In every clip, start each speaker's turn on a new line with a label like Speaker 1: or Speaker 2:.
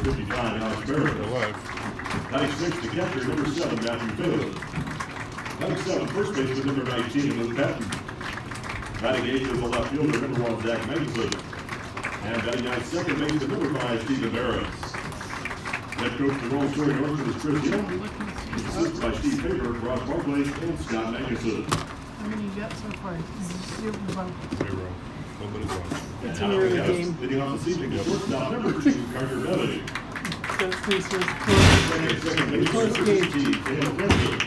Speaker 1: 55, Alex Barrons. Batting sixth, the catcher, number 7, Matthew Phelan. Batting seventh, first baseman, number 19, Luke Patton. Batting eighth is the left fielder, number 1, Zach Magnuson. And batting ninth, second baseman, number 5, Stephen Barrons. Head coach of the Roland-Story Northern is Chris Young. Assisted by Steve Faber, Ross Barclay, and Scott Magnuson.
Speaker 2: How many you got so far? Zero.
Speaker 3: Nobody's on.
Speaker 2: It's an early game.
Speaker 1: Leading off the season, the shortstop, number 2, Carter Belly.
Speaker 2: So this was
Speaker 1: Second base,
Speaker 2: close
Speaker 1: number
Speaker 2: game.
Speaker 1: 16, Daniel Benson.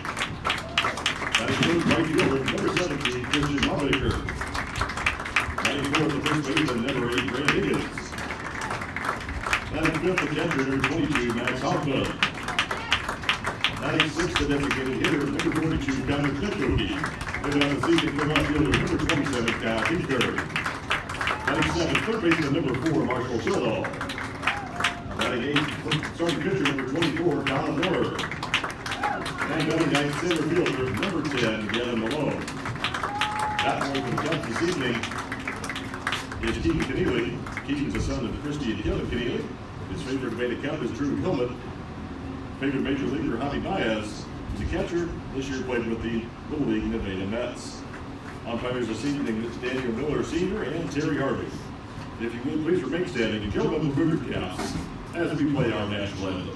Speaker 1: Batting third, right fielder, number 17, Christian Lawmaker. Batting fourth, the first baseman, number 8, Grant Higgins. Batting fifth, the catcher, number 22, Max Hoffman. Batting sixth, the designated hitter, number 42, Connor Kingsbury. Leading on the season, the left fielder, number 27, Kingsbury. Batting seventh, third baseman, number 4, Marshall Sheldahl. Batting eighth, starting pitcher, number 24, Gavin Malone. And batting ninth, center fielder, number 10, Gavin Malone. Batting for the Cubs this evening is Keegan Keneally. Keegan's the son of Christy and Kelvin Keneally. His favorite Beta Cup is Drew Hillman. Favorite major leaguer, Javi Baez. He's a catcher. This year played with the Little League Nevada Mets. Umpires this evening, it's Daniel Miller Sr. and Terry Harvey. If you would, please remain standing and join up the Booger Caps as we play our national anthem.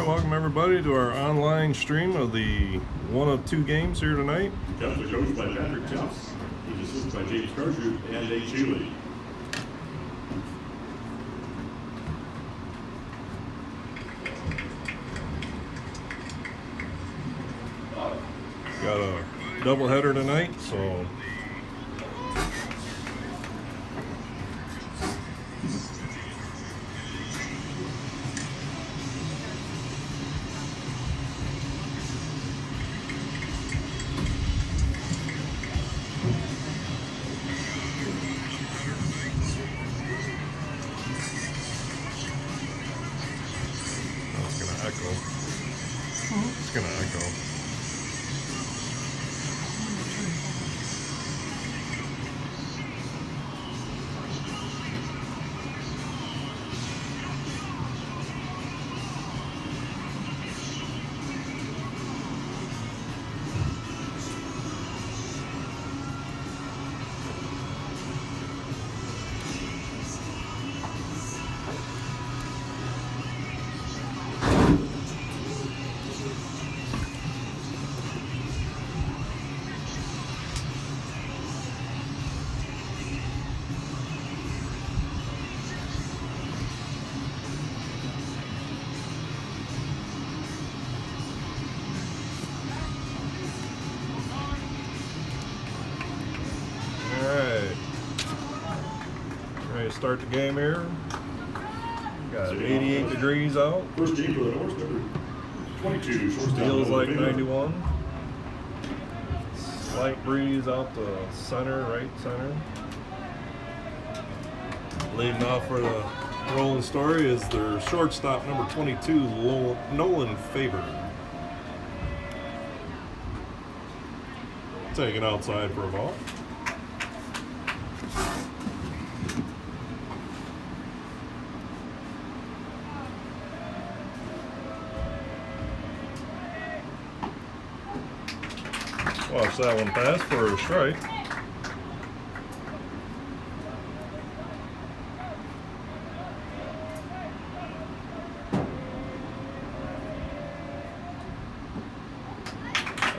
Speaker 3: Welcome everybody to our online stream of the one of two games here tonight.
Speaker 1: Cubs are coached by Patrick Tufts. He's assisted by James Carshute and Nate Shealy.
Speaker 3: Got a doubleheader tonight, so it's gonna echo. Start the game here. Got 88 degrees out.
Speaker 1: First game for the North, number 22.
Speaker 3: Feels like 91. Slight breeze out the center, right center. Leading off for the Roland-Story is their shortstop, number 22, Nolan Faber. Taken outside for a ball. Watch that one pass for a strike.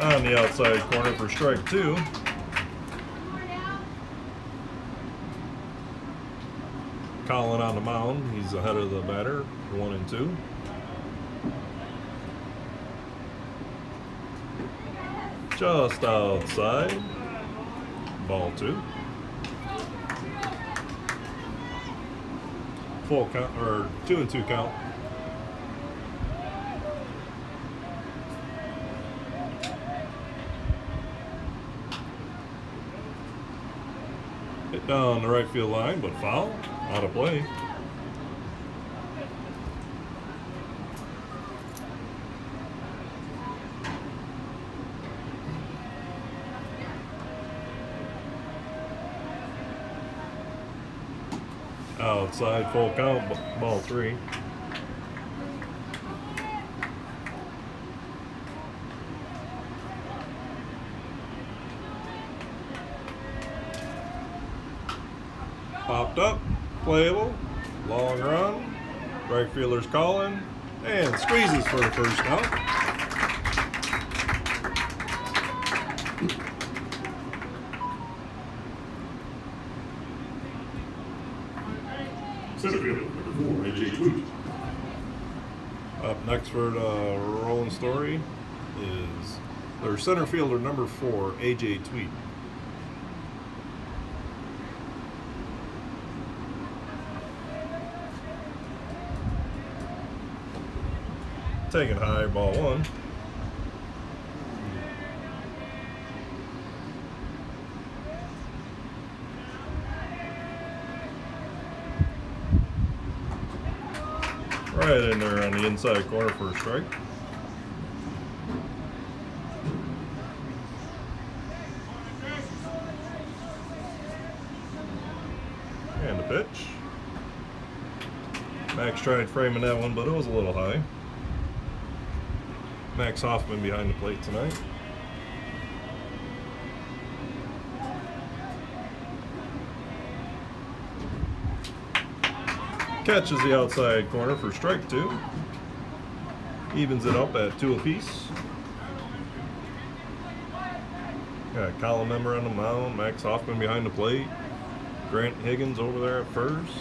Speaker 3: On the outside corner for strike 2. Colin on the mound. He's ahead of the batter, 1 and 2. Just outside. Ball 2. Full count, or 2-2 count. Hit down the right field line, but foul. Out of play. Outside, full count, ball 3. Popped up, playable, long run, right fielder's calling, and squeezes for the first out.
Speaker 1: Center fielder, number 4, A.J. Tweet.
Speaker 3: Up next for the Roland-Story is their center fielder, number 4, A.J. Tweet. Taking high, ball 1. Right in there on the inside corner for a strike. And the pitch. Max tried framing that one, but it was a little high. Max Hoffman behind the plate tonight. Catches the outside corner for strike 2. Evens it up at 2 apiece. Got a column member on the mound. Max Hoffman behind the plate. Grant Higgins over there at first.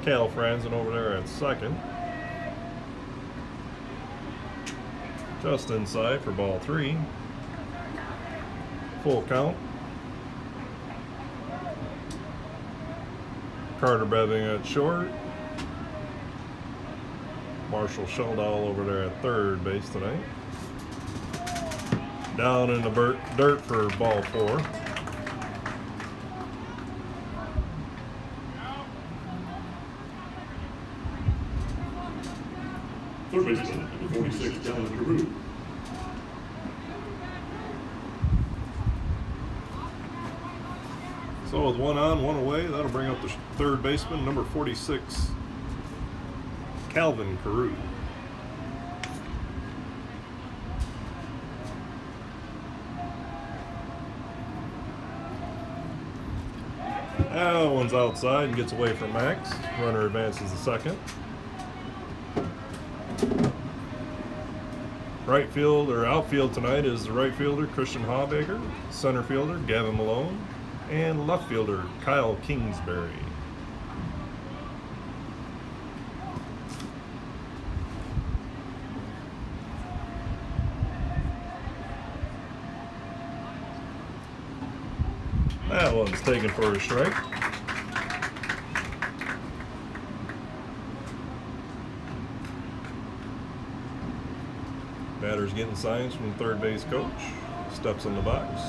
Speaker 3: Cal Franzen over there at second. Just inside for ball 3. Full count. Carter Beving at short. Marshall Sheldahl over there at third base tonight. Down in the dirt for ball 4.
Speaker 1: Third baseman, number 46, Kelvin.
Speaker 3: So with 1 on, 1 away, that'll bring up the third baseman, number 46, Calvin Carew. That one's outside and gets away from Max. Runner advances to second. Right field or outfield tonight is the right fielder Christian Hawbaker, center fielder Gavin Malone, and left fielder Kyle Kingsbury. That one's taken for a strike. Batter's getting signs from third base coach. Steps in the box.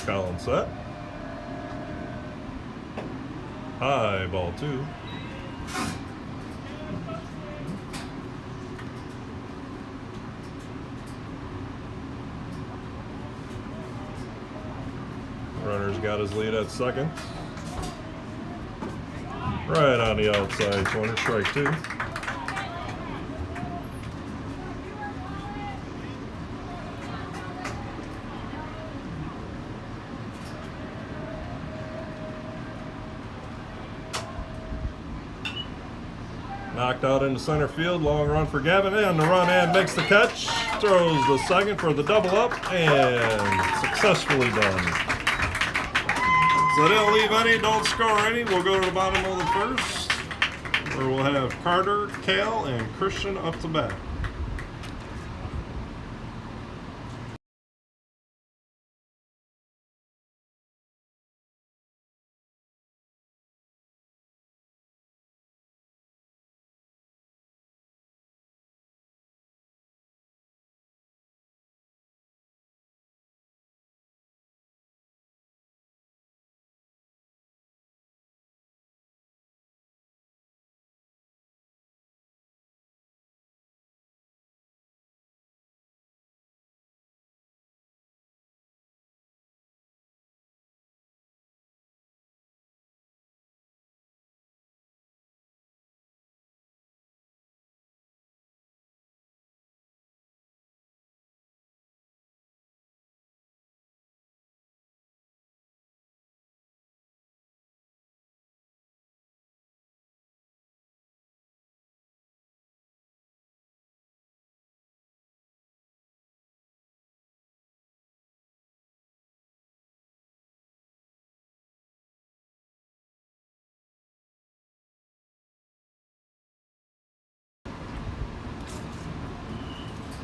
Speaker 3: Colin set. High, ball 2. Runner's got his lead at second. Right on the outside corner, strike 2. Knocked out into center field. Long run for Gavin. And the run and makes the catch. Throws the second for the double up. And successfully done. So they don't leave any, don't score any. We'll go to the bottom of the first, where we'll have Carter, Cal, and Christian up to bat.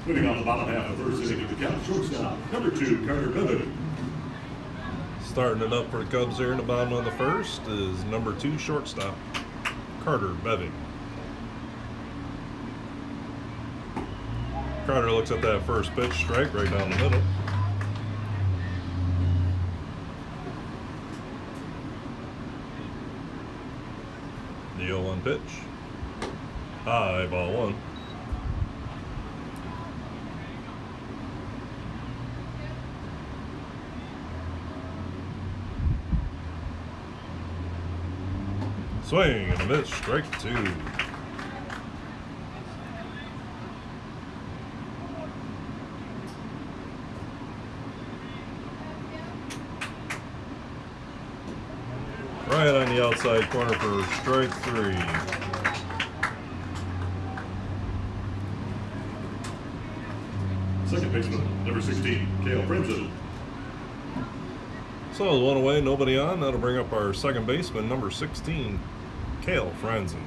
Speaker 1: Moving on to the bottom half of the first inning of the count, shortstop, number 2, Carter Bevan.
Speaker 3: Starting it up for the Cubs here in the bottom of the first is number 2 shortstop, Carter Bevan. Carter looks at that first pitch, strike right down the middle. The 0-1 pitch. High ball 1. Swing and a miss, strike 2. Right on the outside corner for strike 3.
Speaker 1: Second baseman, number 16, Cale Frenzen.
Speaker 3: So one away, nobody on. That'll bring up our second baseman, number 16, Cale Franzen.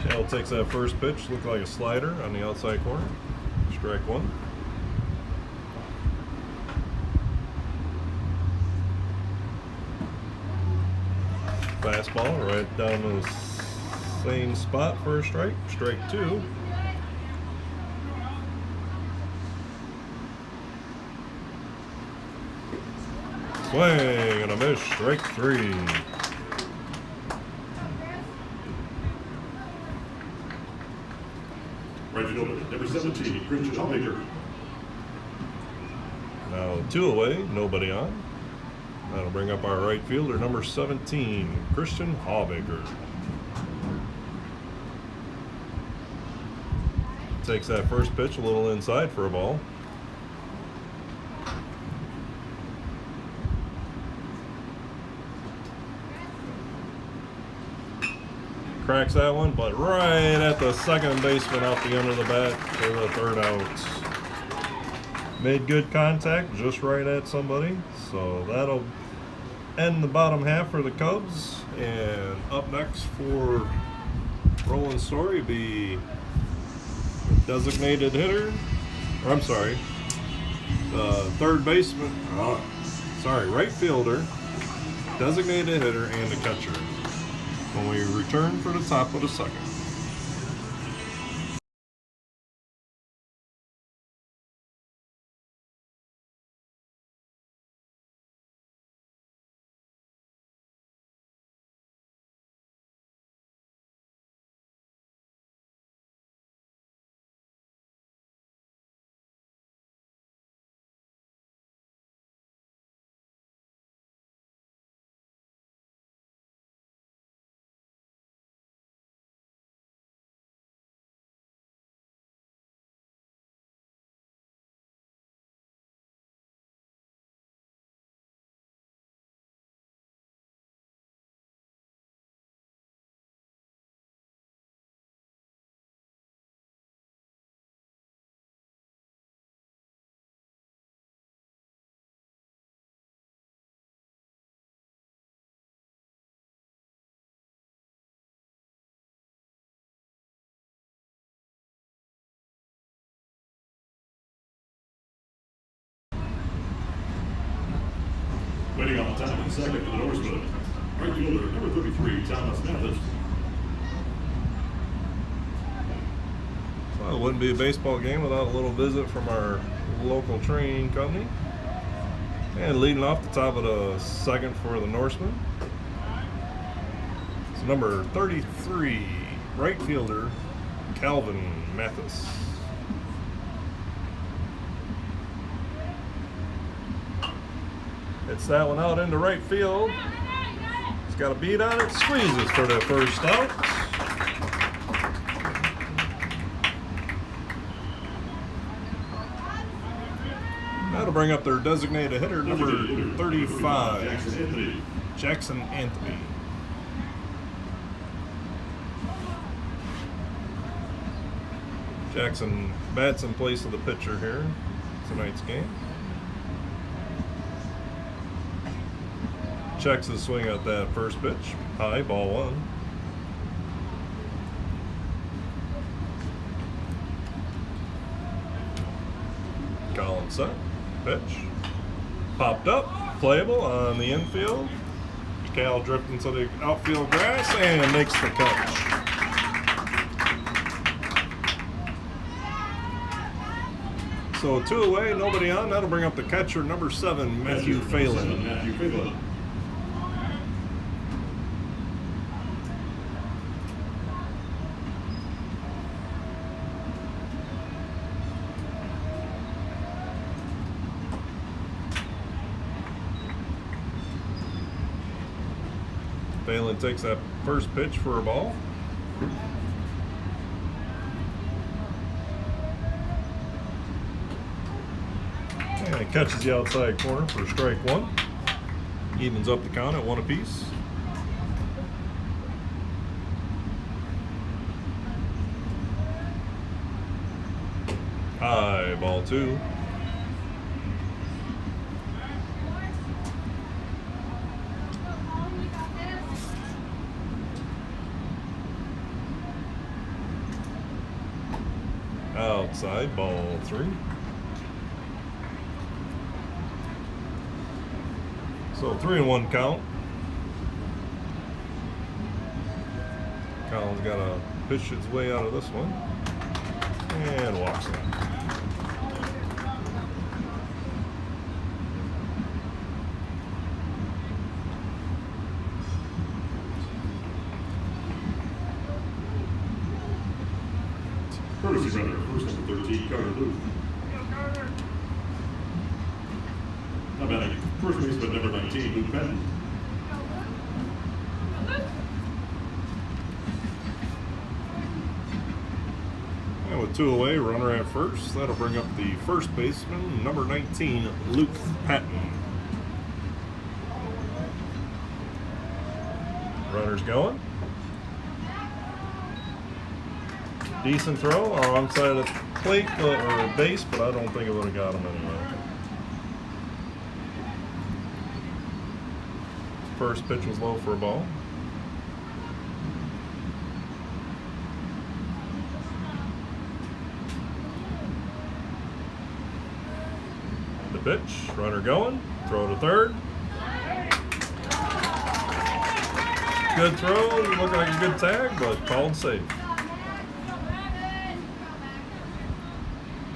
Speaker 3: Cale takes that first pitch, looked like a slider on the outside corner. Strike 1. Fastball right down the same spot for a strike. Strike 2. Swing and a miss. Strike 3.
Speaker 1: Right fielder, number 17, Christian Schnoeger.
Speaker 3: Now 2 away, nobody on. That'll bring up our right fielder, number 17, Christian Schnoeger. Takes that first pitch a little inside for a ball. Cracks that one, but right at the second baseman off the end of the bat for the third out. Made good contact, just right at somebody. So that'll end the bottom half for the Cubs. And up next for Roland-Story be designated hitter, or I'm sorry, third baseman, right fielder, designated hitter, and the catcher when we return for the top of the second.
Speaker 1: Top and second for the Norseman. Right fielder, number 33, Thomas Mathis.
Speaker 3: Well, it wouldn't be a baseball game without a little visit from our local training company. And leading off the top of the second for the Norseman, it's number 33, right fielder, Kelvin Mathis. Hits that one out into right field. He's got a beat on it, squeezes for the first out. That'll bring up their designated hitter, number 35, Jackson Anthony. Jackson bats in place of the pitcher here tonight's game. Checks his swing at that first pitch. High, ball one. Colin set. Pitch. Popped up. Playable on the infield. Cal drifting to the outfield grass and makes the catch. So 2 away, nobody on. That'll bring up the catcher, number 7, Matthew Phelan.
Speaker 1: Matthew Phelan.
Speaker 3: Phelan takes that first pitch for a ball. And catches the outside corner for strike one. Evens up the count at 1 apiece. High, ball 2. Outside, ball 3. So 3-1 count. Colin's got to pitch his way out of this one. And walks in.
Speaker 1: Courtesy runner, first number 13, Carter Luke. How about it? First baseman number 19, Luke Patton.
Speaker 3: And with 2 away, runner at first. That'll bring up the first baseman, number 19, Luke Patton. Runner's going. Decent throw, wrong side of the plate or base, but I don't think it would have got him anyway. First pitch was low for a ball. The pitch, runner going, throw to third. Good throw, looked like a good tag, but called safe.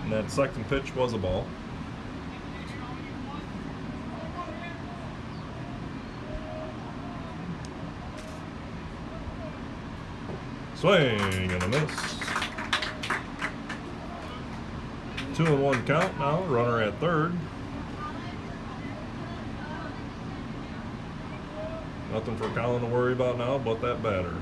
Speaker 3: And that second pitch was a ball. Swing and a miss. 2-1 count now, runner at third. Nothing for Colin to worry about now but that batter.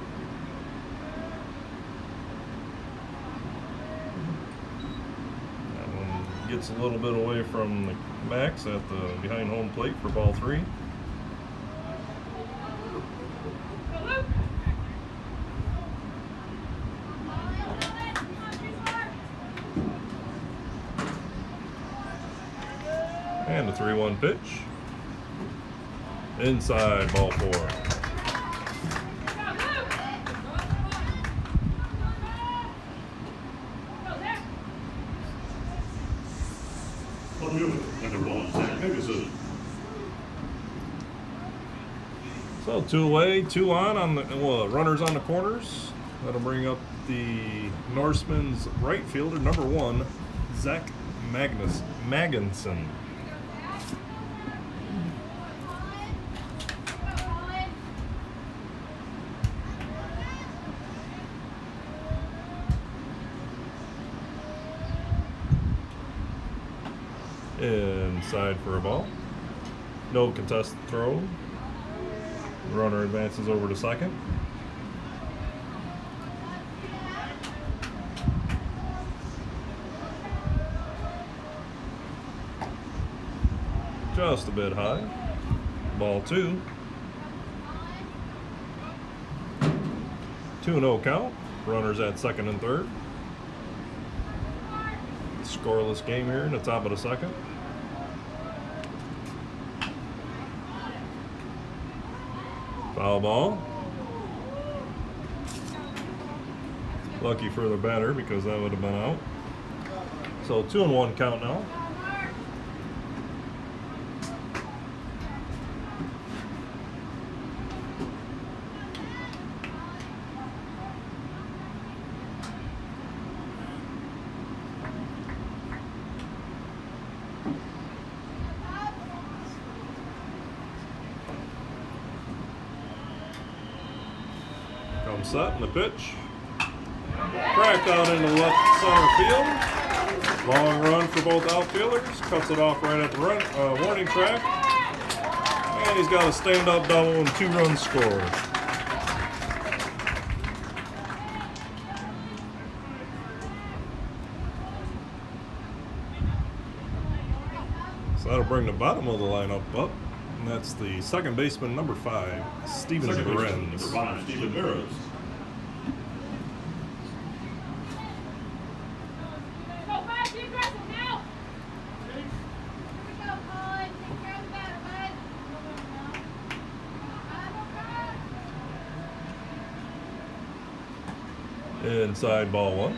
Speaker 3: That one gets a little bit away from the backs at the behind home plate for ball 3. And the 3-1 pitch. Inside, ball 4.
Speaker 1: Number 1, Zach Higgins.
Speaker 3: So 2 away, 2 on the runners on the corners. That'll bring up the Norseman's right fielder, number 1, Zach Magnuson. Inside for a ball. No contested throw. Runner advances over to second. Just a bit high. Ball 2. 2-0 count. Runners at second and third. Scoreless game here in the top of the second. Foul ball. Lucky for the batter because that would have been out. So 2-1 count now. Comes set in the pitch. Cracked out into left center field. Long run for both outfielders. Cuts it off right at the warning track. And he's got a stand-up double and 2 runs scored. So that'll bring the bottom of the lineup up. And that's the second baseman, number 5, Stephen Barrons.
Speaker 1: Number 5, Stephen Barrons.
Speaker 3: Inside ball 1.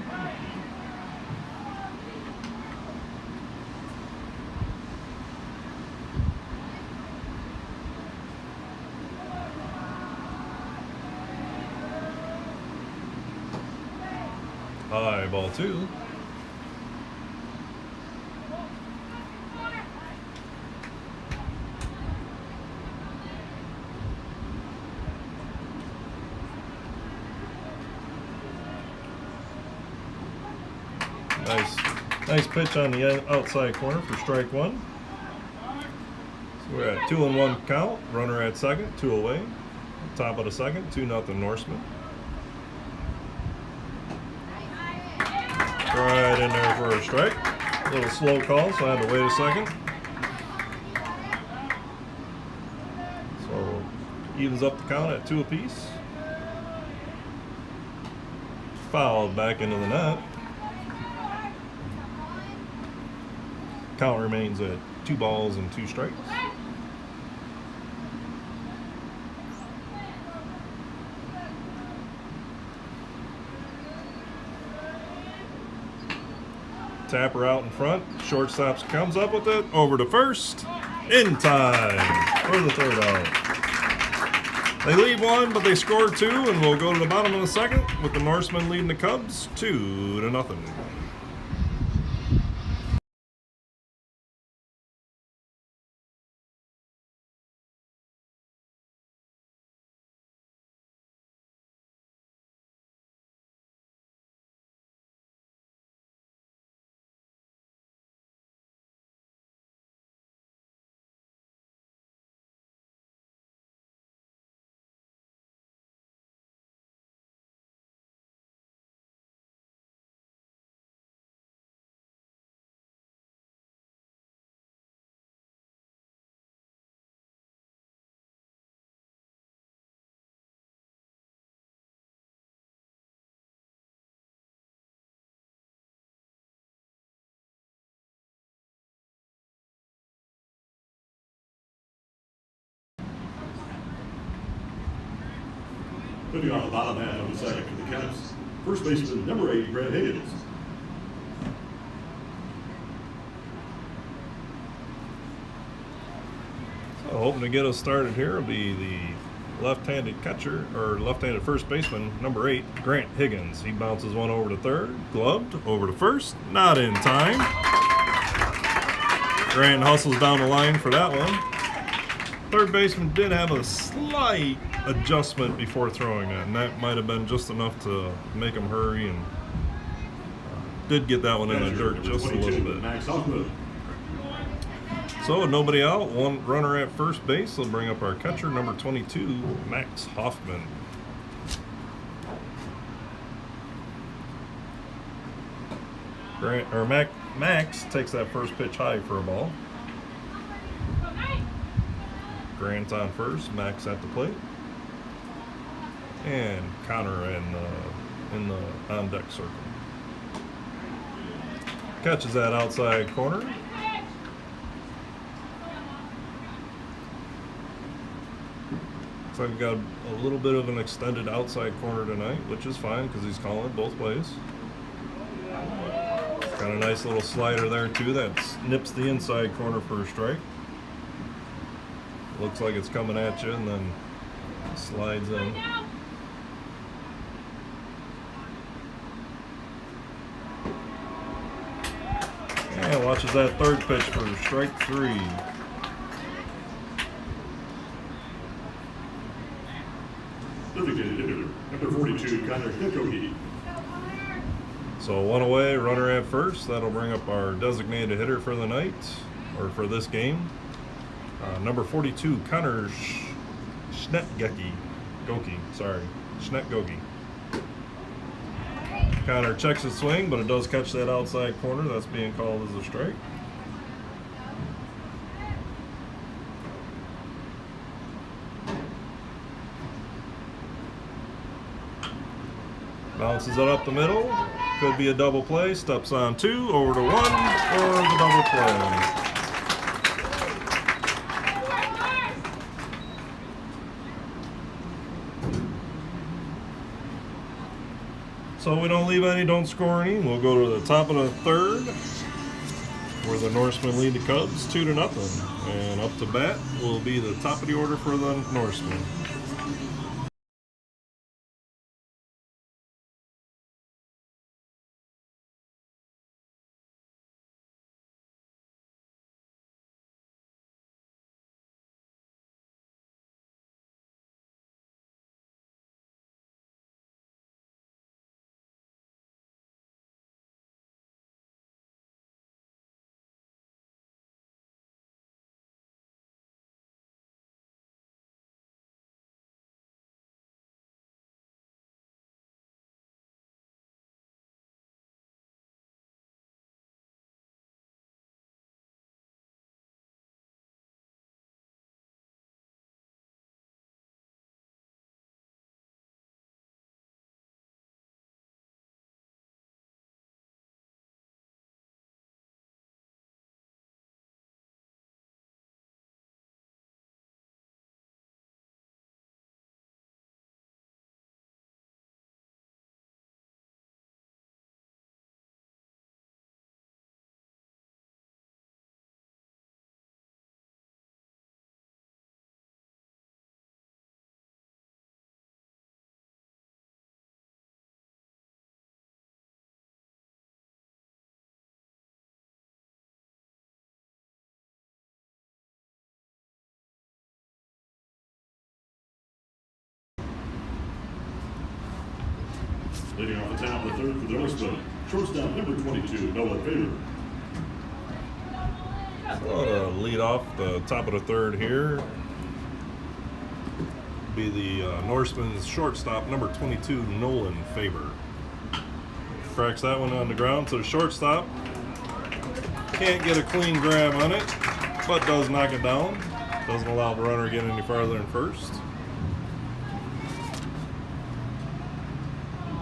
Speaker 3: High ball 2. Nice pitch on the outside corner for strike 1. So we're at 2-1 count. Runner at second, 2 away. Top of the second, 2-0 Norseman. Right in there for a strike. A little slow call, so I had to wait a second. So evens up the count at 2 apiece. Fouled back into the net. Count remains at 2 balls and 2 strikes. Tapper out in front. Shortstop comes up with it. Over to first. In time for the 3rd out. They leave 1, but they score 2, and we'll go to the bottom of the second with the Norsemen leading the Cubs 2-0.
Speaker 1: Putting on the bottom half of the second for the Caps, first baseman, number 8, Brett Higgins.
Speaker 3: So hoping to get us started here will be the left-handed catcher, or left-handed first baseman, number 8, Grant Higgins. He bounces one over to third, gloved, over to first, not in time. Grant hustles down the line for that one. Third baseman did have a slight adjustment before throwing it, and that might have been just enough to make him hurry, and did get that one in the dirt just a little bit.
Speaker 1: Max Hoffman.
Speaker 3: So nobody out, one runner at first base. They'll bring up our catcher, number 22, Max Hoffman. Max takes that first pitch high for a ball. Grant on first, Max at the plate, and Connor in the on deck circle. Catches that outside corner. So we've got a little bit of an extended outside corner tonight, which is fine because he's calling it both ways. Got a nice little slider there too that nips the inside corner for a strike. Looks like it's coming at you and then slides in. And watches that third pitch for strike 3.
Speaker 1: Designated hitter, number 42, Schnoeger.
Speaker 3: So one away, runner at first. That'll bring up our designated hitter for the night, or for this game. Number 42, Connor Schnoeger. Connor checks his swing, but it does catch that outside corner. That's being called as a strike. Bounces it up the middle. Could be a double play. Steps on 2, over to 1 for the double play. So we don't leave any, don't score any. We'll go to the top of the third, where the Norsemen lead the Cubs 2-0. And up to bat will be the top of the order for the Norsemen.
Speaker 1: Leading off the top of the third for the Norsemen, shortstop number 22, Nolan Faber.
Speaker 3: So to lead off the top of the third here be the Norsemen's shortstop, number 22, Nolan Faber. Cracks that one on the ground to the shortstop. Can't get a clean grab on it, but does knock it down. Doesn't allow the runner to get any farther than first.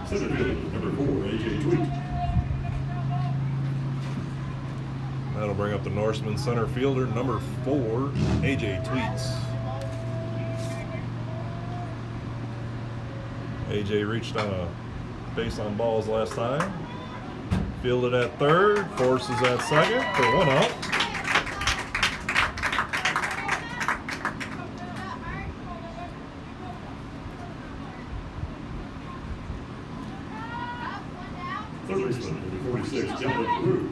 Speaker 1: Center field, number 4, AJ Tweet.
Speaker 3: That'll bring up the Norseman center fielder, number 4, AJ Tweets. AJ reached on a base on balls last time. Fielded at third, forces at second for 1 out.
Speaker 1: 36, Kelvin Mathis.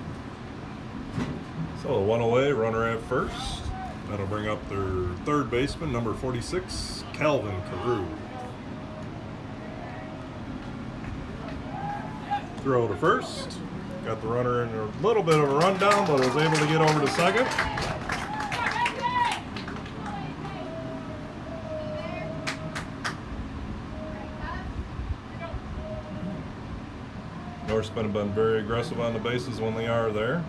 Speaker 3: So 1 away, runner at first. That'll bring up their third baseman, number 46, Kelvin Mathis. Throw to first. Got the runner in a little bit of a rundown, but was able to get over to second. Norsemen have been very aggressive on the bases when they are there.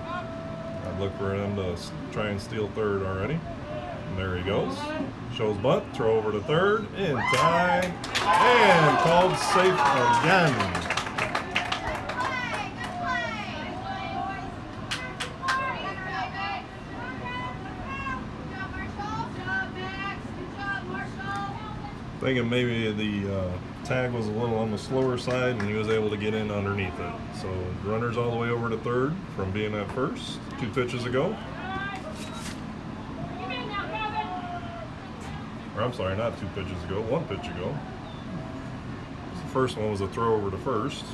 Speaker 3: I'd look for them to try and steal third already. And there he goes. Shows bunt, throw over to third, in time, and called safe again. Thinking maybe the tag was a little on the slower side and he was able to get in underneath it. So runner's all the way over to third from being at first 2 pitches ago. Or I'm sorry, not 2 pitches ago, 1 pitch ago. So the first one was a throw over to first.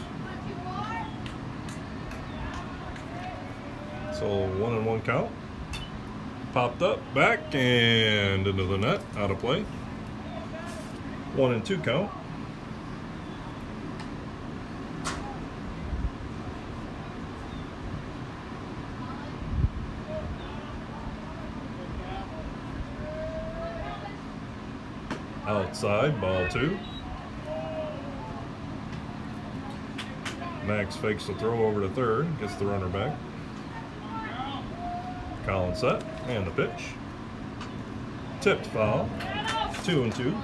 Speaker 3: So 1-1 count. Popped up, back, and into the net, out of play. 1-2 count. Outside, ball 2. Max fakes the throw over to third, gets the runner back. Collins set, and the pitch. Tipped foul. 2-2.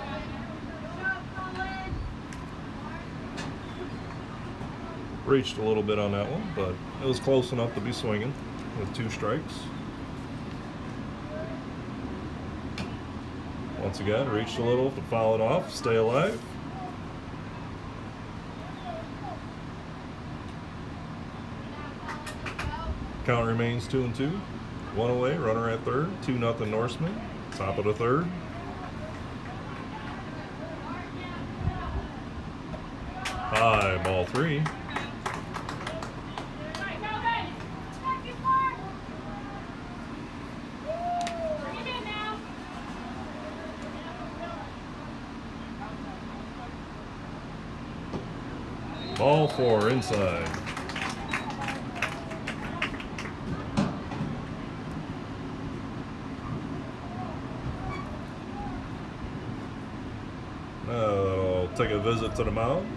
Speaker 3: Reached a little bit on that one, but it was close enough to be swinging with 2 strikes. Once again, reached a little to foul it off, stay alive. Count remains 2-2. 1 away, runner at third, 2-0 Norseman, top of the third. High, ball 3. Ball 4 inside. I'll take a visit to the mound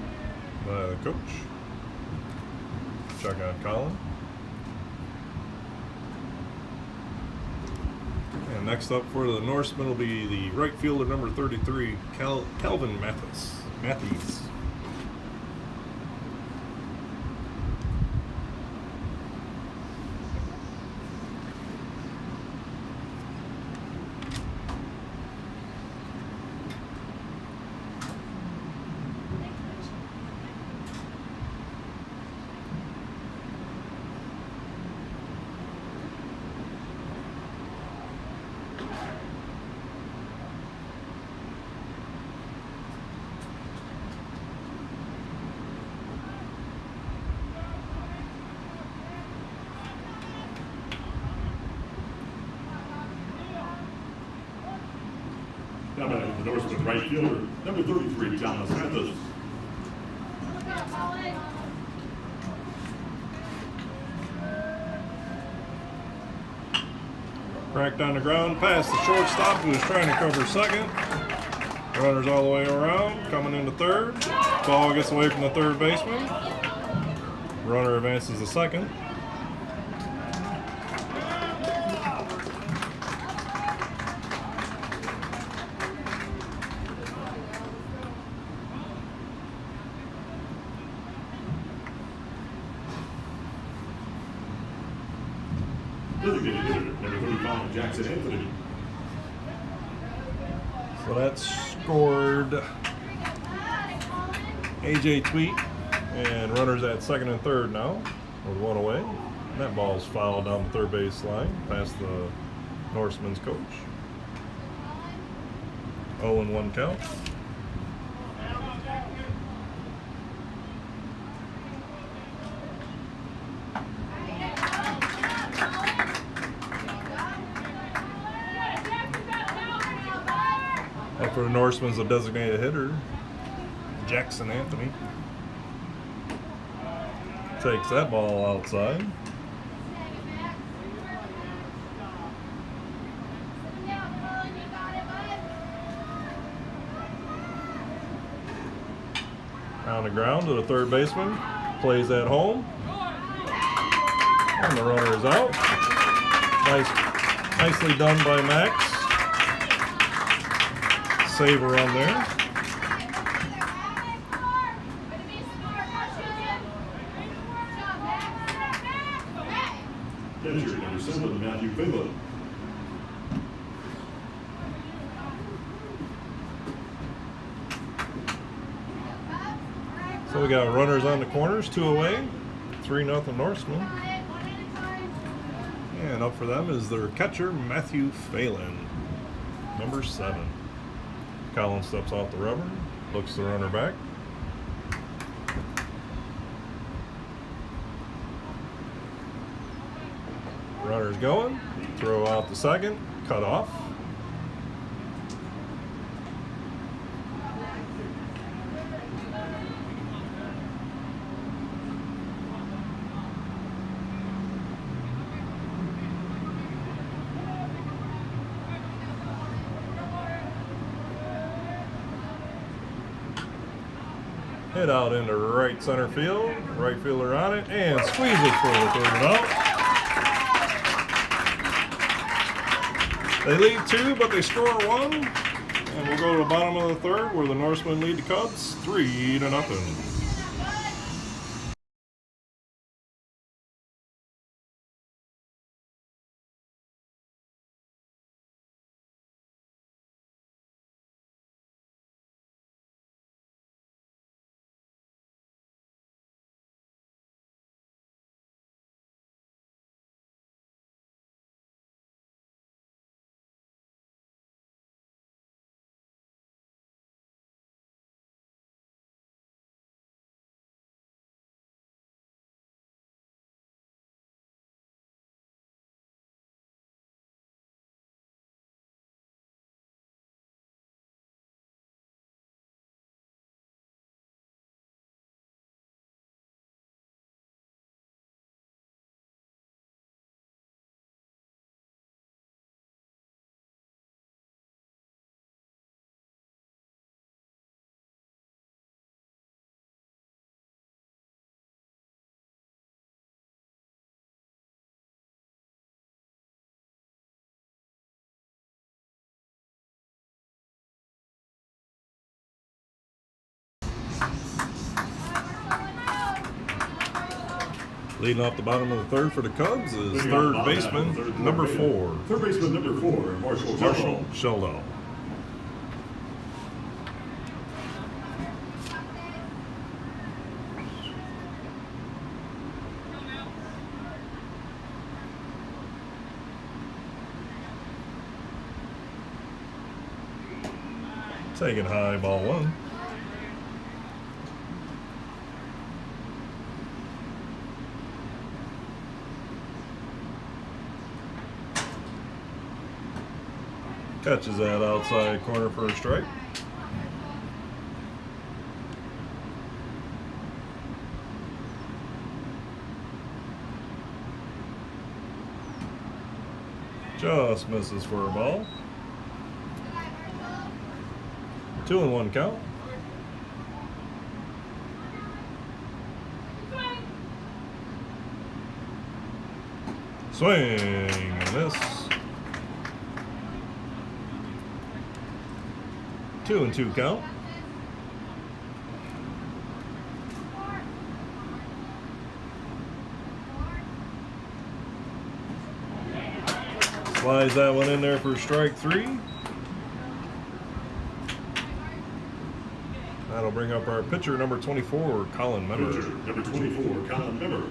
Speaker 3: by the coach. Check on Colin. And next up for the Norsemen will be the right fielder, number 33, Kelvin Mathis.
Speaker 1: Now back to the Norseman right fielder, number 33, Gavin Mathis.
Speaker 3: Cracked on the ground, past the shortstop who was trying to cover second. Runner's all the way around, coming into third. Ball gets away from the third baseman. Runner advances to second.
Speaker 1: Designated hitter, number 35, Jackson Anthony.
Speaker 3: So that's scored AJ Tweet, and runners at second and third now with 1 away. And that ball's fouled down the third base line past the Norseman's coach. 0-1 count. Up for the Norseman's a designated hitter, Jackson Anthony. Takes that ball outside. On the ground to the third baseman. Plays at home. And the runner is out. Nicely done by Max. Save a run there.
Speaker 1: Catcher number 7, Matthew Phelan.
Speaker 3: So we got runners on the corners, 2 away, 3-0 Norseman. And up for them is their catcher, Matthew Phelan, number 7. Collins steps off the rubber, looks the runner back. Runner's going, throw out the second, cut off. Hit out into right center field. Right fielder on it and squeezes for the third out. They lead 2, but they score 1. And we'll go to the bottom of the third where the Norsemen lead the Cubs 3-0. Leading off the bottom of the third for the Cubs is third baseman, number 4.
Speaker 1: Third baseman, number 4, Marshall
Speaker 3: Sheldahl. Taking high, ball 1. Catches that outside corner for a strike. Just misses for a ball. 2-1 count. Swing and miss. 2-2 count. Slides that one in there for strike 3. That'll bring up our pitcher, number 24, Colin Member.
Speaker 1: Pitcher, number 24, Colin Member.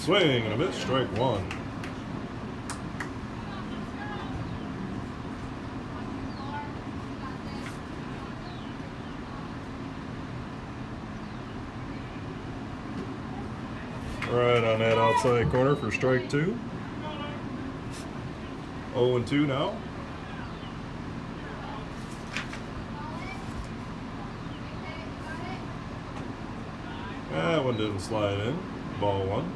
Speaker 3: Swing and a miss, strike 1. Right on that outside corner for strike 2. 0-2 now. That one didn't slide in. Ball 1.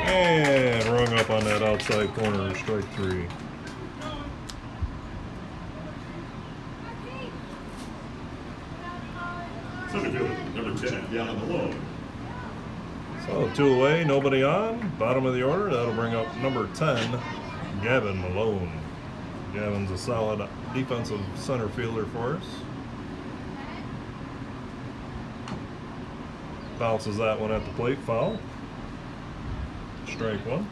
Speaker 3: And rung up on that outside corner, strike 3.
Speaker 1: Center fielder, number 10, Gavin Malone.
Speaker 3: So 2 away, nobody on. Bottom of the order, that'll bring up number 10, Gavin Malone. Gavin's a solid defensive center fielder for us. Bounces that one at the plate, foul. Strike 1.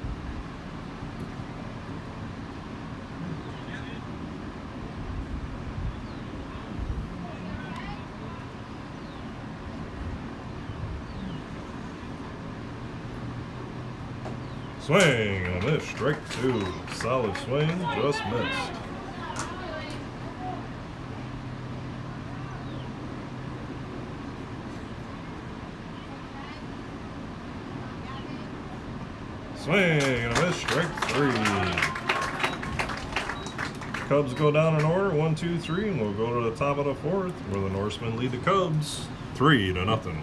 Speaker 3: Swing and a miss, strike 2. Solid swing, just missed. Swing and a miss, strike 3. Cubs go down in order, 1, 2, 3, and we'll go to the top of the 4th, where the Norsemen lead the Cubs 3-0.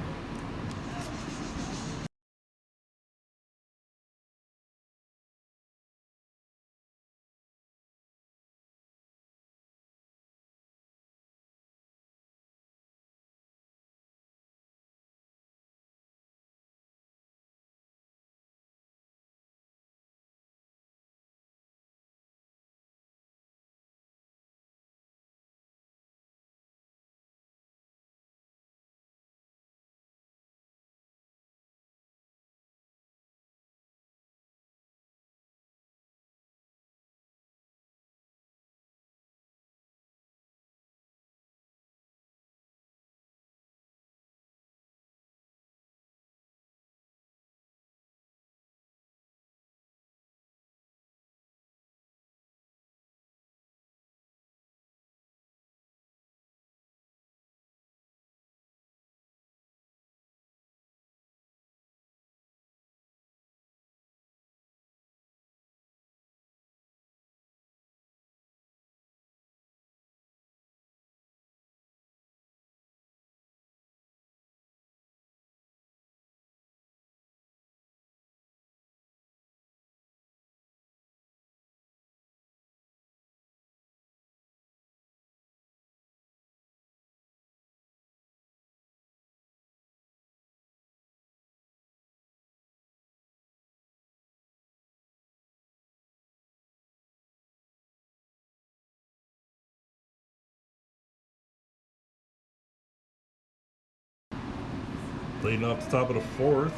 Speaker 3: Leading off the top of the 4th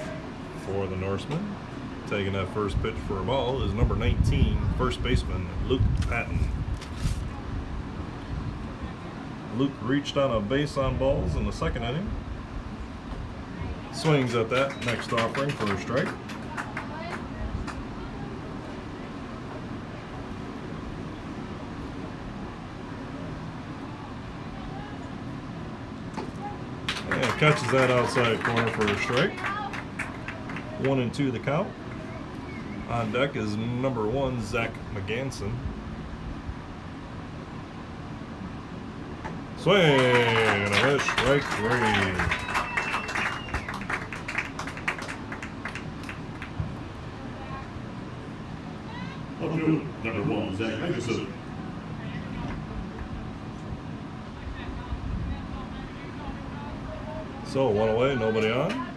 Speaker 3: for the Norsemen, taking that first pitch for a ball, is number 19, first baseman Luke Patton. Luke reached on a base on balls in the 2nd inning. Swings at that next offering for a strike. And catches that outside corner for a strike. 1-2 the count. On deck is number 1, Zach McGanson. Swing and a miss, strike 3.
Speaker 1: Number 1, Zach McGanson.
Speaker 3: So 1 away, nobody on.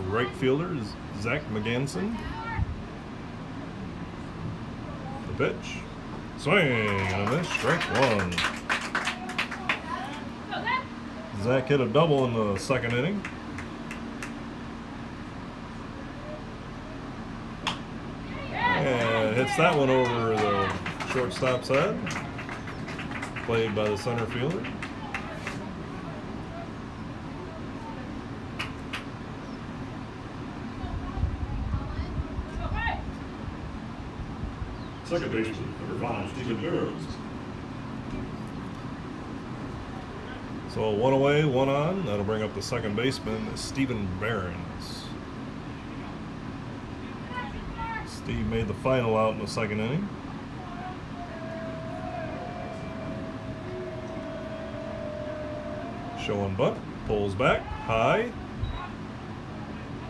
Speaker 3: Right fielder is Zach McGanson. The pitch. Swing and a miss, strike 1. Zach hit a double in the 2nd inning. And hits that one over the shortstop's head. Played by the center fielder.
Speaker 1: Second baseman, number 5, Stephen Barrons.
Speaker 3: So 1 away, 1 on. That'll bring up the second baseman, Stephen Barrons. Steve made the final out in the second inning. Showing bunt, pulls back, high,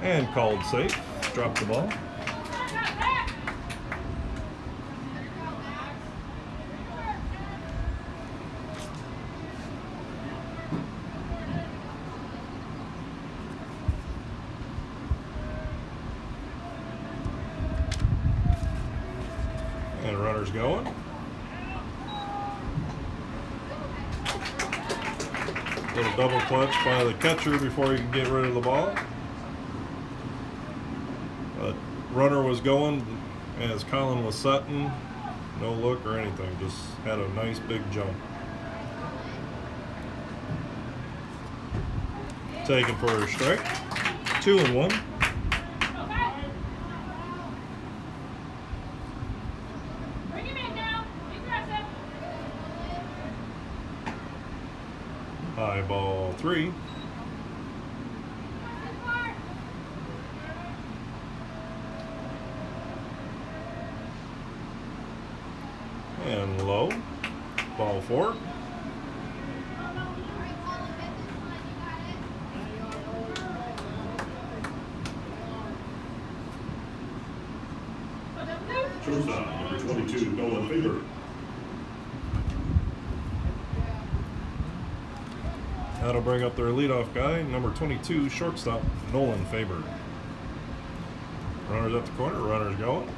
Speaker 3: and called safe. Dropped the ball. And runners going. Little double clutch by the catcher before he can get rid of the ball. Runner was going as Colin was setting. No look or anything. Just had a nice big jump. Taken for a strike. 2-1. High ball 3. And low. Ball 4.
Speaker 1: Shortstop, number 22, Nolan Faber.
Speaker 3: That'll bring up their leadoff guy, number 22, shortstop, Nolan Faber. Runners at the corner, runners going.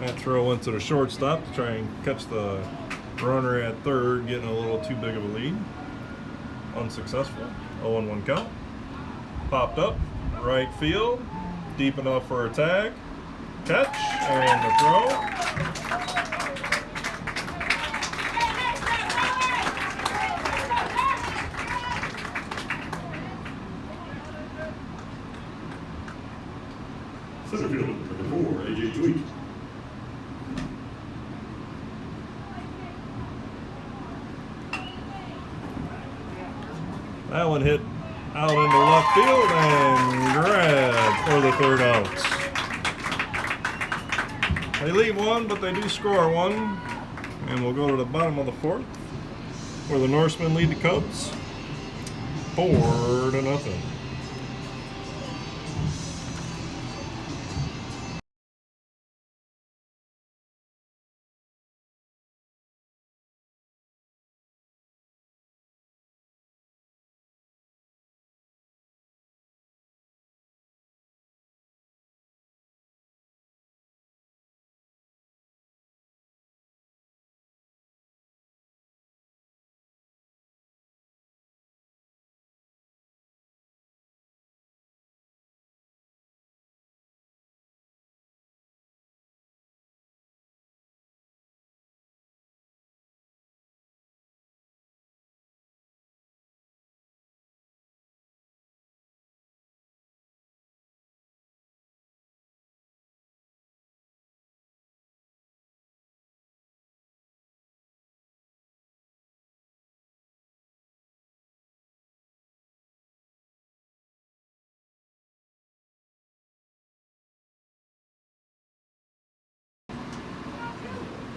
Speaker 3: That throw into the shortstop to try and catch the runner at third, getting a little too big of a lead. Unsuccessful. 0-1 count. Popped up, right field, deep enough for a tag. Catch and the throw.
Speaker 1: Center field, number 4, A.J. Tweet.
Speaker 3: That one hit out into left field and grabbed for the third out. They leave one, but they do score one. And we'll go to the bottom of the 4th, where the Norsemen lead the Cubs 4-0.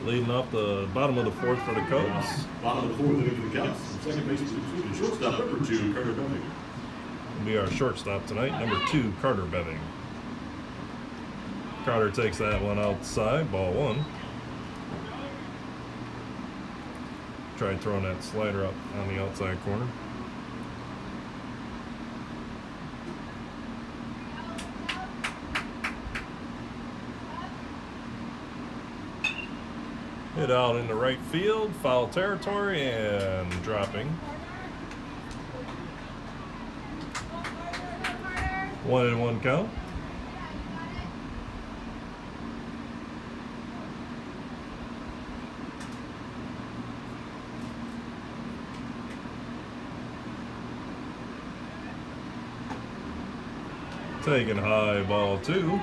Speaker 3: Leading off the bottom of the 4th for the Cubs.
Speaker 1: Bottom of the 4th inning for the Cubs. Second baseman, shortstop, number 2, Carter Beving.
Speaker 3: Will be our shortstop tonight, number 2, Carter Beving. Carter takes that one outside, ball 1. Tried throwing that slider up on the outside corner. Hit out into right field, foul territory, and dropping. 1-1 count. Taking high, ball 2.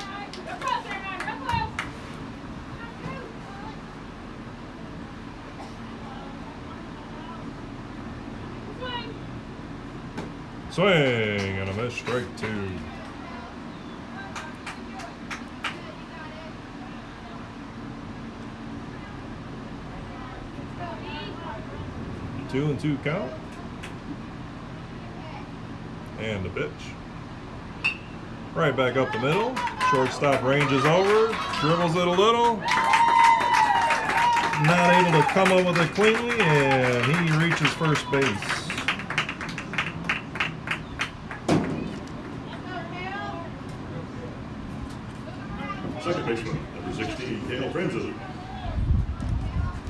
Speaker 3: Swing and a miss, strike 2. Two and 2 count. And a pitch. Right back up the middle. Shortstop ranges over, dribbles it a little. Not able to come up with it cleanly, and he reaches first base.
Speaker 1: Second baseman, number 16, Kelvin Mathis.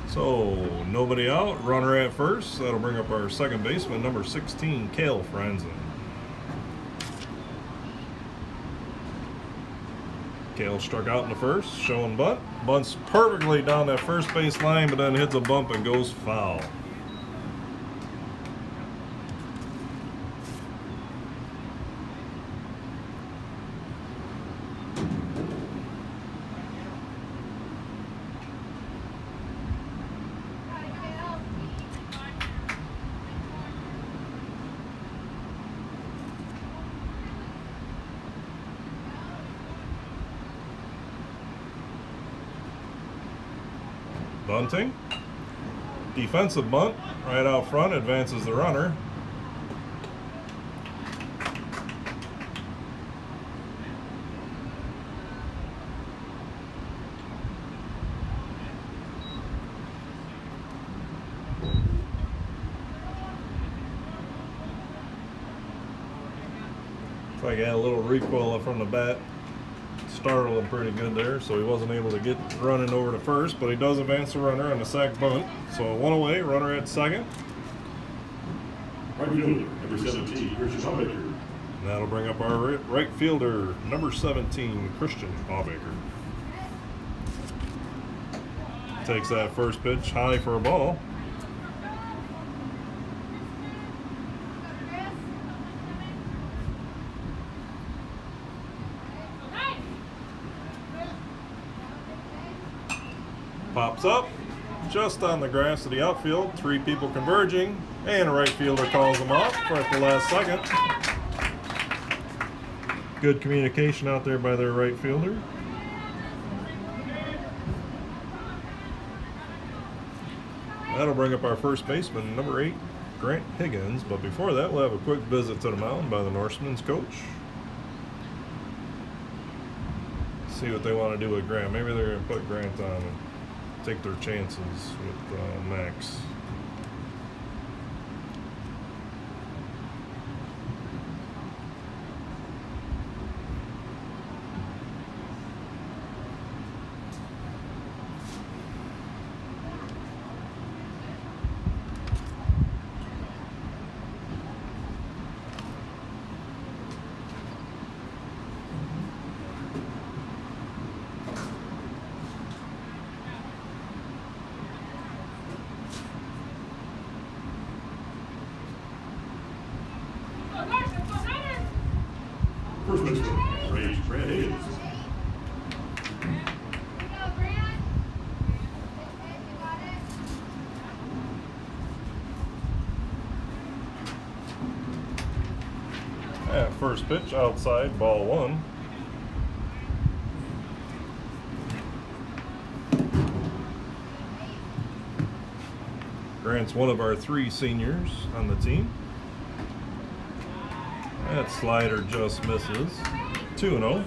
Speaker 3: So, nobody out, runner at first. That'll bring up our second baseman, number 16, Kelvin Mathis. Kale struck out in the first, showing bunt. Bunts perfectly down that first base line, but then hits a bump and goes foul. Bunting. Defensive bunt right out front, advances the runner. Looks like he had a little recoil from the bat. Startled him pretty good there, so he wasn't able to get running over to first, but he does advance the runner on the sac bunt. So one away, runner at second.
Speaker 1: Right fielder, number 17, Christian Hoffman.
Speaker 3: And that'll bring up our right fielder, number 17, Christian Hoffman. Takes that first pitch high for a ball. Pops up, just on the grass of the outfield. 3 people converging, and a right fielder calls him off right at the last second. Good communication out there by their right fielder. That'll bring up our first baseman, number 8, Grant Higgins. But before that, we'll have a quick visit to the mound by the Norseman's coach. See what they want to do with Grant. Maybe they're going to put Grant on and take their chances with Max.
Speaker 1: First baseman, Rage Brad Higgins.
Speaker 3: At first pitch, outside, ball 1. Grant's one of our 3 seniors on the team. That slider just misses. 2-0.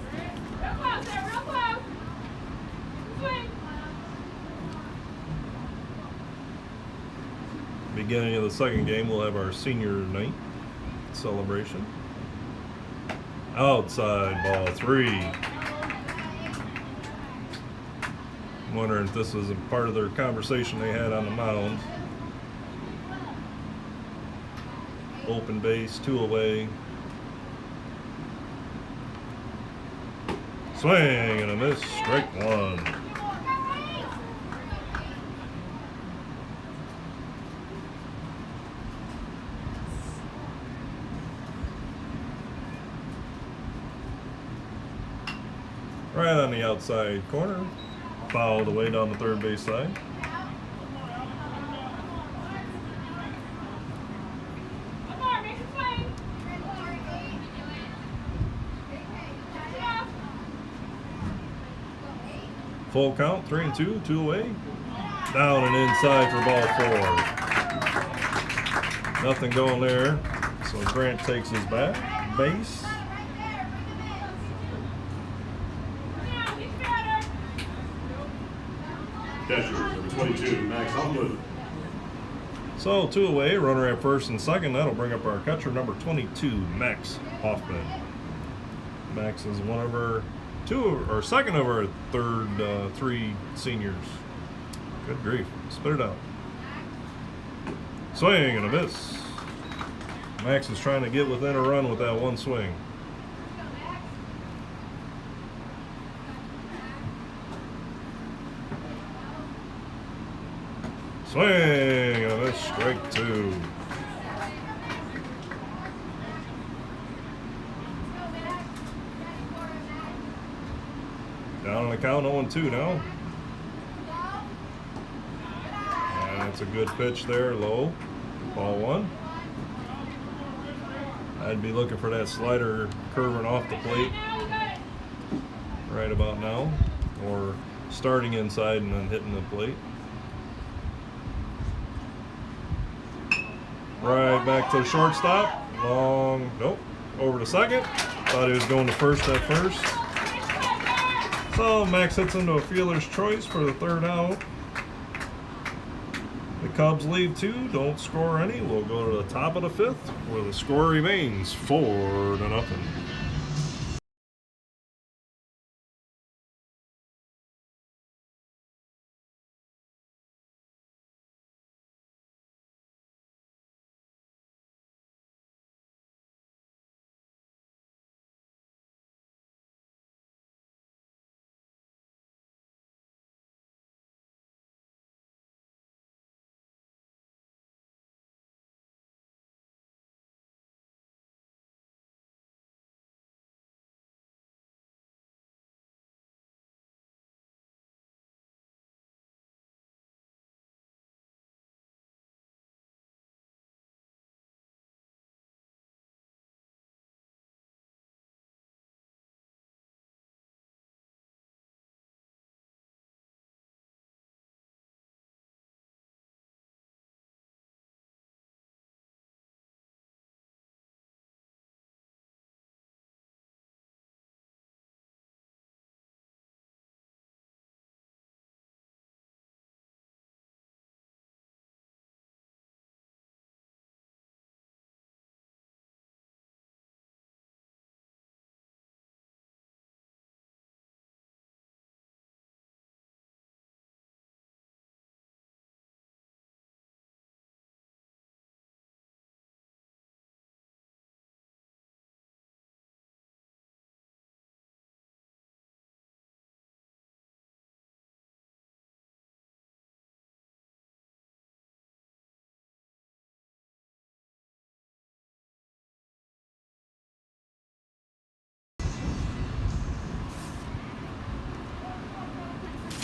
Speaker 3: Beginning of the second game, we'll have our senior night celebration. Outside, ball 3. I'm wondering if this was a part of their conversation they had on the mound. Open base, 2 away. Swing and a miss, strike 1. Right on the outside corner. Fouled away down the third base side. Full count, 3-2, 2 away. Down and inside for ball 4. Nothing going there. So Grant takes his back base.
Speaker 1: Catcher, number 22, Max Hoffman.
Speaker 3: So 2 away, runner at first and second. That'll bring up our catcher, number 22, Max Hoffman. Max is one of our second of our third 3 seniors. Good grief. Spit it out. Swing and a miss. Max is trying to get within a run with that one swing. Swing and a miss. Strike 2. Down on the count, 0-2 now. That's a good pitch there, low. Ball 1. I'd be looking for that slider curving off the plate right about now, or starting inside and then hitting the plate. Right back to the shortstop. Long, nope. Over to second. Thought he was going to first at first. So Max hits into a fielder's choice for the third out. The Cubs leave 2, don't score any. We'll go to the top of the 5th, where the score remains 4-0.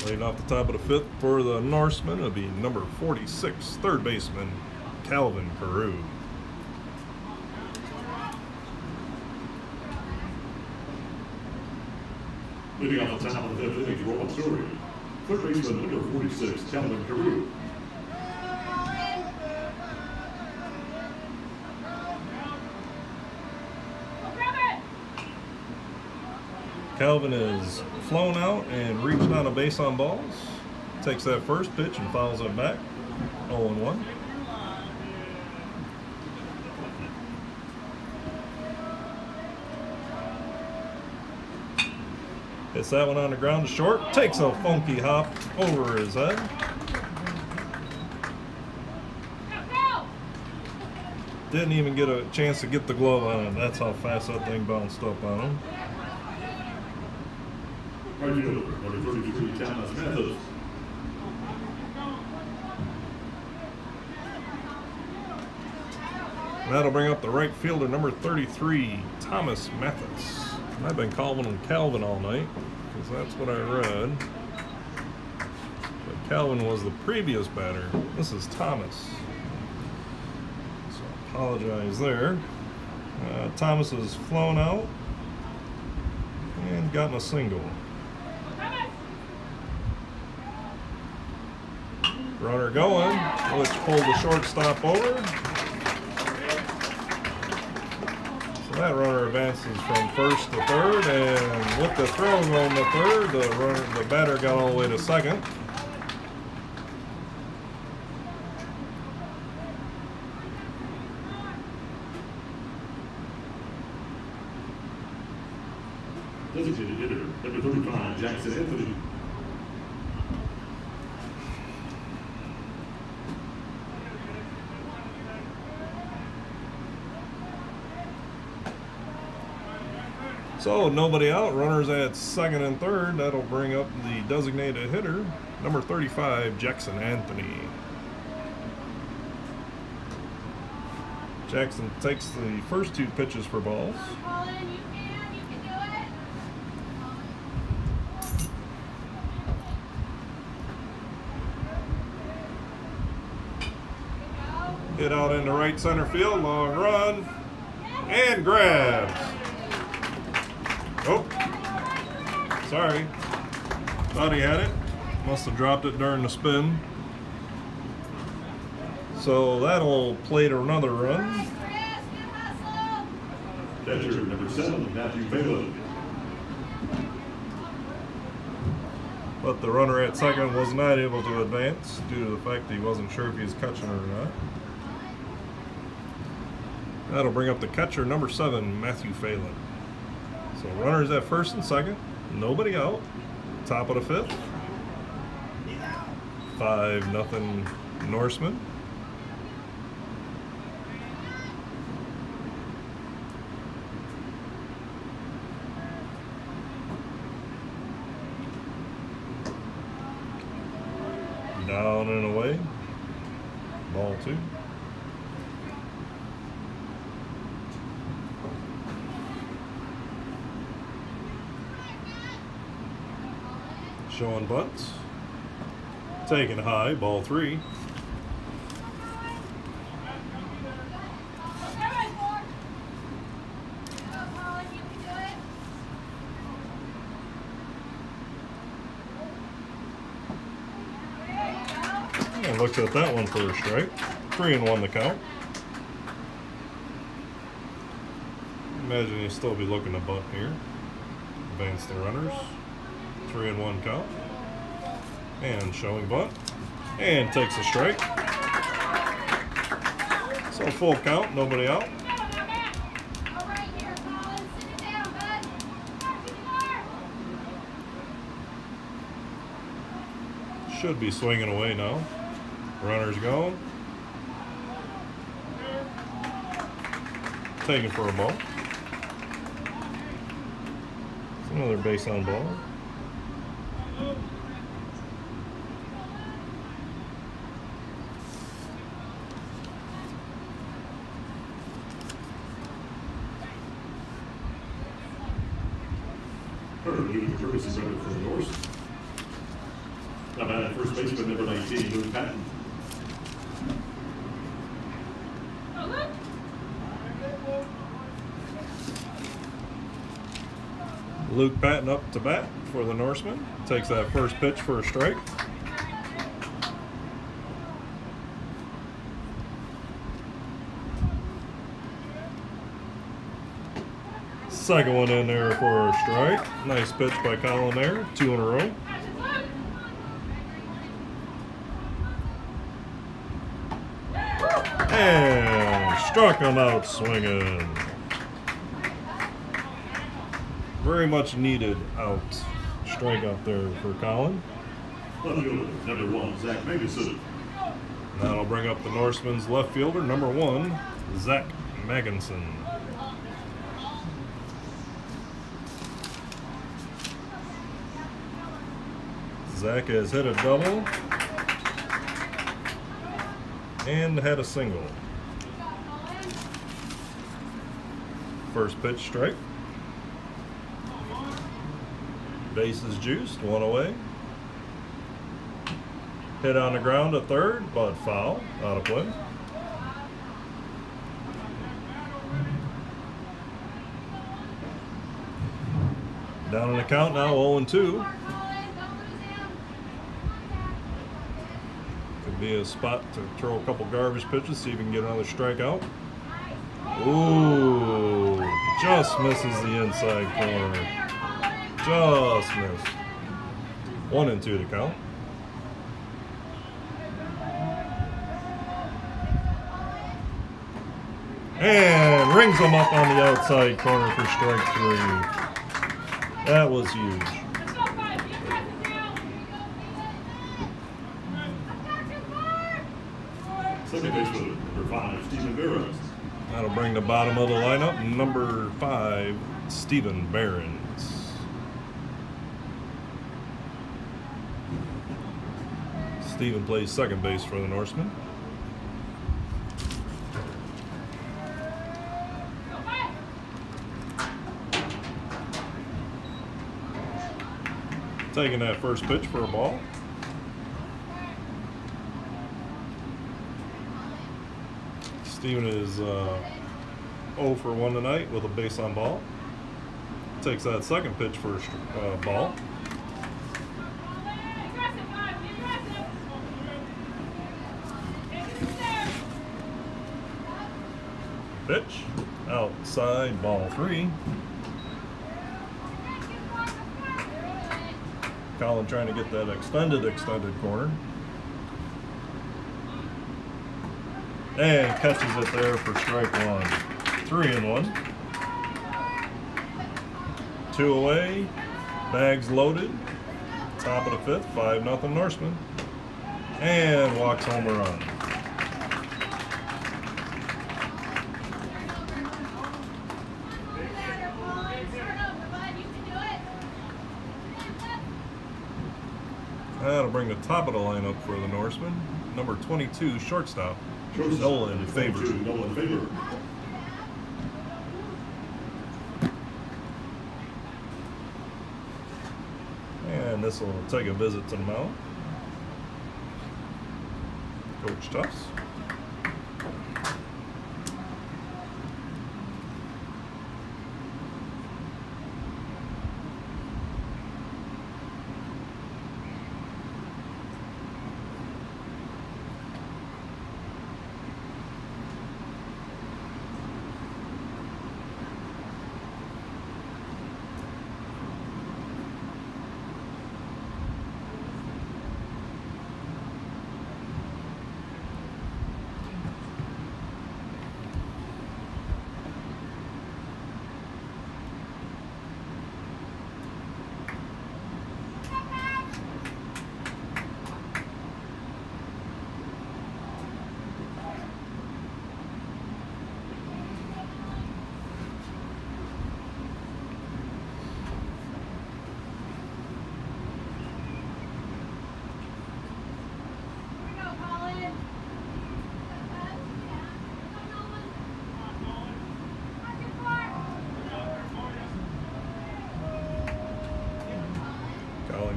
Speaker 3: Leading off the top of the 5th for the Norsemen, it'll be number 46, third baseman, Calvin Carew.
Speaker 1: Leading off the top of the 5th inning, Roland-Story. Third baseman, number 46, Kelvin Carew.
Speaker 3: Kelvin is flown out and reached on a base on balls. Takes that first pitch and fouls it back. 0-1. Hits that one on the ground to short. Takes a funky hop over his head. Didn't even get a chance to get the glove on him. That's how fast that thing bounced up on him.
Speaker 1: Right fielder, number 33, Gavin Mathis.
Speaker 3: That'll bring up the right fielder, number 33, Thomas Mathis. I've been calling him Calvin all night, because because that's what I read. But Kelvin was the previous batter. This is Thomas. So apologize there. Thomas has flown out and gotten a single. Runner going, which pulled the shortstop over. So that runner advances from first to third, and with the throw going to third, the batter got all the way to second.
Speaker 1: Designated hitter, number 35, Jackson Anthony.
Speaker 3: So nobody out, runners at second and third. That'll bring up the designated hitter, number 35, Jackson Anthony. Jackson takes the first two pitches for balls. Hit out into right center field, long run, and grabs. Oh, sorry. Thought he had it. Must have dropped it during the spin. So that'll play to another run.
Speaker 1: Catcher, number 7, Matthew Phelan.
Speaker 3: But the runner at second was not able to advance due to the fact that he wasn't sure if he was catching or not. That'll bring up the catcher, number 7, Matthew Phelan. So runners at first and second, nobody out. Top of the fifth. 5-0 Norseman. Down and away. Ball 2. Showing bunts. Taken high, ball 3. And looks at that one for a strike. 3-1 the count. Imagine he'll still be looking to bunt here. Advance the runners. 3-1 count. And showing bunt. And takes a strike. So full count, nobody out. Should be swinging away now. Runner's going. Taken for a ball. It's another base on ball.
Speaker 1: Leading courtesy runner for the Norse. Now batting at first baseman, number 19, Luke Patton.
Speaker 3: Luke Patton up to bat for the Norseman. Takes that first pitch for a strike. Second one in there for a strike. Nice pitch by Colin there. 2 in a row. And struck him out swinging. Very much needed out. Strikeout there for Colin.
Speaker 1: Left fielder, number 1, Zach Magnuson.
Speaker 3: That'll bring up the Norseman's left fielder, number 1, Zach Magnuson. Zach has hit a double and had a single. First pitch strike. Bases juiced, one away. Hit on the ground at third, but foul, out of play. Down in the count now, 0-2. Could be a spot to throw a couple garbage pitches, see if he can get another strikeout. Ooh, just misses the inside corner. Just missed. 1-2 to count. And rings him up on the outside corner for strike 3. That was huge.
Speaker 1: Second baseman, number 5, Stephen Barrons.
Speaker 3: That'll bring the bottom of the lineup. Number 5, Stephen Barrons. Stephen plays second base for the Norsemen. Taking that first pitch for a ball. Steven is 0 for 1 tonight with a base on ball. Takes that second pitch for a ball. Pitch outside, ball 3. Colin trying to get that extended corner. And catches it there for strike 1. 3-1. 2 away. Bags loaded. Top of the 5th. 5-0 Norseman. And walks home a run. That'll bring the top of the lineup for the Norsemen. Number 22, shortstop, Nolan Faber.
Speaker 1: Nolan Faber.
Speaker 3: And this will take a visit to the mound. Coach Tufts.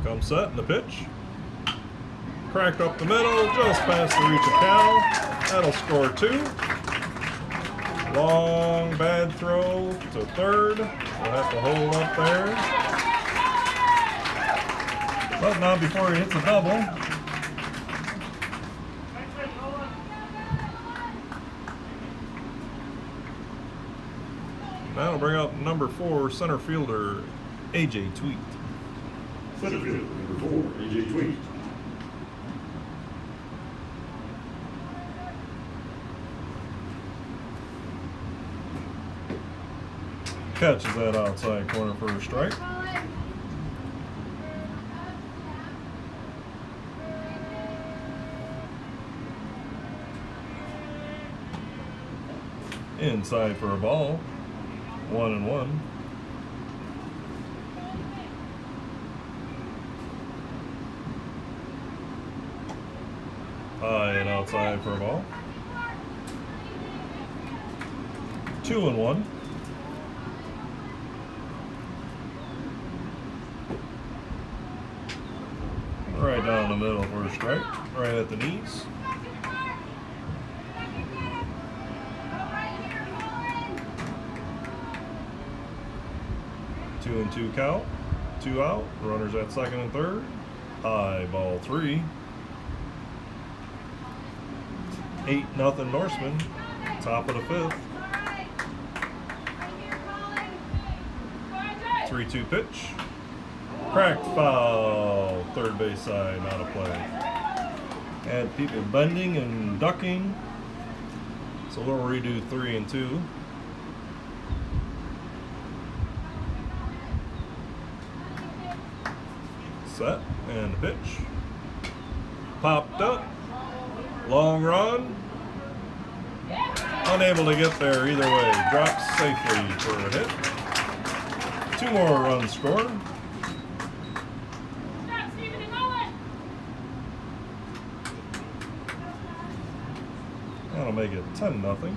Speaker 3: Comes set in the pitch. Cracked up the middle, just past the reach of Cal. That'll score 2. Long bad throw to third. We'll have to hold up there. But not before he hits a double. That'll bring up number 4 center fielder AJ Tweet.
Speaker 1: Center fielder, number 4, AJ Tweet.
Speaker 3: Catches that outside corner for a strike. Inside for a ball. 1-1. High and outside for a ball. 2-1. middle for a strike, right at the knees. Two and two count, 2 out. Runners at second and third. High ball 3. 8-0 Norseman. Top of the 5th. 3-2 pitch. Cracked foul. Third base side, not a play. Had people bending and ducking. So we'll redo 3 and 2. Set and the pitch. Popped up. Long run. Unable to get there either way. Drops safely for a hit. 2 more runs scored. That'll make it 10-0.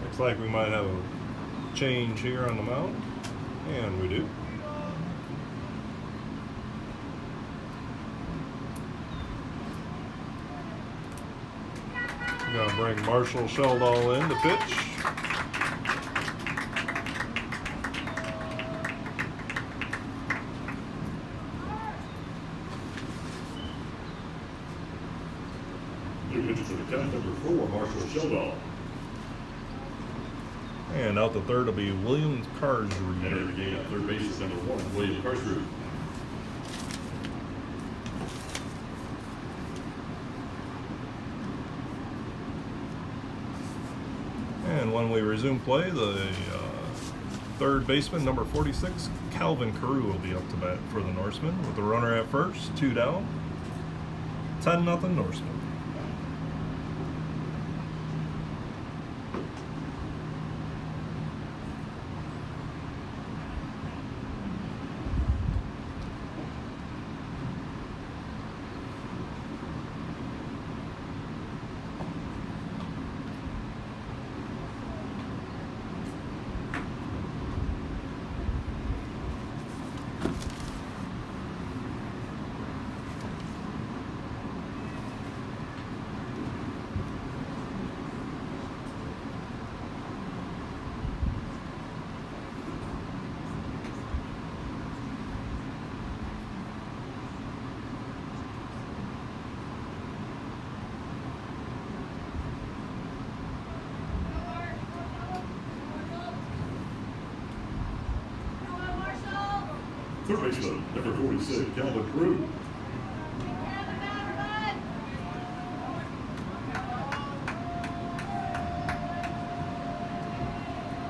Speaker 3: Looks like we might have a change here on the mound. And we do. We're going to bring Marshall Sheldahl in to pitch.
Speaker 1: New pitcher for the count, number 4, Marshall Sheldahl.
Speaker 3: And out the third will be William Carsreed.
Speaker 1: Enter the game at third base is number 1, William Carsreed.
Speaker 3: And when we resume play, the third baseman, number 46, Kelvin Carew, will be up to bat for the Norsemen with the runner at first, 2 down. 10-0 Norsemen.
Speaker 1: Third baseman, number 46, Kelvin Carew.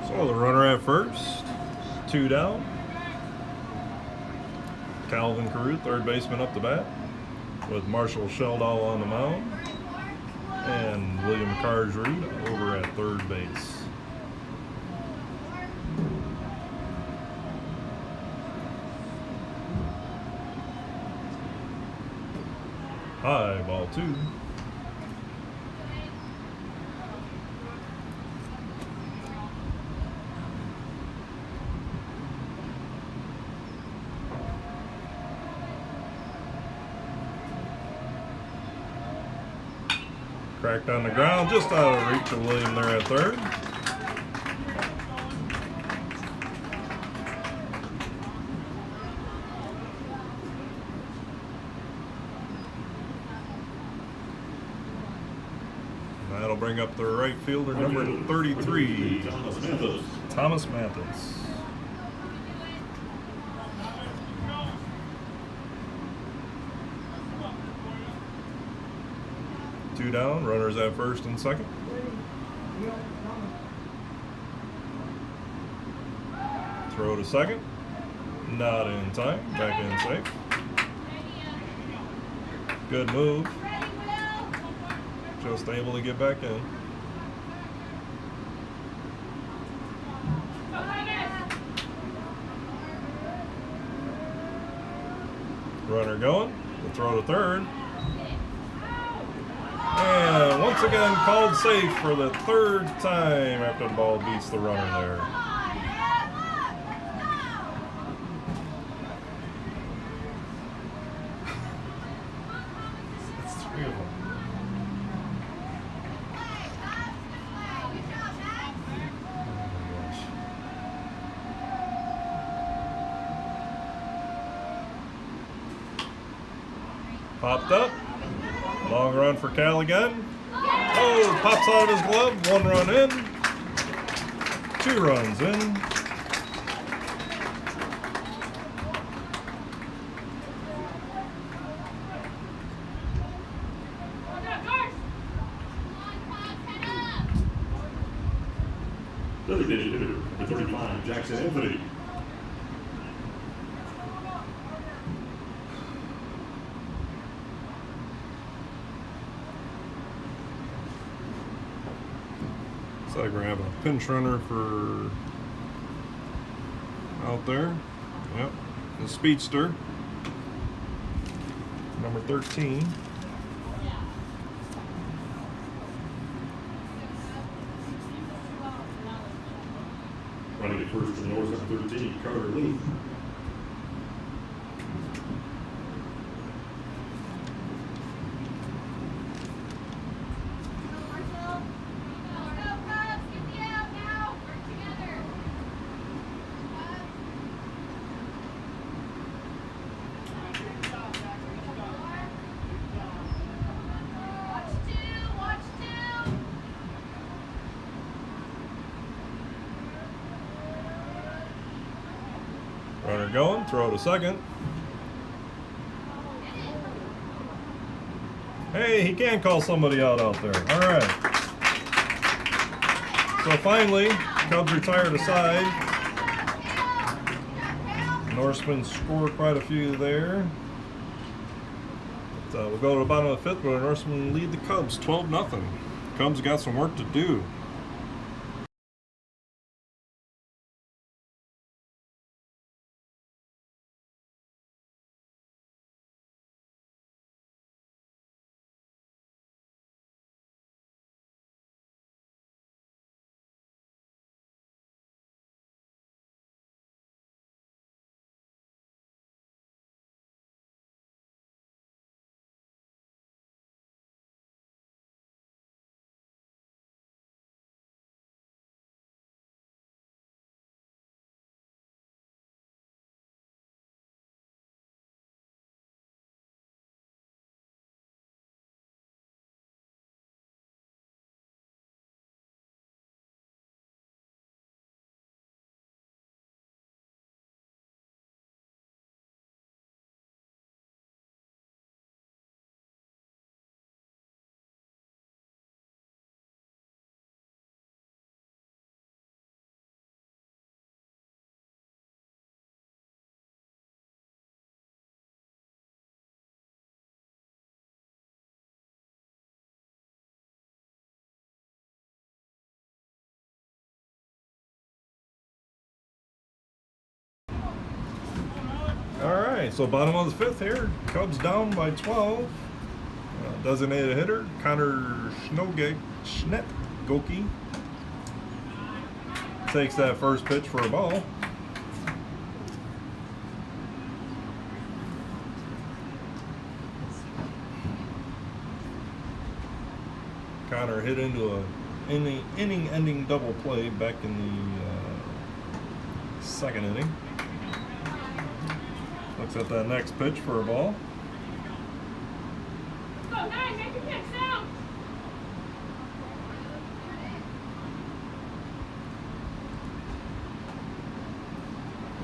Speaker 3: So the runner at first, 2 down. Kelvin Carew, third baseman, up to bat with Marshall Sheldahl on the mound and William Carsreed over at third base. High ball 2. Cracked on the ground, just out of reach of William there at third. That'll bring up the right fielder, number 33, Thomas Mathis. Two down, runners at first and second. Throw to second, not in time, back in safe. Good move. Just able to get back in. Runner going. We'll throw to third. And once again called safe for the third time after the ball beats the runner there. Popped up. Long run for Cal again. Oh, pops out of his glove. 1 run in. 2 runs in.
Speaker 1: Designated hitter, number 35, Jackson Anthony.
Speaker 3: So I grab a pinch runner for out there. Yep, the speedster, number 13.
Speaker 1: Running at first for the North, number 13, Carter Lee.
Speaker 3: Runner going, throw to second. Hey, he can call somebody out there. All right. So finally, Cubs retire to side. Norsemen score quite a few there. But, we'll go to the bottom of the 5th where the Norsemen lead the Cubs 12-0. Cubs got some work to do. All right, so bottom of the 5th here. Cubs down by 12. Designated hitter, Connor Schnoeger takes that first pitch for a ball. Connor hit into a inning-ending double play back in the 2nd inning. Looks at that next pitch for a ball.
Speaker 4: Go, 9, make your pitch now.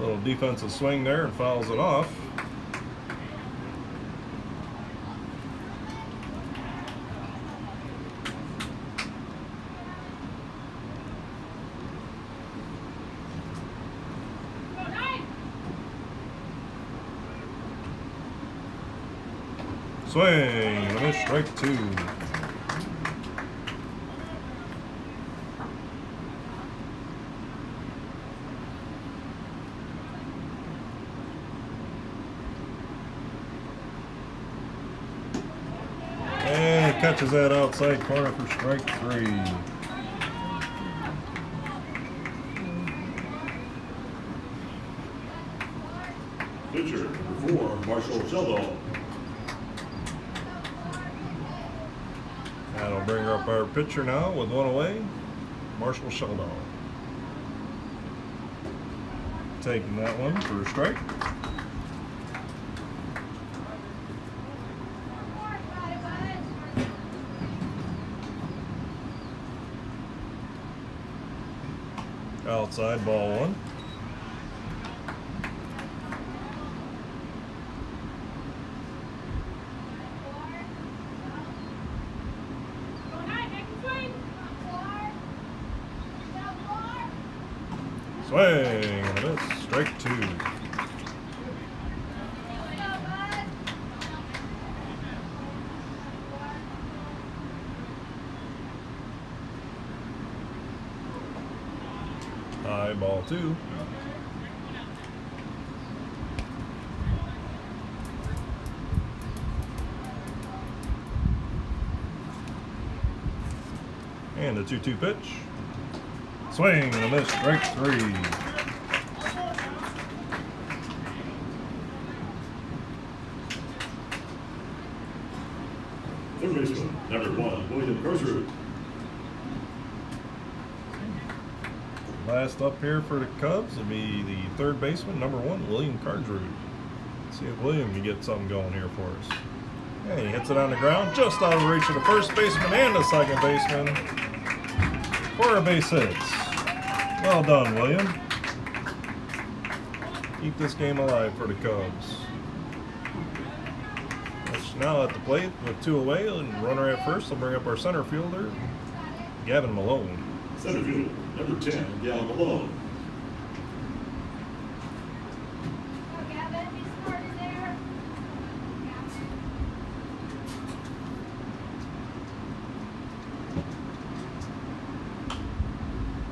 Speaker 3: Little defensive swing there and fouls it off. Swing and a miss, strike 2. And catches that outside corner for strike 3.
Speaker 1: Pitcher, number 4, Marshall Sheldahl.
Speaker 3: That'll bring up our pitcher now with 1 away, Marshall Sheldahl. Taking that one for a strike. Outside, ball 1. Swing and a miss. Strike 2. High, ball 2. And a 2-2 pitch. Swing and a miss. Strike 3.
Speaker 1: Third baseman, number 1, William Carter.
Speaker 3: Last up here for the Cubs will be the third baseman, number 1, William Cardrew. See if William can get something going here for us. And he hits it on the ground, just out of reach of the first baseman and the second baseman for a base hit. Well done, William. Keep this game alive for the Cubs. Now at the plate with 2 away and runner at first will bring up our center fielder, Gavin Malone.
Speaker 1: Center fielder, number 10, Gavin Malone.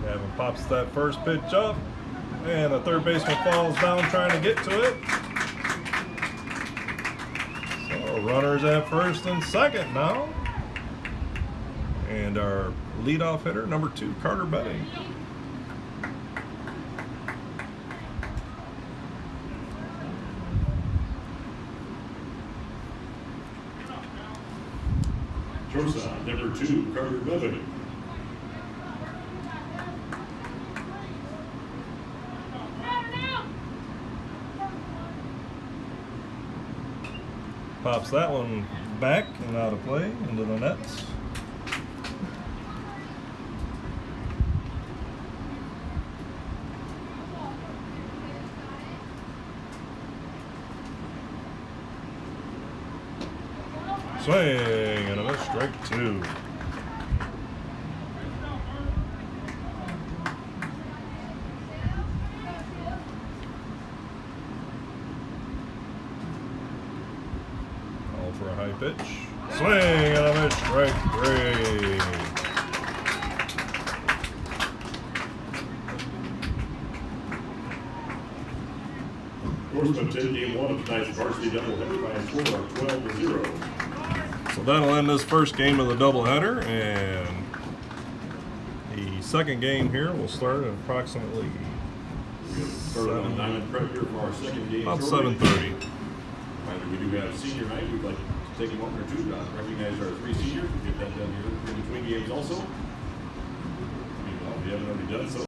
Speaker 3: Gavin pops that first pitch up, and the third baseman falls down trying to get to it. So runners at first and second now. And our leadoff hitter, number 2, Carter Betting.
Speaker 1: Shortstop, number 2, Carter Betting.
Speaker 3: Pops that one back and out of play into the nets. Swing and a miss, strike 2. Call for a high pitch. Swing and a miss, strike 3.
Speaker 1: Horseman 10 game 1 of tonight's varsity doubleheader by a score of 12-0.
Speaker 3: So that'll end this first game of the doubleheader, and the second game here will start at approximately
Speaker 1: We're going to start on Diamond Prep here for our second game.
Speaker 3: about
Speaker 1: shortly.
Speaker 3: 7:30.
Speaker 1: Right, we do have senior night. We'd like to take a moment or two to recognize our 3 seniors. We'll get that done here in between games also. Meanwhile, if you haven't already done so,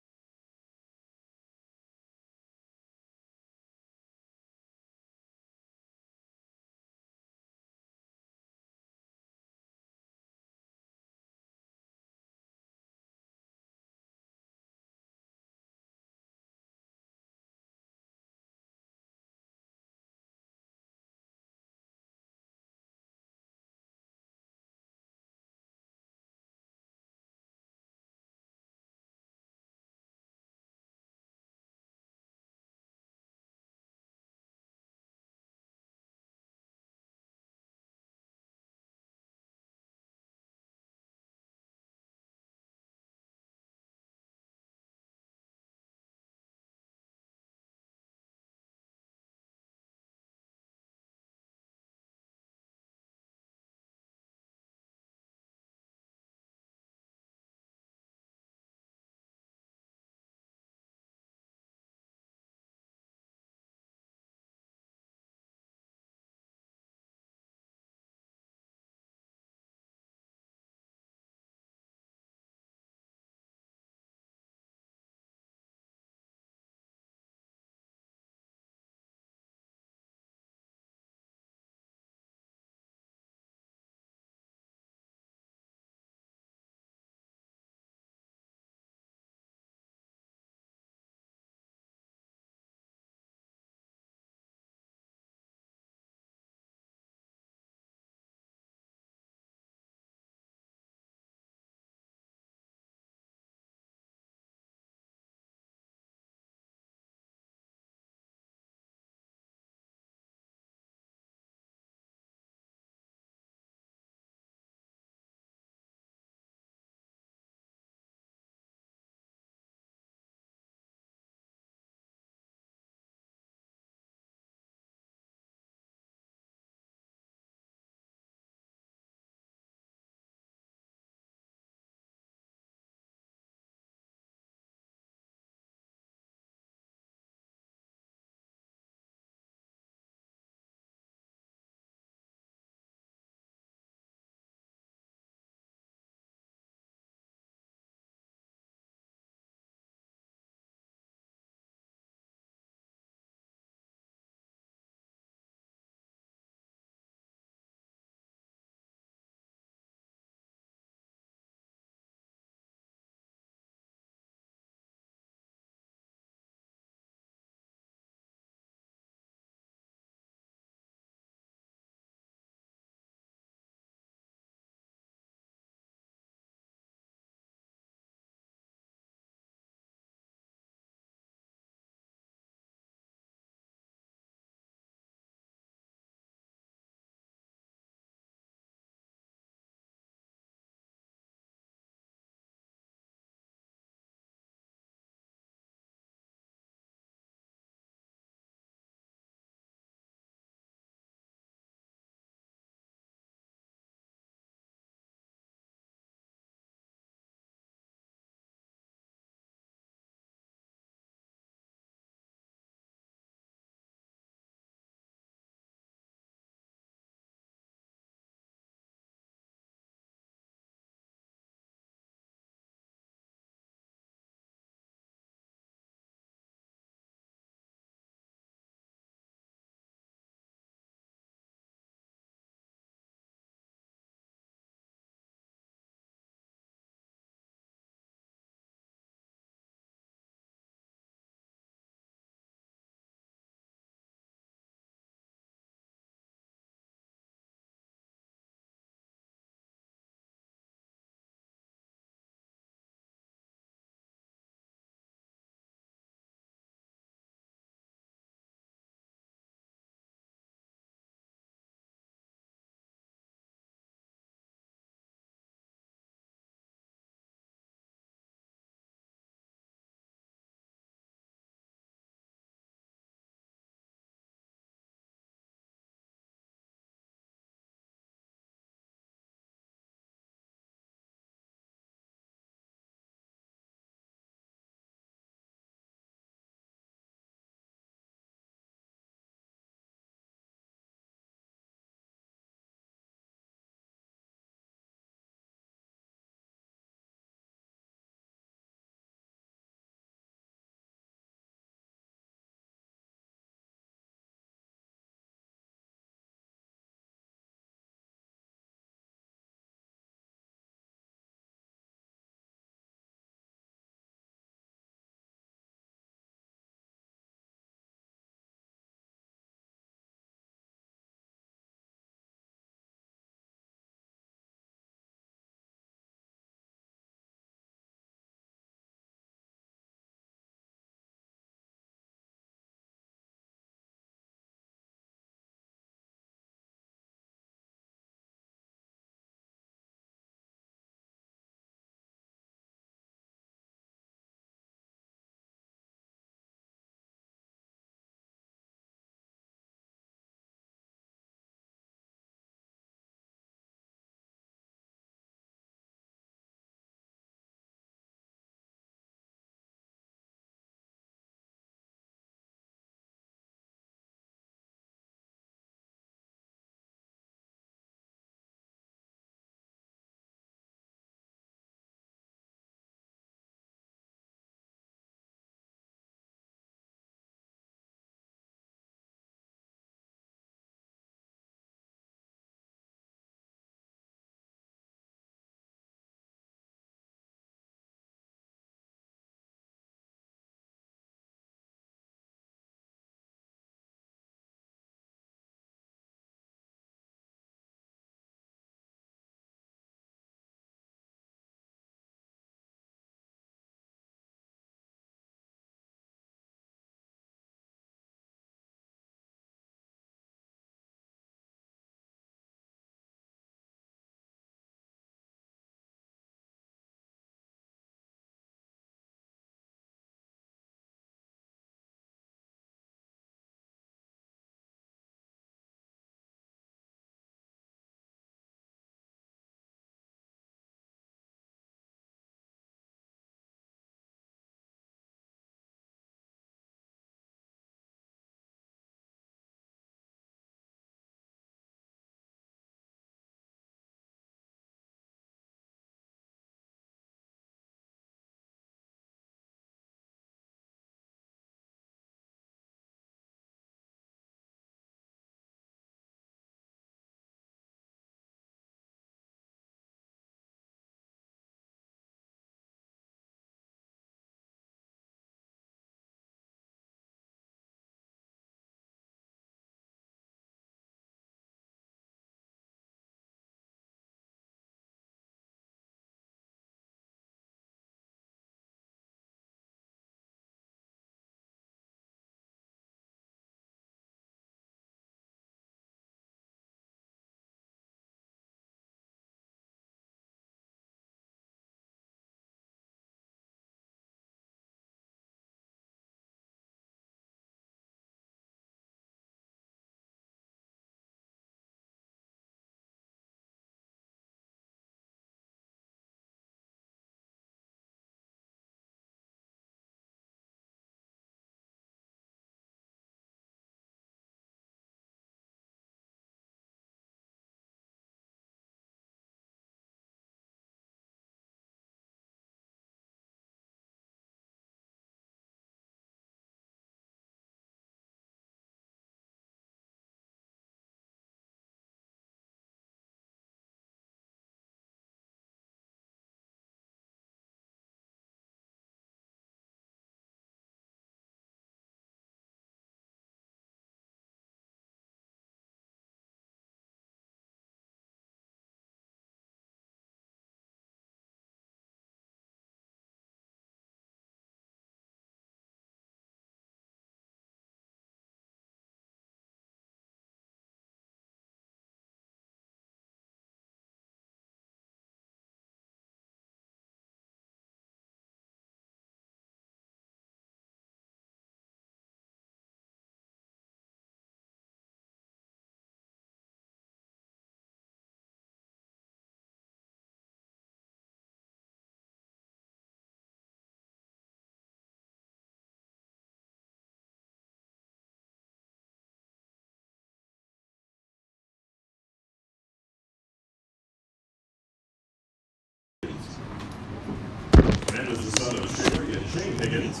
Speaker 1: and is the son of Sherry and Shane Higgins.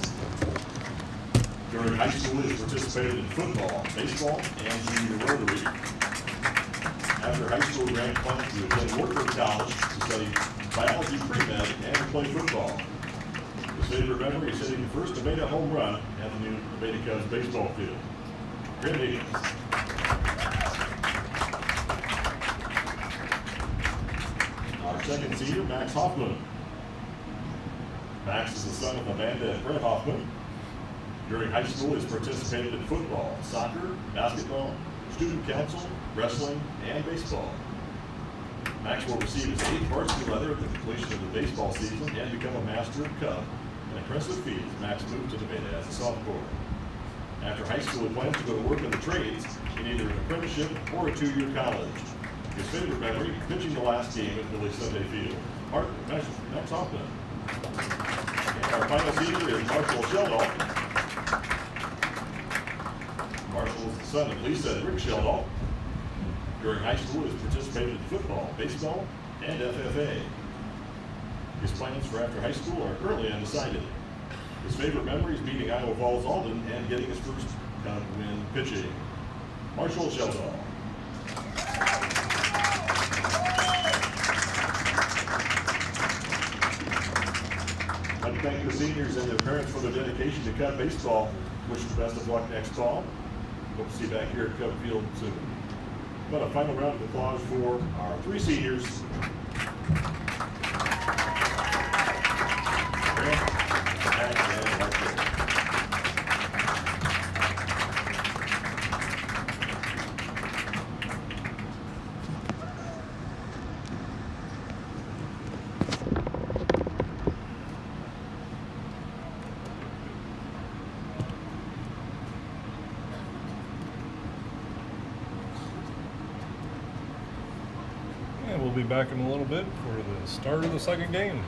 Speaker 1: During high school, he participated in football, baseball, and junior rotary. After high school, Grant planned to attend Wartburg College to study biology pre-med and to play football. His favorite memory is hitting the first Nevada home run at the new Nevada Cubs baseball field. Grant Higgins. Our second senior, Max Hoffman. Max is the son of Amanda and Brett Hoffman. During high school, he has participated in football, soccer, basketball, student council, wrestling, and baseball. Max will receive his 8th varsity letter at the completion of the baseball season and become a master of Cub, an impressive feat as Max moved to Nevada as a sophomore. After high school, he plans to go to work in the trades in either an apprenticeship or a 2-year college. His favorite memory, pitching the last game at Billy Sunday Field. Max Hoffman. And our final senior is Marshall Sheldahl. Marshall is the son of Lisa and Rick Sheldahl. During high school, he has participated in football, baseball, and FFA. His plans for after high school are currently undecided. His favorite memory is beating Iowa Falls Alden and getting his first Cub win pitching. Marshall Sheldahl. I'd like to thank the seniors and their parents for their dedication to Cub baseball. Wish the best of luck next fall. Hope to see you back here at Cub Field soon. But a final round of applause for our 3 seniors. Grant, Max, and Marshall.
Speaker 3: And we'll be back in a little bit for the start of the second game.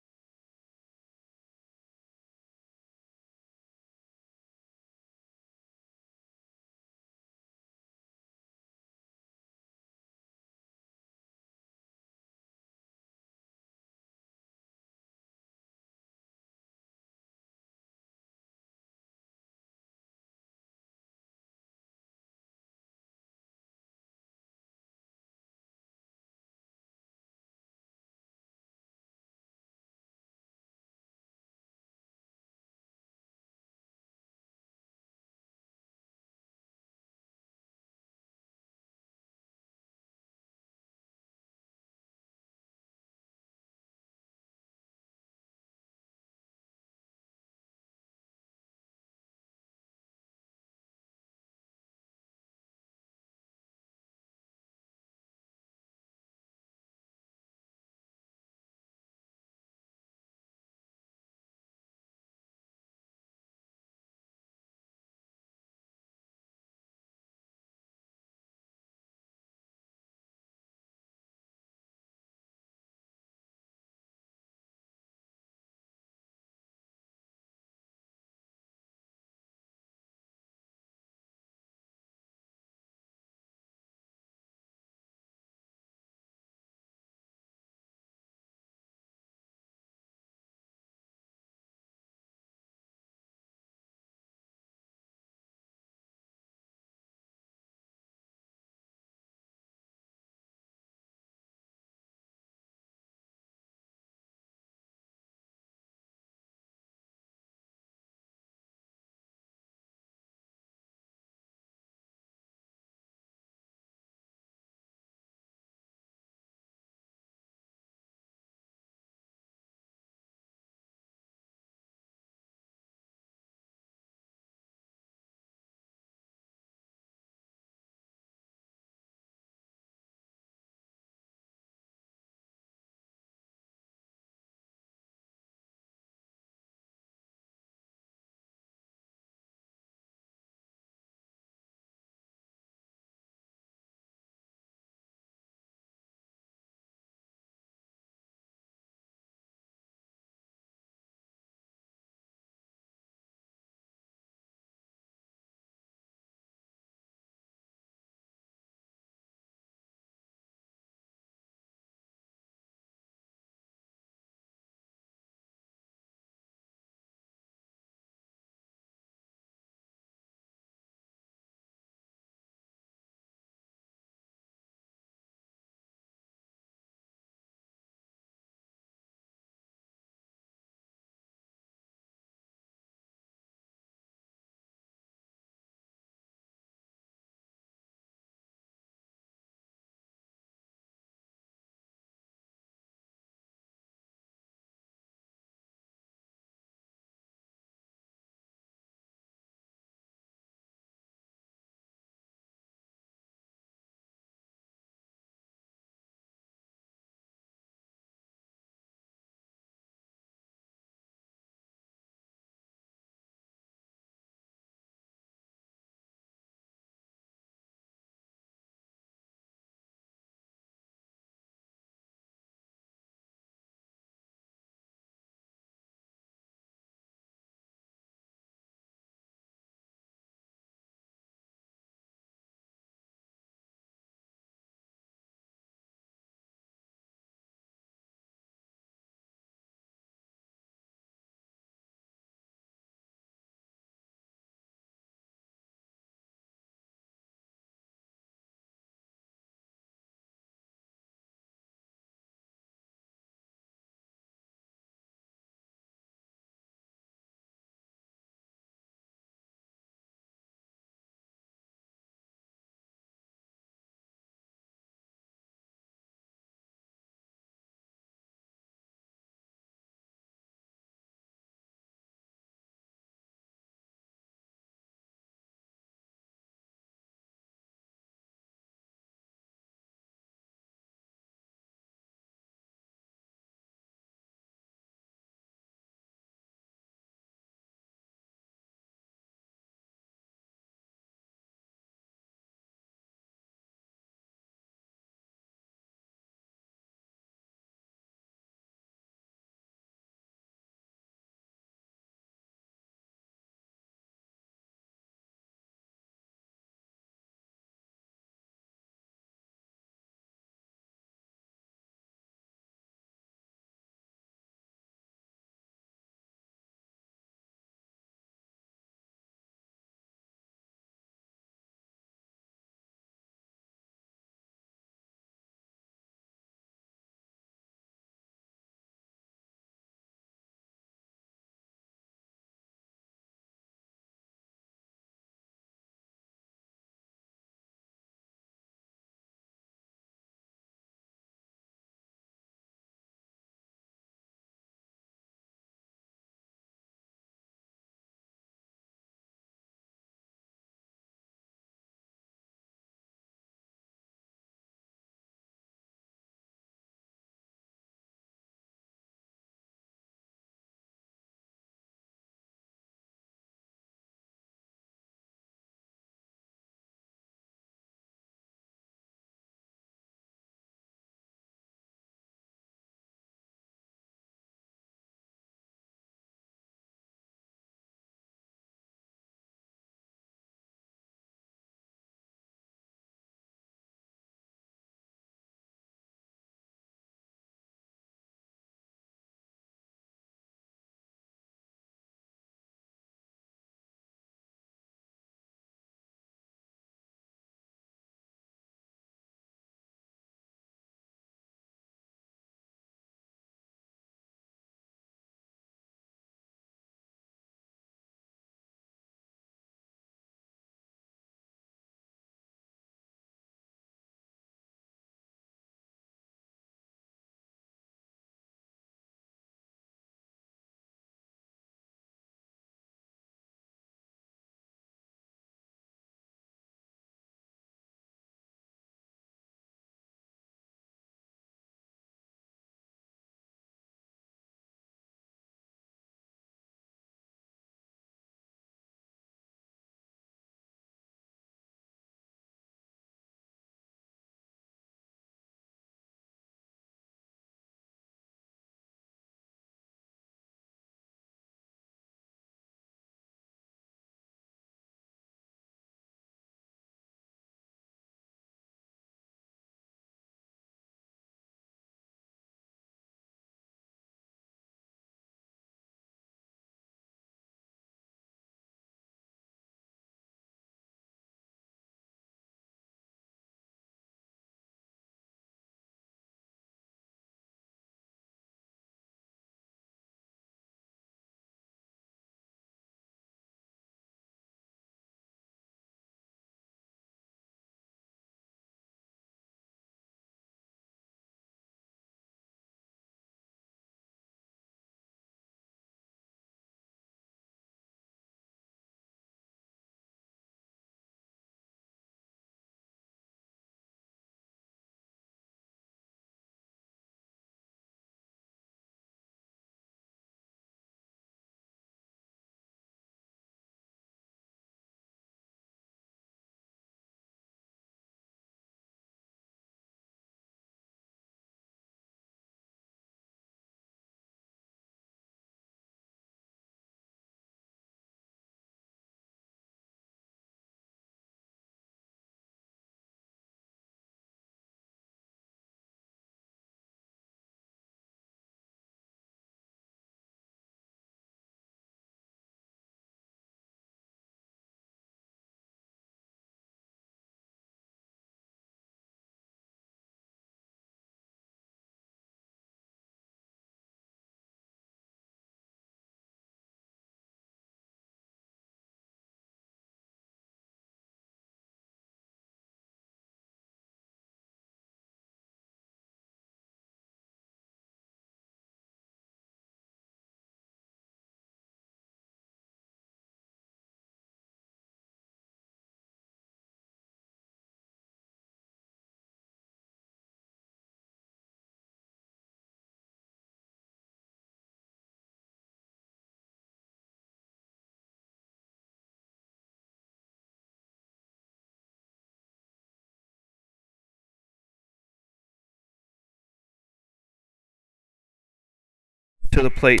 Speaker 5: to the plate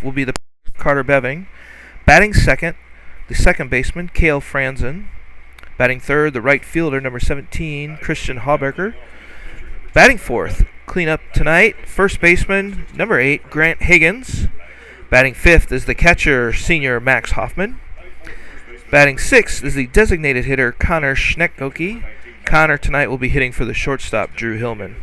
Speaker 5: will be the Carter Beving. Batting second, the second baseman, Cale Franzen. Batting third, the right fielder, number 17, Christian Haubecker. Batting fourth, cleanup tonight, first baseman, number 8, Grant Higgins. Batting fifth is the catcher, senior Max Hoffman. Batting sixth is the designated hitter, Connor Schnoeger. Connor tonight will be hitting for the shortstop, Drew Hillman.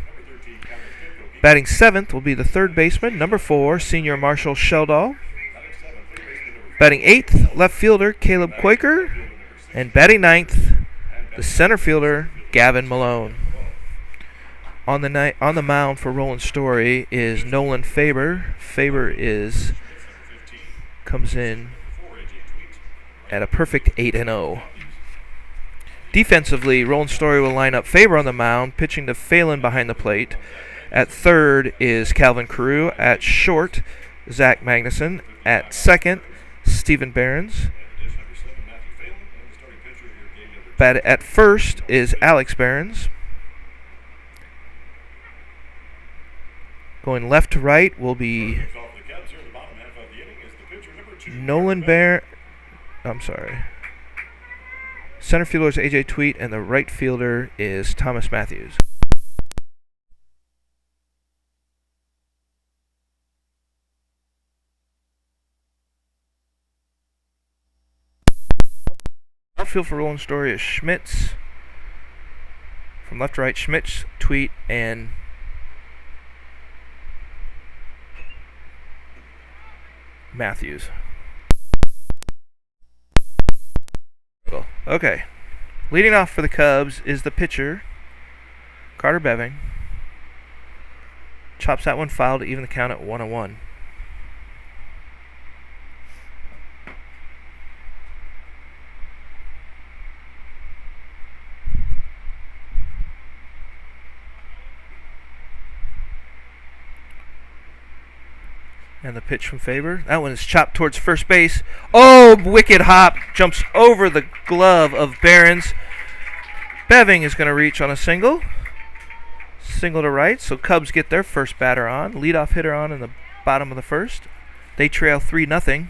Speaker 5: Batting seventh will be the third baseman, number 4, senior Marshall Sheldahl. Batting eighth, left fielder, Caleb Quaker. And batting ninth, the center fielder, Gavin Malone. On the mound for Roland-Story is Nolan Faber. Faber comes in at a perfect 8-0. Defensively, Roland-Story will line up Faber on the mound, pitching to Phelan behind the plate. At third is Calvin Carew. At short, Zach Magnuson. At second, Stephen Barrons. At first is Alex Barrons. Going left to right will be Center fielder is AJ Tweet, and the right fielder is Thomas Matthews. Outfield for Roland-Story is Schmitz. From left to right, Schmitz, Tweet, and Matthews. Okay. Leading off for the Cubs is the pitcher, Carter Beving. Chops that one foul to even the count at 1-1. And the pitch from Faber. That one is chopped towards first base. Oh, wicked hop. Jumps over the glove of Barrons. Beving is going to reach on a single. Single to right. So Cubs get their first batter on. Leadoff hitter on in the bottom of the first. They trail 3-0.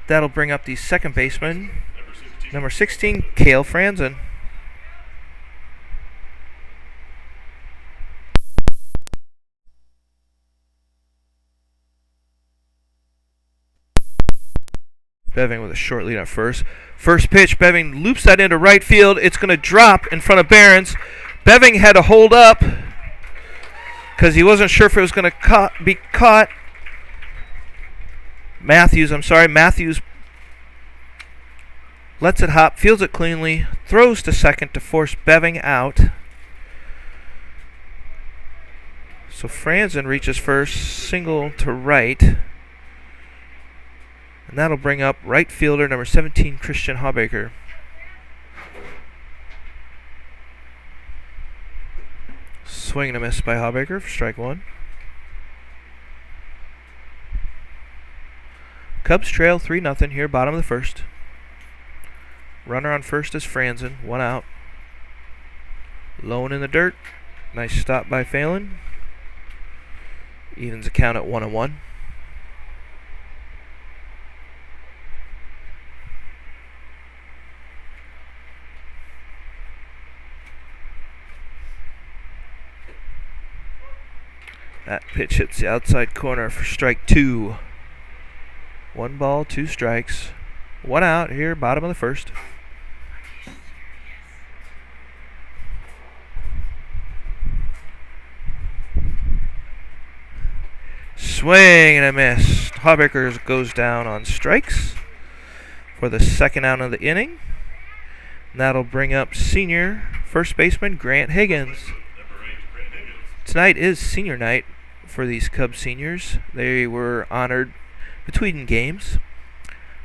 Speaker 5: That'll bring up the second baseman, number 16, Cale Franzen. Beving with a short lead on first. First pitch, Beving loops that into right field. It's going to drop in front of Barrons. Beving had to hold up because he wasn't sure if it was going to be caught. Matthews lets it hop, fields it cleanly, throws to second to force Beving out. So Franzen reaches first, single to right. And that'll bring up right fielder number 17, Christian Haubecker. Swing and a miss by Haubecker for strike one. Cubs trail 3-0 here, bottom of the first. Runner on first is Franzen, one out. Lone in the dirt. Nice stop by Phelan. Evens the count at 1-1. That pitch hits the outside corner for strike two. 1 ball, 2 strikes. 1 out here, bottom of the first. Swing and a miss. Haubecker goes down on strikes for the second out of the inning. And that'll bring up senior first baseman Grant Higgins. Tonight is senior night for these Cubs seniors. They were honored between games.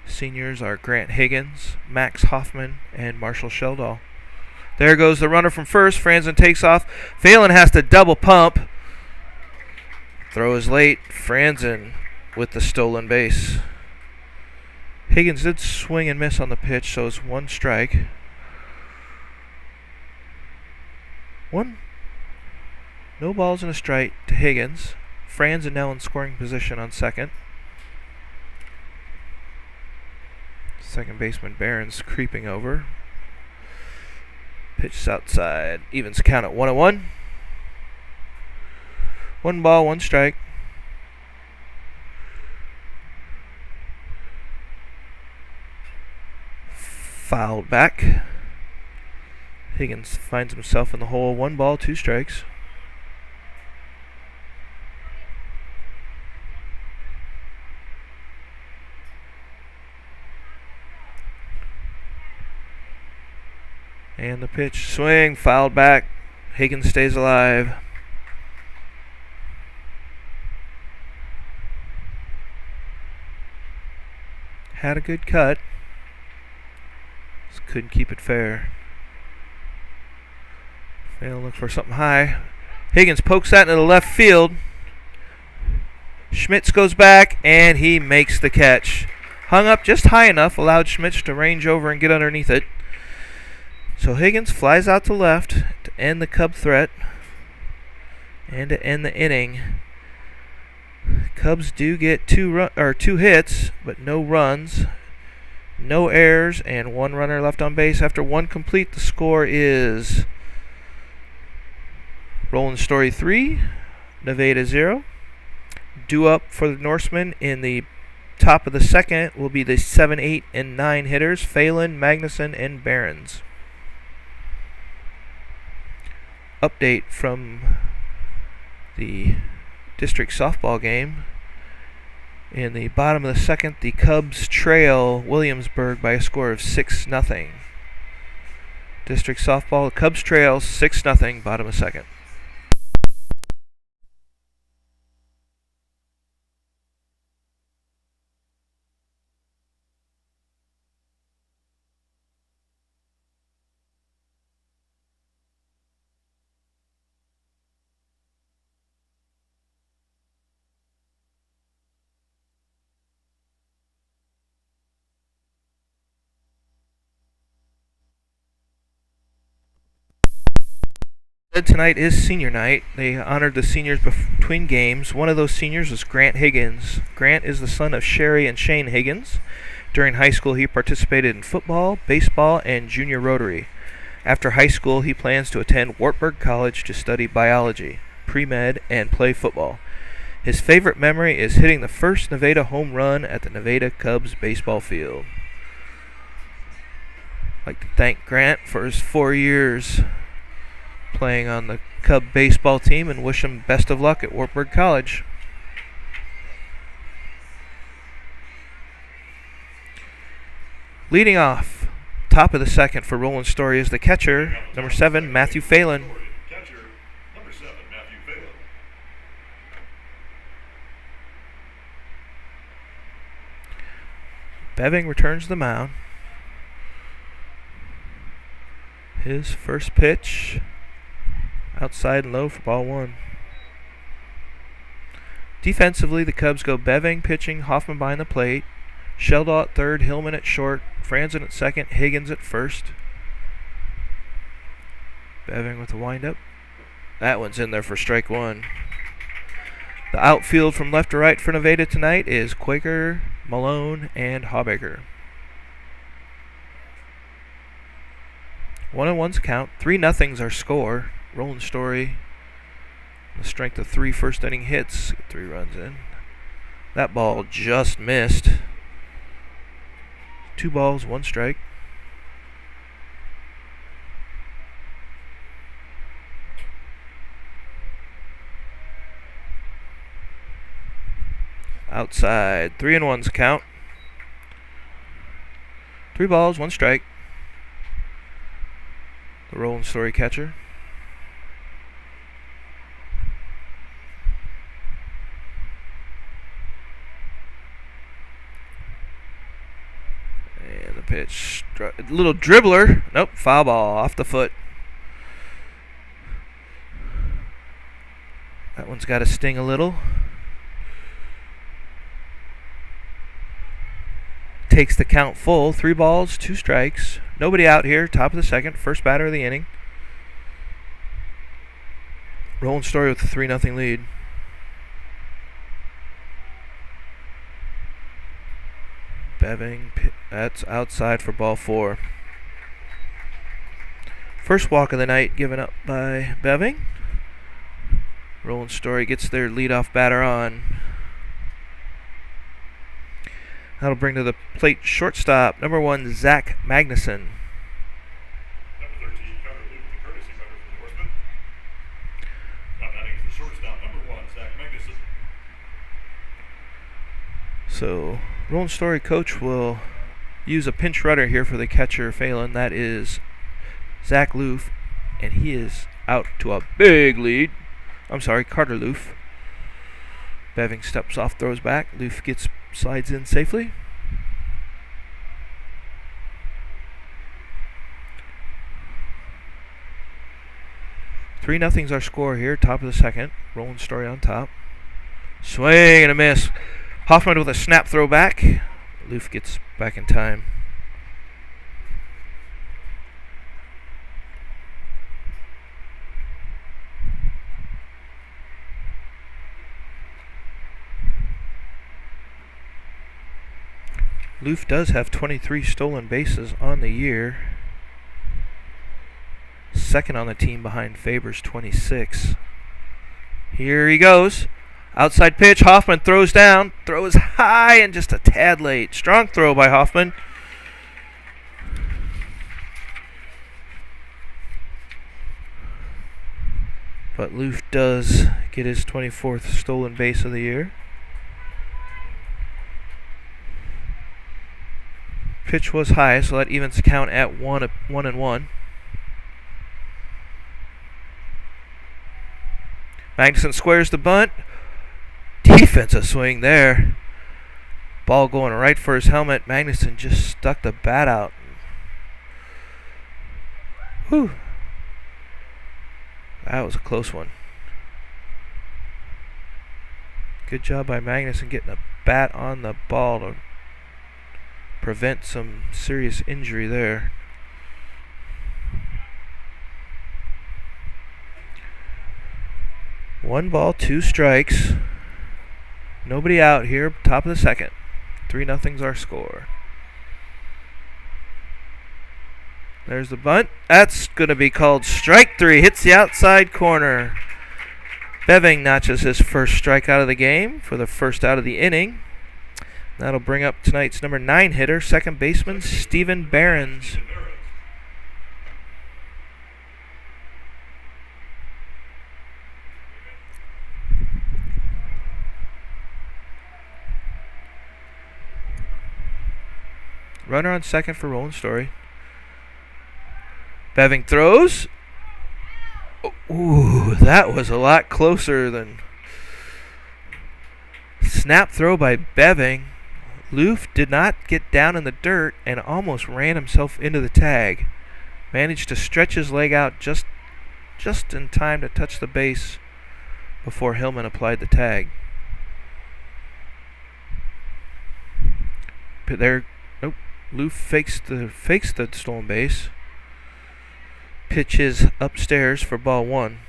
Speaker 5: Seniors are Grant Higgins, Max Hoffman, and Marshall Sheldahl. There goes the runner from first. Franzen takes off. Phelan has to double pump. Throw is late. Franzen with the stolen base. Higgins did swing and miss on the pitch, so it's 1 strike. No balls and a strike to Higgins. Franzen now in scoring position on second. Second baseman Barrons creeping over. Pitch outside. Evens count at 1-1. 1 ball, 1 strike. Fouled back. Higgins finds himself in the hole. 1 ball, 2 strikes. And the pitch, swing, fouled back. Higgins stays alive. Had a good cut. Just couldn't keep it fair. Phelan look for something high. Higgins pokes that into the left field. Schmitz goes back and he makes the catch. Hung up just high enough, allowed Schmitz to range over and get underneath it. So Higgins flies out to left to end the Cub threat and to end the inning. Cubs do get 2 hits, but no runs, no errors, and 1 runner left on base. After 1 complete, the score is Roland-Story 3, Nevada 0. Due up for the Norsemen in the top of the second will be the 7, 8, and 9 hitters, Phelan, Magnuson, and Barrons. Update from the district softball game. In the bottom of the second, the Cubs trail Williamsburg by a score of 6-0. District softball, the Cubs trail 6-0, bottom of second. Tonight is senior night. They honored the seniors between games. One of those seniors was Grant Higgins. Grant is the son of Sherry and Shane Higgins. During high school, he participated in football, baseball, and junior Rotary. After high school, he plans to attend Wartburg College to study biology, pre-med, and play football. His favorite memory is hitting the first Nevada home run at the Nevada Cubs baseball field. I'd like to thank Grant for his 4 years playing on the Cub baseball team and wish him best of luck at Wartburg College. Leading off, top of the second for Roland-Story is the catcher, number 7, Matthew Phelan.
Speaker 1: Catcher, number 7, Matthew Phelan.
Speaker 5: Beving returns to the mound. His first pitch, outside and low for ball 1. Defensively, the Cubs go Beving pitching, Hoffman behind the plate, Sheldahl at third, Hillman at short, Franzen at second, Higgins at first. Beving with the windup. That one's in there for strike 1. The outfield from left to right for Nevada tonight is Quaker, Malone, and Hawbaker. 1-1's count. 3-0's our score. Roland-Story, the strength of 3 first inning hits, get 3 runs in. That ball just missed. 2 balls, 1 strike. Outside, 3-1's count. 3 balls, 1 strike. The Roland-Story catcher. And the pitch, little dribbler. Nope, foul ball off the foot. That one's got to sting a little. Takes the count full. 3 balls, 2 strikes. Nobody out here. Top of the second. First batter of the inning. Roland-Story with the 3-0 lead. Beving, that's outside for ball 4. First walk of the night given up by Beving. Roland-Story gets their leadoff batter on. That'll bring to the plate shortstop, number 1, Zach Magnuson.
Speaker 1: Number 13, Carter Luke, the courtesy runner from the horseman. Now batting is the shortstop, number 1, Zach Magnuson.
Speaker 5: So, Roland-Story coach will use a pinch runner here for the catcher, Phelan. That is Zach Loof, and he is out to a big lead. I'm sorry, Carter Loof. Beving steps off, throws back. Loof slides in safely. Three nothing's our score here, top of the second. Roland-Story on top. Swing and a miss. Hoffman with a snap throw back. Loof gets back in time. Loof does have 23 stolen bases on the year. Second on the team behind Faber's 26. Here he goes. Outside pitch. Hoffman throws down. Throws high and just a tad late. Strong throw by Hoffman. But Loof does get his 24th stolen base of the year. Pitch was high, so that evens the count at 1-1. Magnuson squares the bunt. Defensive swing there. Ball going right for his helmet. Magnuson just stuck the bat out. Whew. That was a close one. Good job by Magnuson getting the bat on the ball to prevent some serious injury there. One ball, 2 strikes. Nobody out here, top of the second. 3-0's our score. There's the bunt. That's going to be called strike 3. Hits the outside corner. Beving notches his first strikeout of the game for the first out of the inning. That'll bring up tonight's number 9 hitter, second baseman Stephen Barrons. Runner on second for Roland-Story. Beving throws. Ooh, that was a lot closer than... Snap throw by Beving. Loof did not get down in the dirt and almost ran himself into the tag. Managed to stretch his leg out just in time to touch the base before Hillman applied the tag. But there, nope. Loof fakes the stolen base. Pitch is upstairs for ball 1.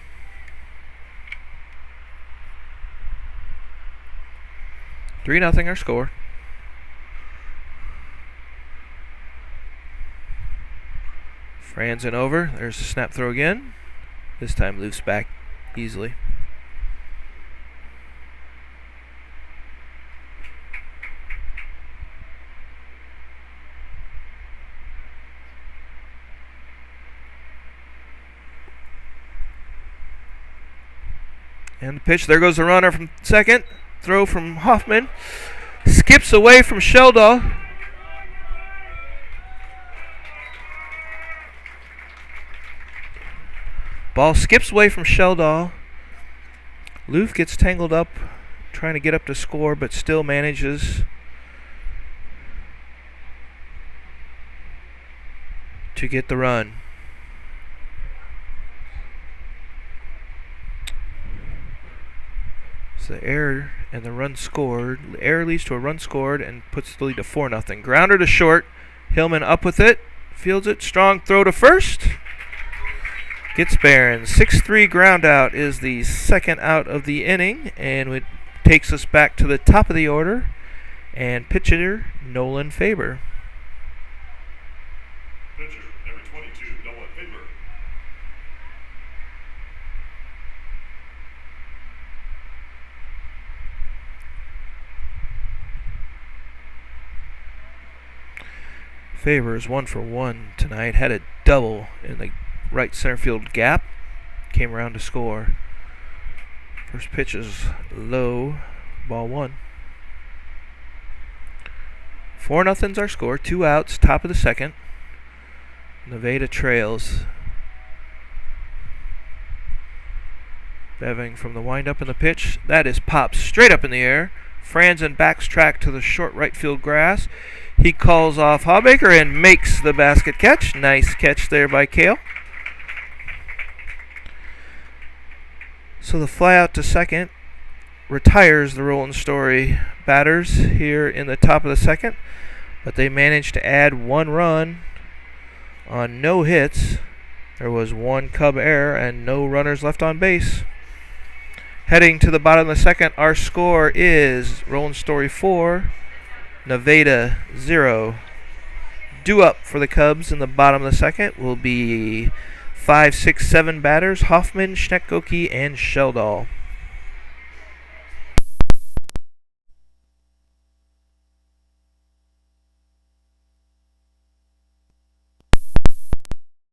Speaker 5: Three nothing our score. Franzen over. There's a snap throw again. This time Loof's back easily. And the pitch, there goes the runner from second. Throw from Hoffman. Skips away from Sheldahl. Ball skips away from Sheldahl. Loof gets tangled up trying to get up to score, but still manages to get the run. The error and the run scored. The error leads to a run scored and puts the lead to 4-0. Grounder to short. Hillman up with it. Fields it. Strong throw to first. Gets Barrons. 6-3 ground out is the second out of the inning. And it takes us back to the top of the order. And pitcher, Nolan Faber.
Speaker 1: Pitcher, number 22, Nolan Faber.
Speaker 5: Faber is 1 for 1 tonight. Had a double in the right center field gap. Came around to score. First pitch is low. Ball 1. 4-0's our score. 2 outs. Top of the second. Nevada trails. Beving from the windup in the pitch. That is popped straight up in the air. Franzen backs track to the short right field grass. He calls off Hawbaker and makes the basket catch. Nice catch there by Kale. So the fly out to second retires the Roland-Story batters here in the top of the second. But they managed to add 1 run on no hits. There was 1 Cub error and no runners left on base. Heading to the bottom of the second, our score is Roland-Story 4, Nevada 0. Due up for the Cubs in the bottom of the second will be 5, 6, 7 batters, Hoffman, Schnoeger, and Sheldahl.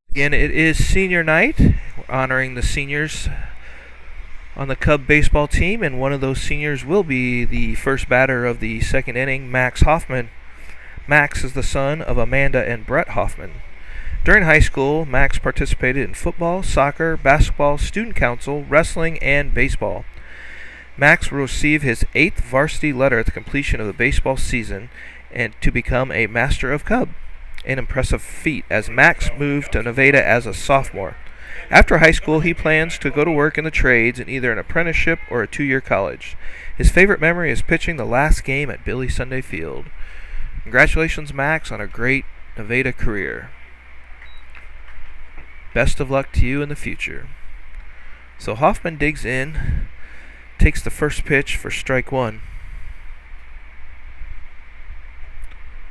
Speaker 5: Again, it is senior night. We're honoring the seniors on the Cub baseball team, and one of those seniors will be the first batter of the second inning, Max Hoffman. Max is the son of Amanda and Brett Hoffman. During high school, Max participated in football, soccer, basketball, student council, wrestling, and baseball. Max will receive his 8th varsity letter at the completion of the baseball season and to become a Master of Cub, an impressive feat as Max moved to Nevada as a sophomore. After high school, he plans to go to work in the trades in either an apprenticeship or a 2-year college. His favorite memory is pitching the last game at Billy Sunday Field. Congratulations, Max, on a great Nevada career. Best of luck to you in the future. So Hoffman digs in, takes the first pitch for strike 1.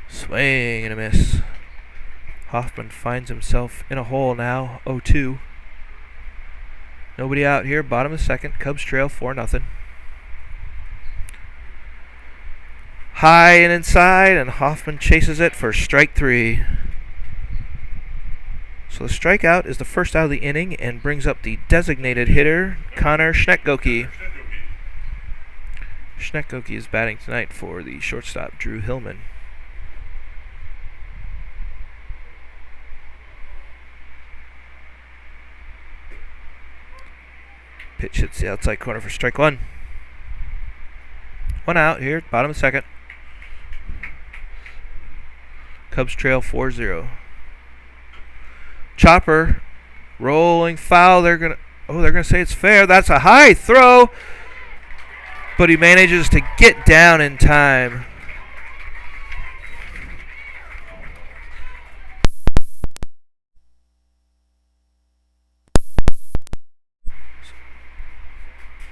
Speaker 5: Swing and a miss. Hoffman finds himself in a hole now, 0-2. Nobody out here, bottom of the second. Cubs trail 4-0. High and inside, and Hoffman chases it for strike 3. So the strikeout is the first out of the inning and brings up the designated hitter, Connor Schnoeger. Schnoeger is batting tonight for the shortstop, Drew Hillman. Pitch hits the outside corner for strike 1. 1 out here, bottom of the second. Cubs trail 4-0. Chopper, rolling foul. They're gonna say it's fair. That's a high throw, but he manages to get down in time.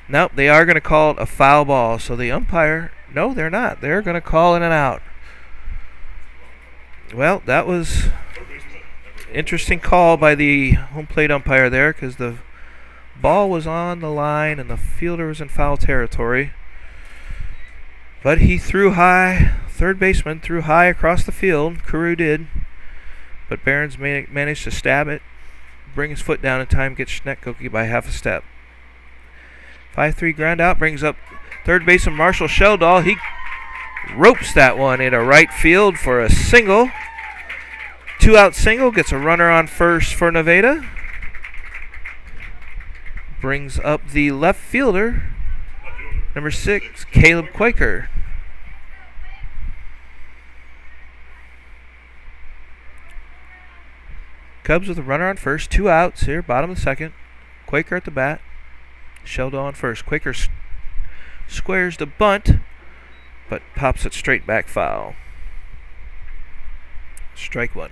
Speaker 5: Nope, they are going to call it a foul ball. So the umpire, no, they're not. They're going to call it an out. Well, that was interesting call by the home plate umpire there because the ball was on the line and the fielder was in foul territory. But he threw high. Third baseman threw high across the field. Carew did. But Barrons managed to stab it, bring his foot down in time, get Schnoeger by half a step. 5-3 ground out brings up third baseman Marshall Sheldahl. He ropes that one into right field for a single. 2-out single, gets a runner on first for Nevada. Brings up the left fielder, number 6, Caleb Quaker. Cubs with a runner on first, 2 outs here, bottom of the second. Quaker at the bat. Sheldahl on first. Quaker squares the bunt, but pops it straight back foul. Strike 1.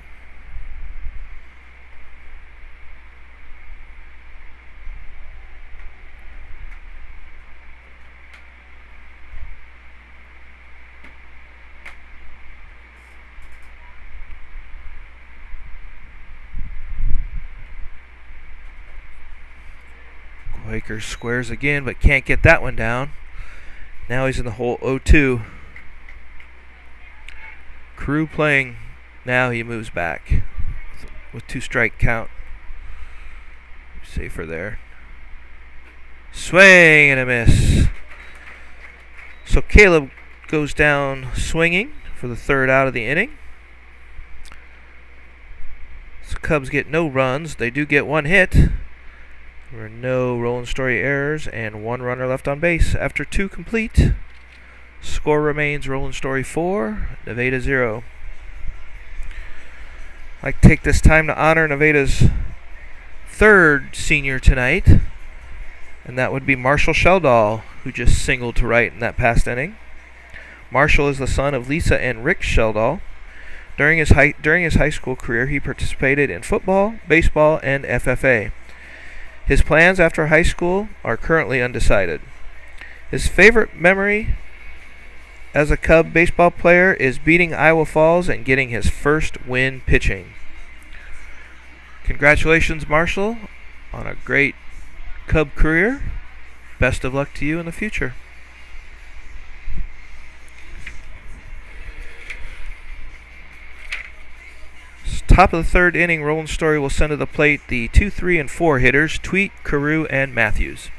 Speaker 5: Quaker squares again, but can't get that one down. Now he's in the hole 0-2. Carew playing. Now he moves back with 2-strike count. Safer there. Swing and a miss. So Caleb goes down swinging for the third out of the inning. So Cubs get no runs. They do get one hit. There were no Roland-Story errors and one runner left on base after 2 complete. Score remains Roland-Story 4, Nevada 0. I'd like to take this time to honor Nevada's third senior tonight, and that would be Marshall Sheldahl, who just singled to right in that past inning. Marshall is the son of Lisa and Rick Sheldahl. During his high school career, he participated in football, baseball, and FFA. His plans after high school are currently undecided. His favorite memory as a Cub baseball player is beating Iowa Falls and getting his first win pitching. Congratulations, Marshall, on a great Cub career. Best of luck to you in the future. Top of the third inning, Roland-Story will send to the plate the 2, 3, and 4 hitters, Tweet, Carew, and Matthews.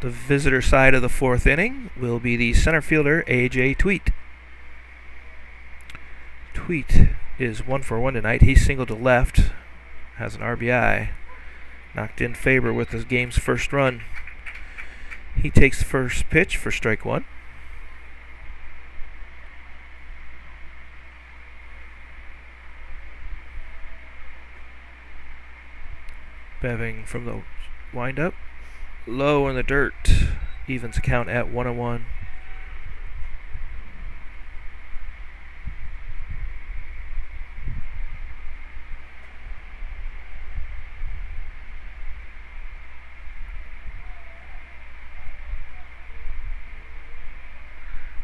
Speaker 5: The visitor side of the fourth inning will be the center fielder, A.J. Tweet. Tweet is 1 for 1 tonight. He singled to left, has an RBI. Knocked in Faber with his game's first run. He takes the first pitch for strike 1. Beving from the windup. Low in the dirt. Evens count at 1-1.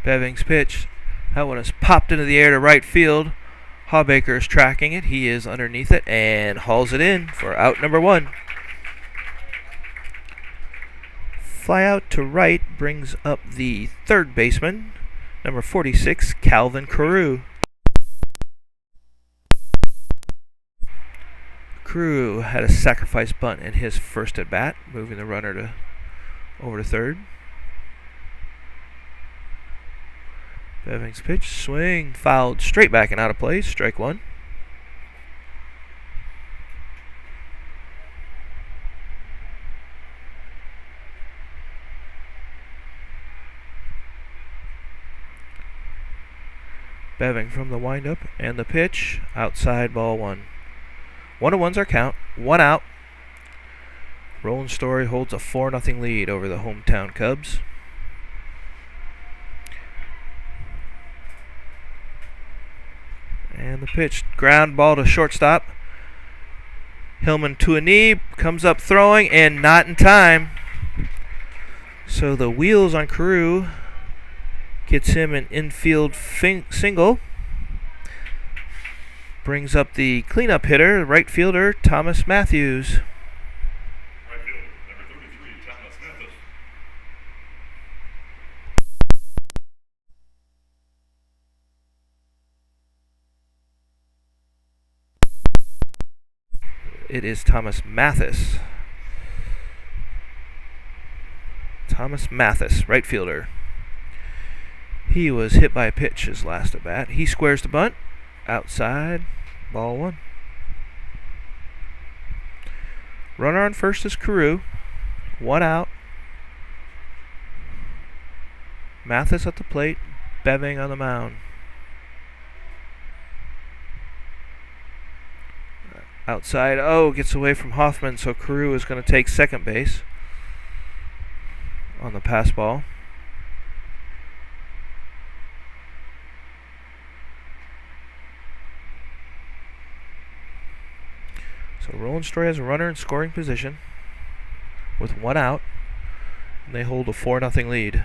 Speaker 5: Beving's pitch. That one is popped into the air to right field. Hawbaker is tracking it. He is underneath it and hauls it in for out number 1. Fly out to right brings up the third baseman, number 46, Kelvin Carew. Carew had a sacrifice bunt in his first at bat, moving the runner over to third. Beving's pitch, swing, fouled straight back and out of play, strike 1. Beving from the windup and the pitch, outside, ball 1. 1-1's our count, 1 out. Roland-Story holds a 4-0 lead over the hometown Cubs. And the pitch, ground ball to shortstop. Hillman to a knee, comes up throwing, and not in time. So the wheels on Carew gets him an infield single. Brings up the cleanup hitter, right fielder, Thomas Matthews.
Speaker 1: Right field, number 33, Thomas Mathis.
Speaker 5: It is Thomas Mathis. Thomas Mathis, right fielder. He was hit by a pitch his last at bat. He squares the bunt. Outside. Ball 1. Runner on first is Carew. 1 out. Mathis at the plate. Beving on the mound. Outside. Oh, gets away from Hoffman, so Carew is going to take second base on the pass ball. So Roland-Story has a runner in scoring position with 1 out, and they hold a 4-0 lead.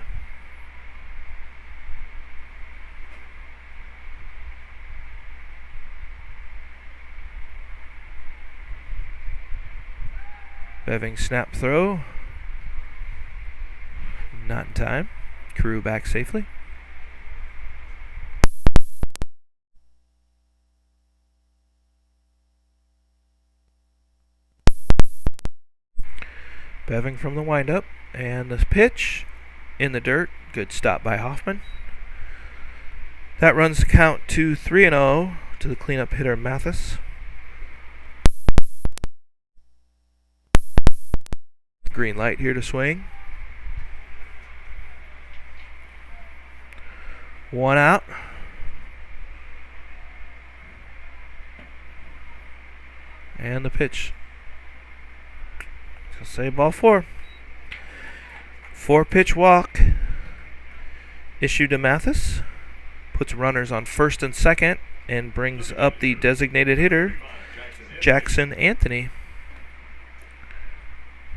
Speaker 5: Beving snap throw. Not in time. Carew back safely. Beving from the windup. And the pitch in the dirt. Good stop by Hoffman. That runs the count to 3-0 to the cleanup hitter Mathis. Green light here to swing. 1 out. And the pitch. So say ball 4. 4-pitch walk issued to Mathis. Puts runners on first and second and brings up the designated hitter, Jackson Anthony.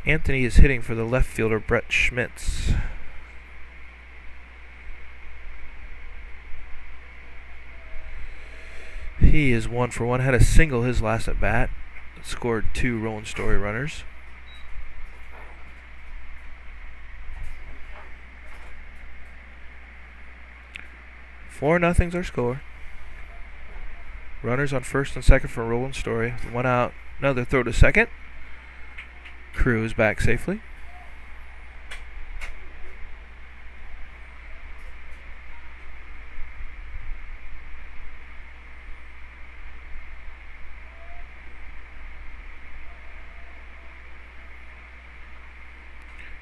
Speaker 5: Anthony is hitting for the left fielder, Brett Schmitz. He is 1 for 1. Had a single his last at bat. Scored 2 Roland-Story runners. Four nothing's our score. Runners on first and second for Roland-Story. 1 out. Another throw to second. Carew is back safely.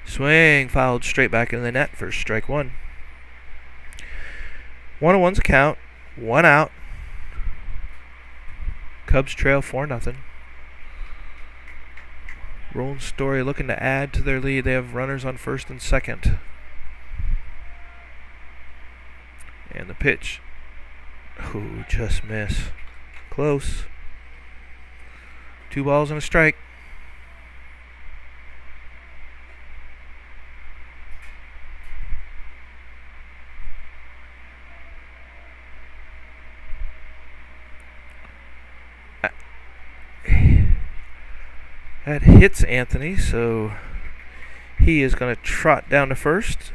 Speaker 5: Swing fouled straight back in the net for strike 1. 1-1's a count. 1 out. Cubs trail 4-0. Roland-Story looking to add to their lead. They have runners on first and second. And the pitch. Ooh, just miss. Close. 2 balls and a strike. That hits Anthony, so he is going to trot down to first.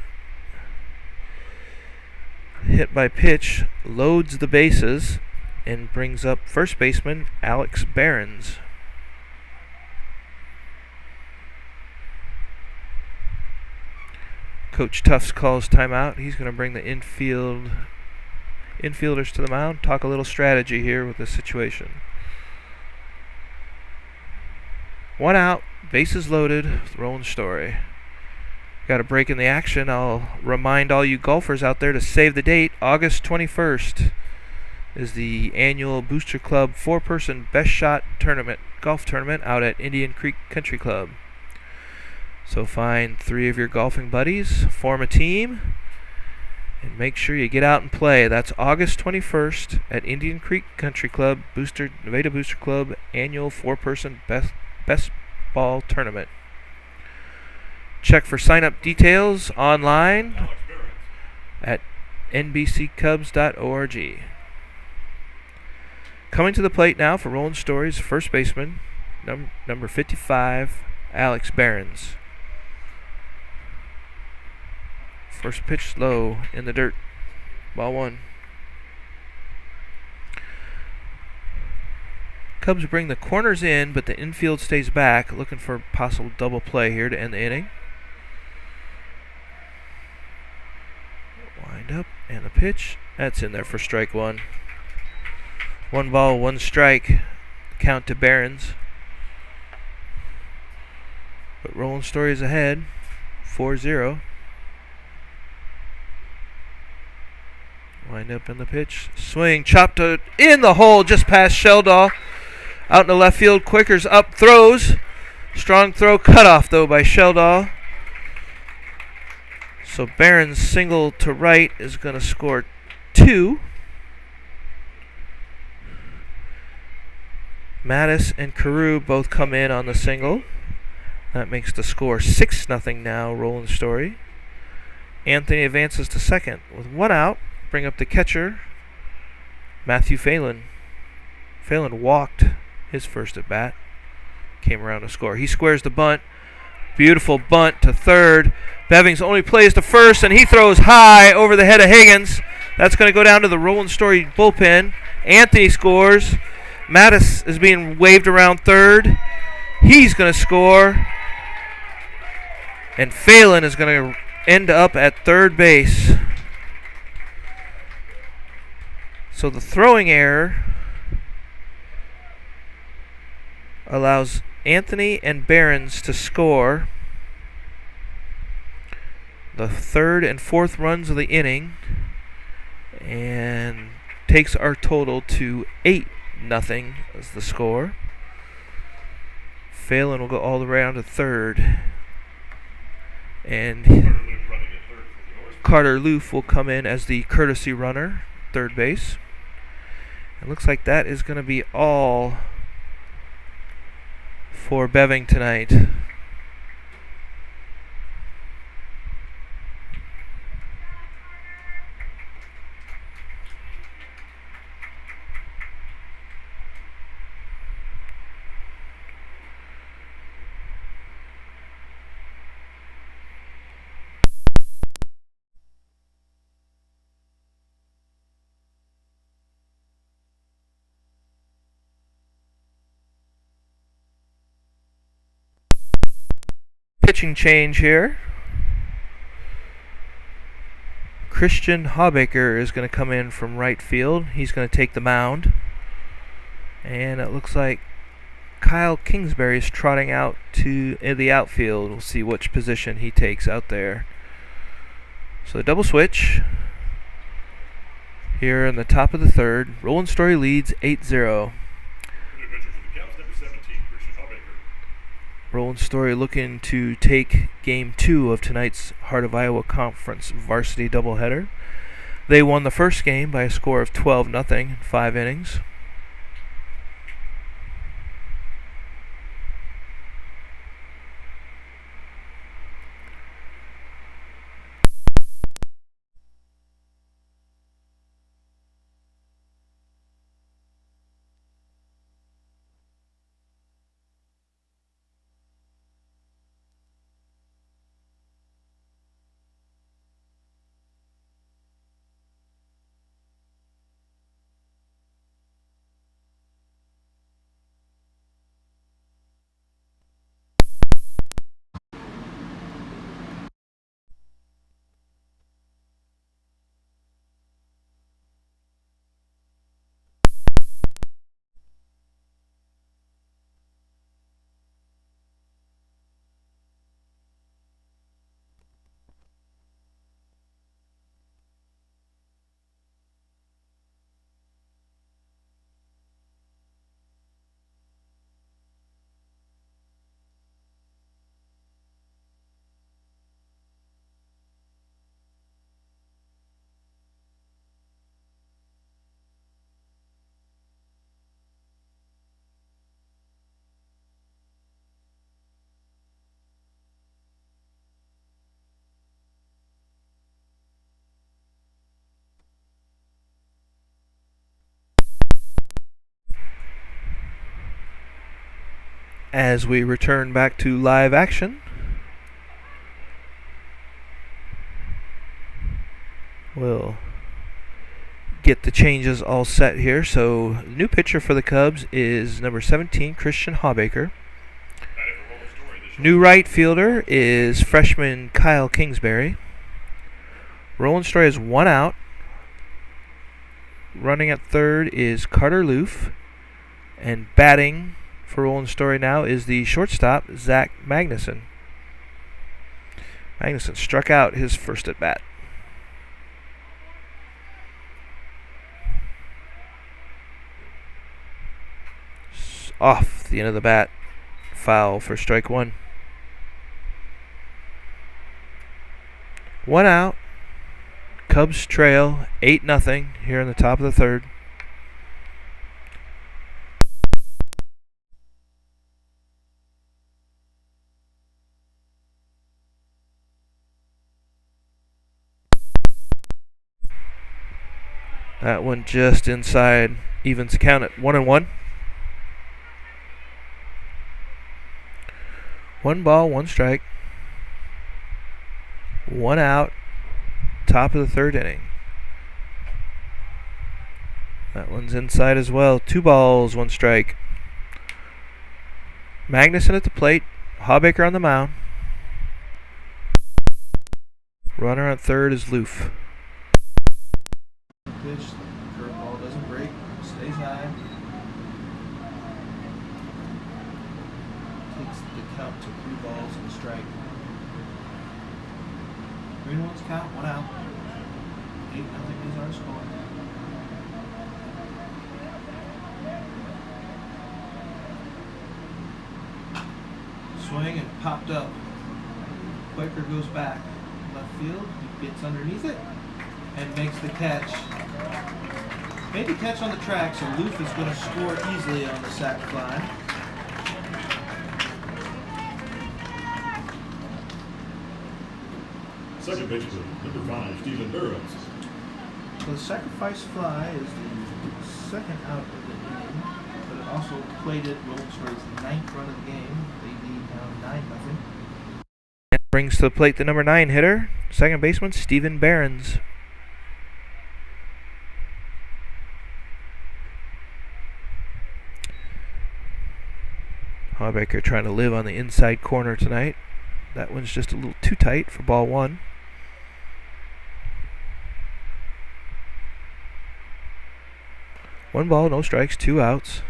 Speaker 5: Hit by pitch, loads the bases, and brings up first baseman Alex Barrons. Coach Tufts calls timeout. He's going to bring the infielders to the mound, talk a little strategy here with this situation. 1 out, bases loaded with Roland-Story. Got a break in the action. I'll remind all you golfers out there to save the date. August 21st is the annual Booster Club 4-person best shot tournament, golf tournament out at Indian Creek Country Club. So find 3 of your golfing buddies, form a team, and make sure you get out and play. That's August 21st at Indian Creek Country Club, Nevada Booster Club annual 4-person best ball tournament. Check for sign-up details online at nbccubs.org. Coming to the plate now for Roland-Story's first baseman, number 55, Alex Barrons. First pitch low in the dirt. Ball 1. Cubs bring the corners in, but the infield stays back, looking for a possible double play here to end the inning. Wind up, and the pitch. That's in there for strike 1. 1 ball, 1 strike. Count to Barrons. But Roland-Story is ahead, 4-0. Wind up in the pitch. Swing, chopped in the hole just past Sheldahl. Out in the left field, Quaker's up, throws. Strong throw, cut off though by Sheldahl. So Barrons single to right is going to score 2. Mathis and Carew both come in on the single. That makes the score 6-0 now, Roland-Story. Anthony advances to second with 1 out. Bring up the catcher, Matthew Phelan. Phelan walked his first at bat. Came around to score. He squares the bunt. Beautiful bunt to third. Bevings only plays to first, and he throws high over the head of Higgins. That's going to go down to the Roland-Story bullpen. Anthony scores. Mathis is being waved around third. He's going to score. And Phelan is going to end up at third base. So the throwing error allows Anthony and Barrons to score the third and fourth runs of the inning and takes our total to 8-0 as the score. Phelan will go all the way down to third, and Carter Loof will come in as the courtesy runner, third base. It looks like that is going to be all for Beving tonight. Pitching change here. Christian Hawbaker is going to come in from right field. He's going to take the mound. And it looks like Kyle Kingsbury is trotting out to the outfield. We'll see which position he takes out there. So the double switch here in the top of the third. Roland-Story leads 8-0. Roland-Story looking to take Game 2 of tonight's Heart of Iowa Conference varsity doubleheader. They won the first game by a score of 12-0 in 5 innings. As we return back to live action, we'll get the changes all set here. So the new pitcher for the Cubs is number 17, Christian Hawbaker. New right fielder is freshman Kyle Kingsbury. Roland-Story has 1 out. Running at third is Carter Loof. And batting for Roland-Story now is the shortstop, Zach Magnuson. Magnuson struck out his first at bat. off the end of the bat. Foul for strike one. 1 out. Cubs trail 8-0 here in the top of the third. That one just inside. Evens count at 1-1. 1 ball, 1 strike. 1 out. Top of the third inning. That one's inside as well. 2 balls, 1 strike. Magnuson at the plate. Hawbaker on the mound. Runner on third is Loof. Pitch, curveball doesn't break, stays high. Takes the count to 3 balls and a strike. 3-1's count, 1 out. 8-0 is our score. Swing and popped up. Quaker goes back. Left field, he gets underneath it and makes the catch. Made the catch on the track, so Loof is going to score easily on the sac fly.
Speaker 1: Second baseman, number 5, Stephen Barrons.
Speaker 5: So the sacrifice fly is the second out of the inning, but it also plated Roland-Story's 9th run of the game. They lead now 9-0. And brings to the plate the number 9 hitter, second baseman Stephen Barrons. Hawbaker trying to live on the inside corner tonight. That one's just a little too tight for ball 1. One ball, no strikes, 2 outs.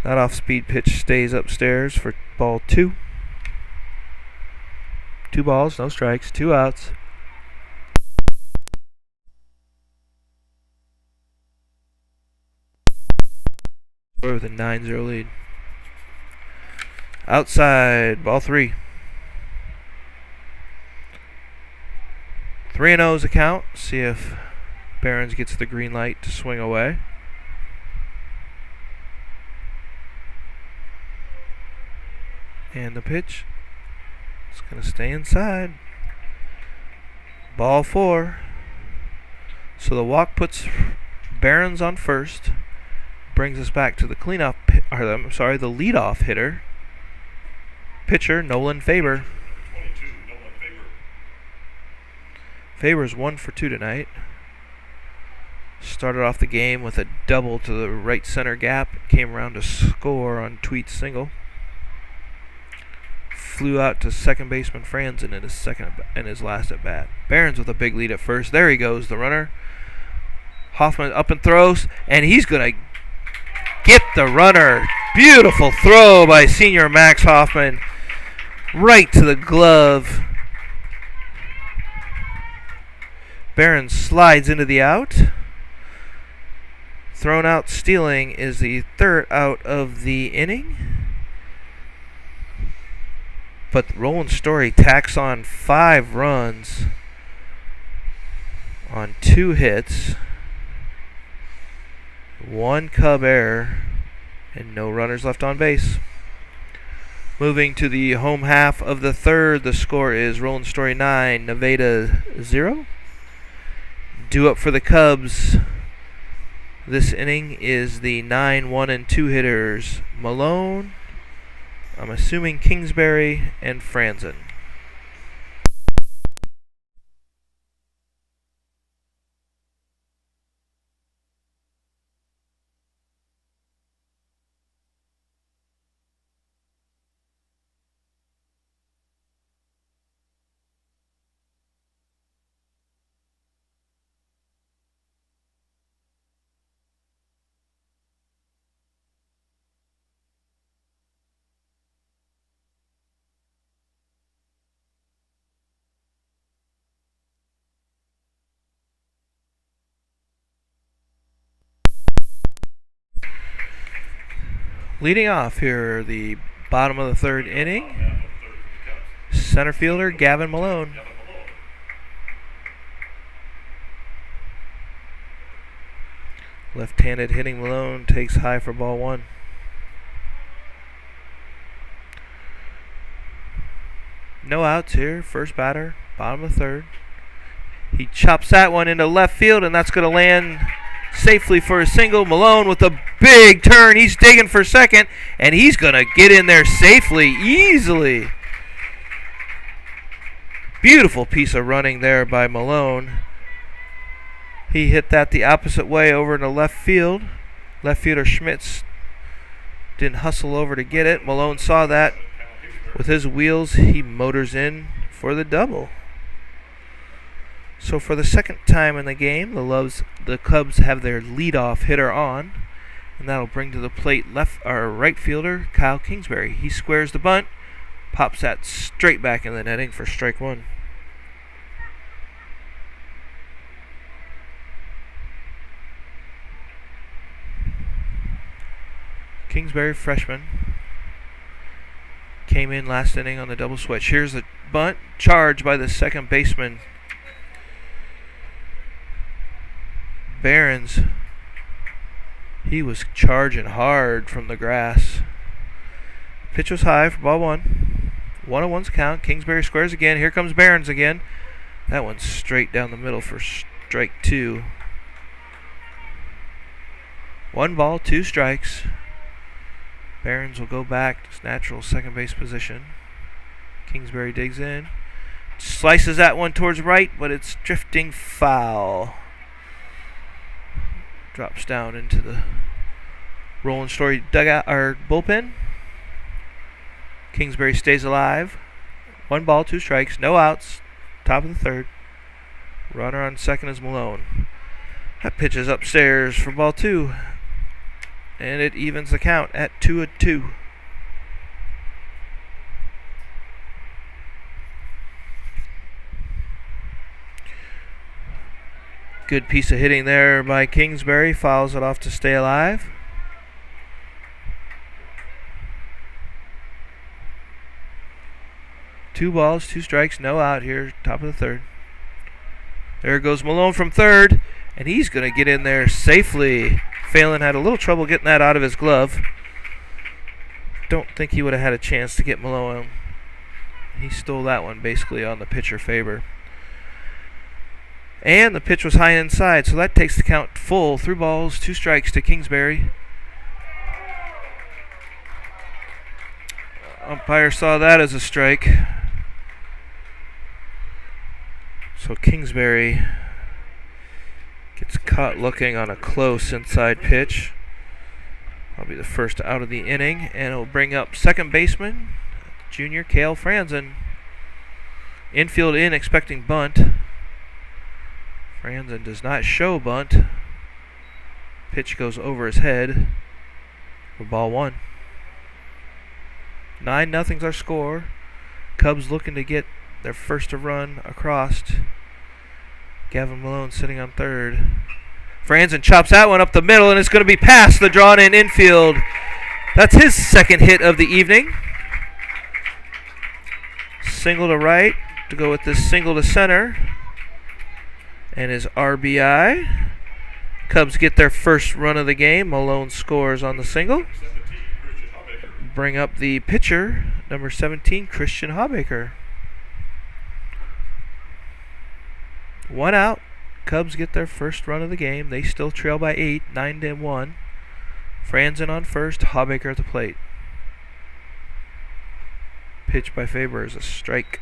Speaker 5: That off-speed pitch stays upstairs for ball 2. 2 balls, no strikes, 2 outs. With a 9-0 lead. Outside, ball 3. 3-0 is the count. See if Barrons gets the green light to swing away. And the pitch is going to stay inside. Ball 4. So the walk puts Barrons on first. Brings us back to the the leadoff hitter. Pitcher, Nolan Faber.
Speaker 1: 22, Nolan Faber.
Speaker 5: Faber's 1 for 2 tonight. Started off the game with a double to the right center gap. Came around to score on Tweet's single. Flew out to second baseman Franzen in his last at bat. Barrons with a big lead at first. There he goes, the runner. Hoffman up and throws, and he's going to get the runner. Beautiful throw by senior Max Hoffman. Right to the glove. Barrons slides into the out. Thrown out stealing is the 3rd out of the inning. But Roland-Story tacks on 5 runs on 2 hits. 1 Cub error and no runners left on base. Moving to the home half of the 3rd, the score is Roland-Story 9, Nevada 0. Due up for the Cubs this inning is the 9, 1, and 2 hitters Malone, I'm assuming Kingsbury, and Franzen. Leading off here, the bottom of the third inning, center fielder Gavin Malone. Left-handed hitting Malone takes high for ball one. No outs here. First batter, bottom of third. He chops that one into left field, and that's going to land safely for a single. Malone with a big turn. He's digging for second, and he's going to get in there safely, easily. Beautiful piece of running there by Malone. He hit that the opposite way over into left field. Left fielder Schmitz didn't hustle over to get it. Malone saw that. With his wheels, he motors in for the double. So for the second time in the game, the Cubs have their leadoff hitter on, and that'll bring to the plate right fielder Kyle Kingsbury. He squares the bunt, pops that straight back in the netting for strike one. Kingsbury, freshman, came in last inning on the double switch. Here's the bunt, charged by the second baseman, Barrons. He was charging hard from the grass. Pitch was high for ball one. 1-1's count. Kingsbury squares again. Here comes Barrons again. That one's straight down the middle for strike two. 1 ball, 2 strikes. Barrons will go back to his natural second base position. Kingsbury digs in. Slices that one towards right, but it's drifting foul. Drops down into the Roland-Story dugout or bullpen. Kingsbury stays alive. 1 ball, 2 strikes, no outs. Top of the third. Runner on second is Malone. That pitch is upstairs for ball 2. And it evens the count at 2-2. Good piece of hitting there by Kingsbury. Fouls it off to stay alive. Two balls, 2 strikes, no out here, top of the third. There goes Malone from third, and he's going to get in there safely. Phelan had a little trouble getting that out of his glove. Don't think he would have had a chance to get Malone. He stole that one basically on the pitcher Faber. And the pitch was high inside, so that takes the count full. 3 balls, 2 strikes to Kingsbury. Umpire saw that as a strike. So Kingsbury gets caught looking on a close inside pitch. That'll be the first out of the inning, and it'll bring up second baseman, junior Kale Franzen. Infield in, expecting bunt. Franzen does not show bunt. Pitch goes over his head for ball 1. 9-0's our score. Cubs looking to get their first run across. Gavin Malone sitting on third. Franzen chops that one up the middle, and it's going to be past the drawn-in infield. That's his second hit of the evening. Single to right to go with this single to center. And his RBI. Cubs get their first run of the game. Malone scores on the single. Bring up the pitcher, number 17, Christian Hawbaker. 1 out. Cubs get their first run of the game. They still trail by 8, 9-1. Franzen on first, Hawbaker at the plate. Pitch by Faber is a strike.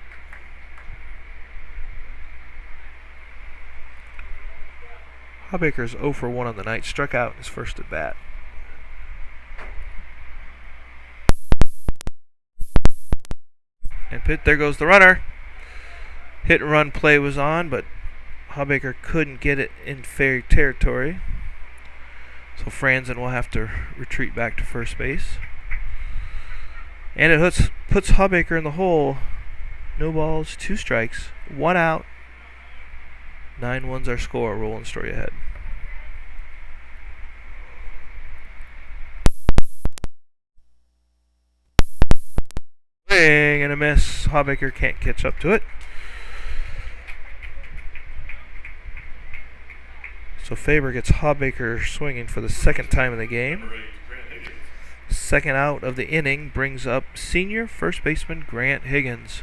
Speaker 5: Hawbaker's 0 for 1 on the night, struck out in his first at bat. And there goes the runner. Hit and run play was on, but Hawbaker couldn't get it in fair territory. So Franzen will have to retreat back to first base. And it puts Hawbaker in the hole. No balls, 2 strikes, 1 out. 9-1's our score. Roland-Story ahead. swing and a miss. Hawbaker can't catch up to it. So Faber gets Hawbaker swinging for the second time in the game. Second out of the inning brings up senior first baseman Grant Higgins.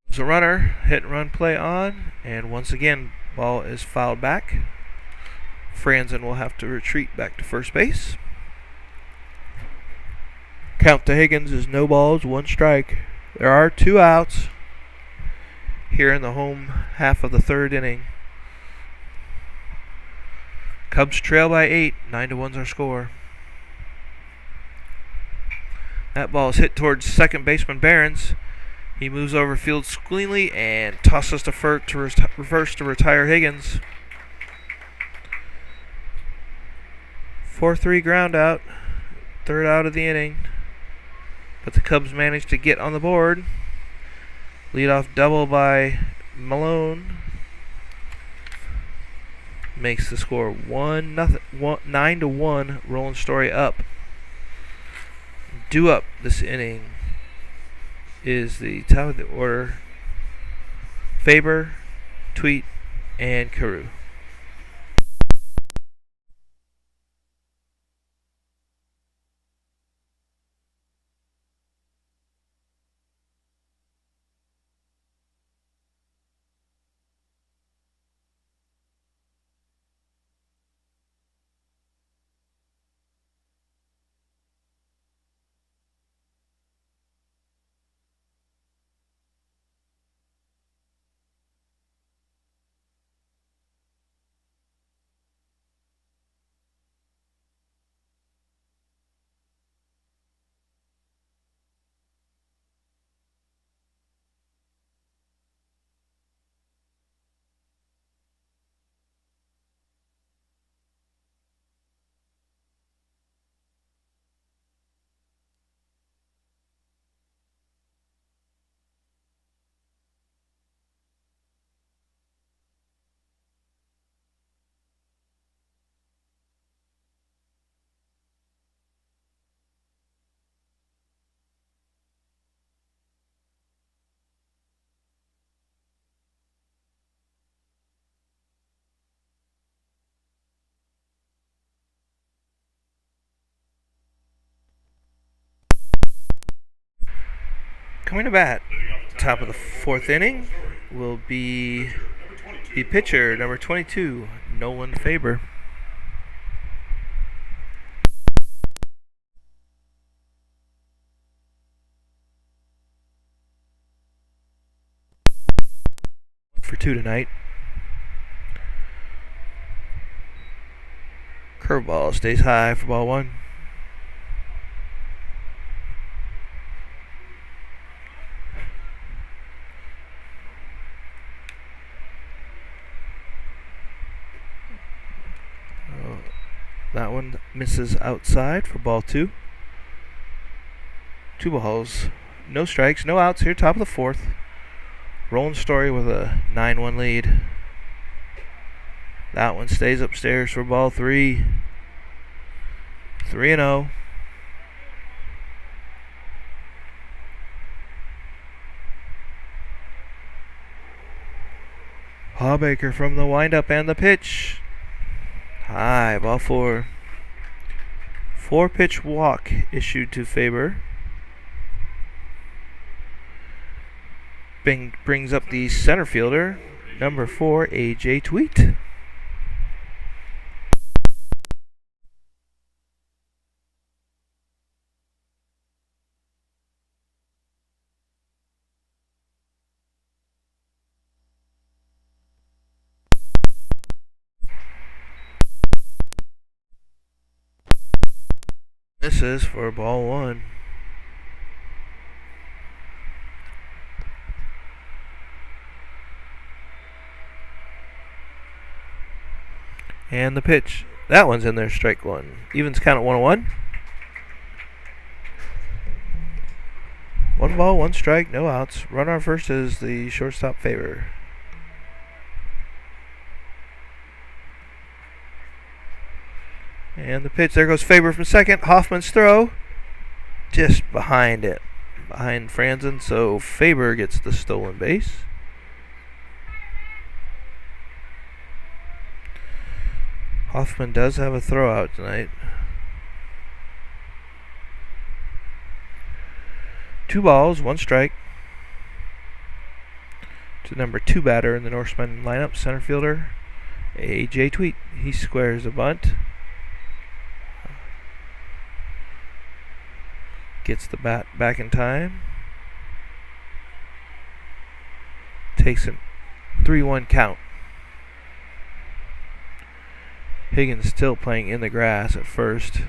Speaker 5: There's a runner, hit and run play on, and once again, ball is fouled back. Franzen will have to retreat back to first base. Count to Higgins is no balls, 1 strike. There are 2 outs here in the home half of the third inning. Cubs trail by 8, 9-1's our score. That ball is hit towards second baseman Barrons. He moves over field cleanly and tosses to first to reverse to retire Higgins. 4-3 ground out, third out of the inning. But the Cubs manage to get on the board. Leadoff double by Malone makes the score 9-1. Roland-Story up. Due up this inning is the top of the order: Faber, Tweet, and Carew. Coming to bat, top of the fourth inning, will be the pitcher, number 22, Nolan Faber. For 2 tonight. Curveball stays high for ball 1. That one misses outside for ball 2. 2 balls, no strikes, no outs here, top of the fourth. Roland-Story with a 9-1 lead. That one stays upstairs for ball 3. 3-0. Hawbaker from the windup and the pitch. High, ball 4. 4-pitch walk issued to Faber. Brings up the center fielder, number 4, A.J. Tweet. Misses for ball 1. And the pitch. That one's in there, strike 1. Evens count at 1-1. 1 1 ball, 1 strike, no outs. Runner on first is the shortstop Faber. And the pitch, there goes Faber from second. Hoffman's throw, just behind it, behind Franzen, so Faber gets the stolen base. Hoffman does have a throw out tonight. 2 balls, 1 strike. To number 2 batter in the Norseman lineup, center fielder A.J. Tweet. He squares a bunt. Gets the bat back in time. Takes a 3-1 count. Higgins still playing in the grass at first.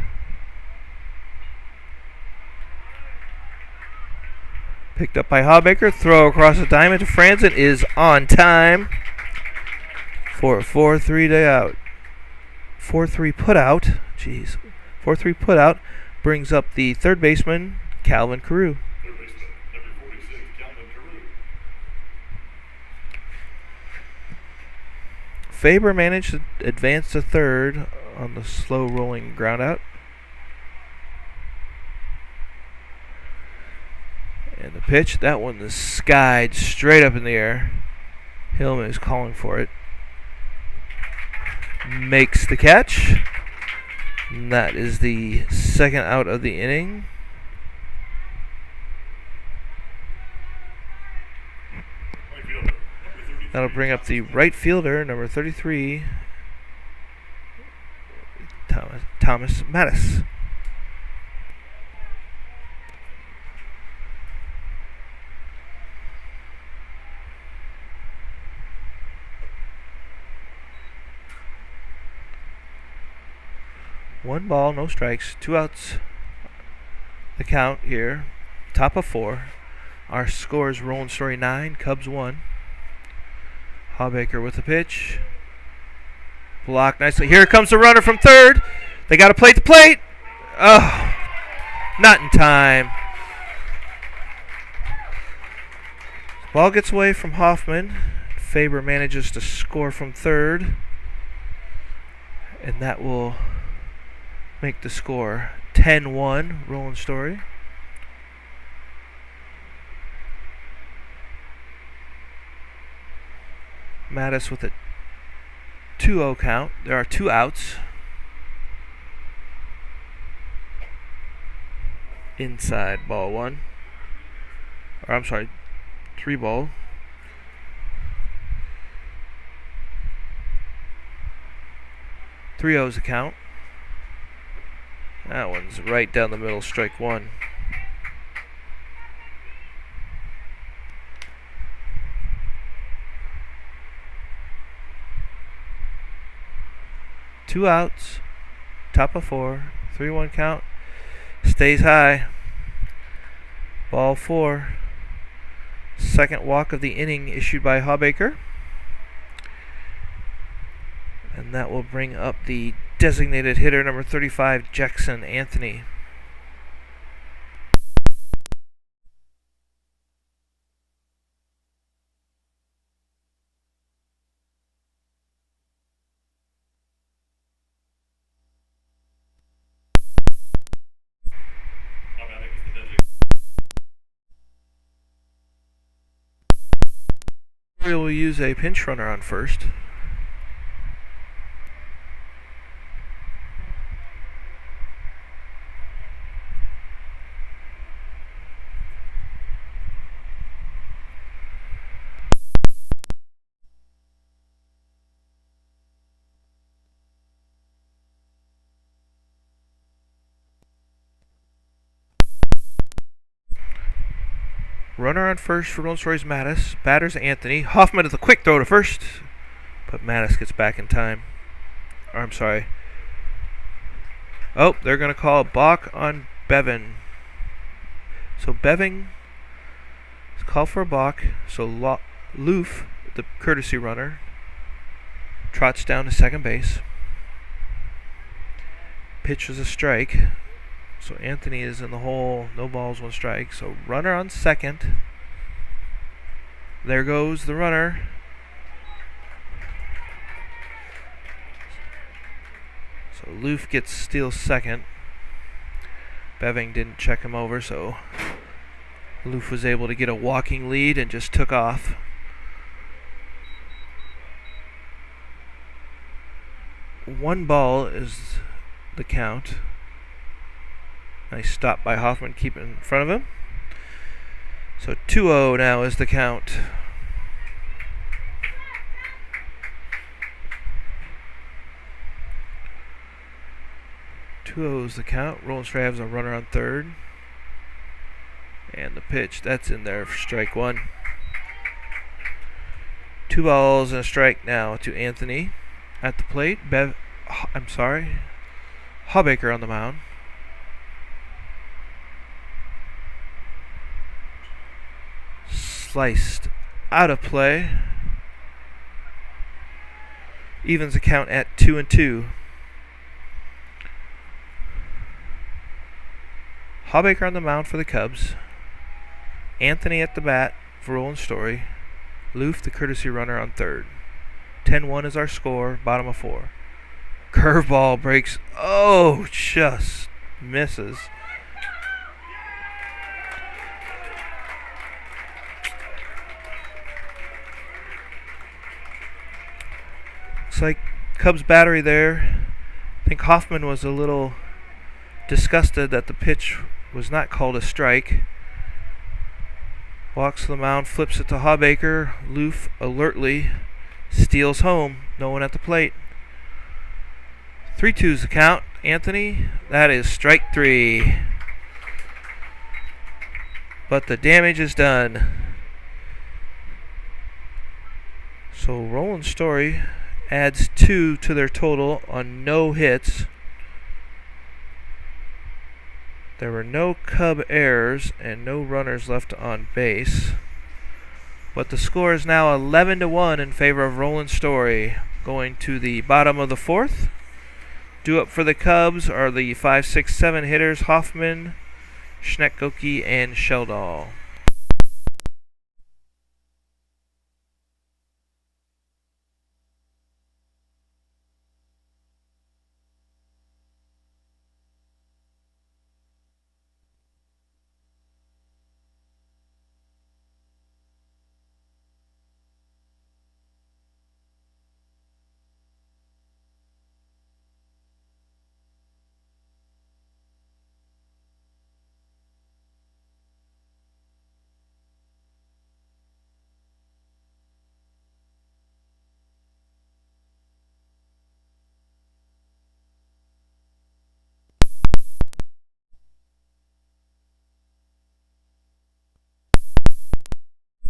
Speaker 5: Picked up by Hawbaker. Throw across the diamond to Franzen is on time for a 4-3 day out. 4-3 put out. Jeez. 4-3 put out brings up the third baseman, Calvin Carew.
Speaker 1: Third baseman, number 46, Kelvin Mathis.
Speaker 5: Faber managed to advance to third on the slow rolling ground out. And the pitch, that one is skied straight up in the air. Hillman is calling for it. Makes the catch. And that is the second out of the inning.
Speaker 1: Right fielder, number 33.
Speaker 5: That'll bring up the right fielder, number 33, Thomas Mathis. One ball, no strikes, 2 outs. The count here, top of 4. Our score is Roland-Story 9, Cubs 1. Hawbaker with the pitch. Blocked nicely. Here comes the runner from third. They got to plate the plate. Oh, not in time. Ball gets away from Hoffman. Faber manages to score from third. And that will make the score 10-1, Roland-Story. Mathis with a 2-0 count. There are 2 outs. Inside ball 1. Or I'm sorry, 3 ball. Three O's a count. That one's right down the middle, strike 1. Two outs, top of 4, 3-1 count, stays high. Ball 4. Second walk of the inning issued by Hawbaker. And that will bring up the designated hitter, number 35, Jackson Anthony. We will use a pinch runner on first. Runner on first for Roland-Story's Mathis. Batter's Anthony. Hoffman with a quick throw to first, but Mathis gets back in time. Or, I'm sorry. Oh, they're going to call a balk on Bevan. So Beving is called for a balk. So Loof, the courtesy runner, trots down to second base. Pitch was a strike. So Anthony is in the hole. No balls, 1 strike. So runner on second. There goes the runner. So Loof steals second. Beving didn't check him over, so Loof was able to get a walking lead and just took off. One ball is the count. Nice stop by Hoffman, keeping in front of him. So 2-0 now is the count. Is the count. Roland-Story has a runner on third. And the pitch, that's in there for strike 1. 2 balls and a strike now to Anthony at the plate. Hawbaker on the mound. Sliced out of play. Evens the count at 2-2. Hawbaker on the mound for the Cubs. Anthony at the bat for Roland-Story. Loof, the courtesy runner, on third. 10-1 is our score, bottom of 4. Curveball breaks. Oh, just misses. Looks like Cubs battery there. I think Hoffman was a little disgusted that the pitch was not called a strike. Walks to the mound, flips it to Hawbaker. Loof alertly steals home. No one at the plate. 3-2's the count. Anthony, that is strike 3. But the damage is done. So Roland-Story adds 2 to their total on no hits. There were no Cub errors and no runners left on base. But the score is now 11-1 in favor of Roland-Story. Going to the bottom of the 4th. Due up for the Cubs are the 5, 6, 7 hitters Hoffman, Schnoeger, and Sheldahl.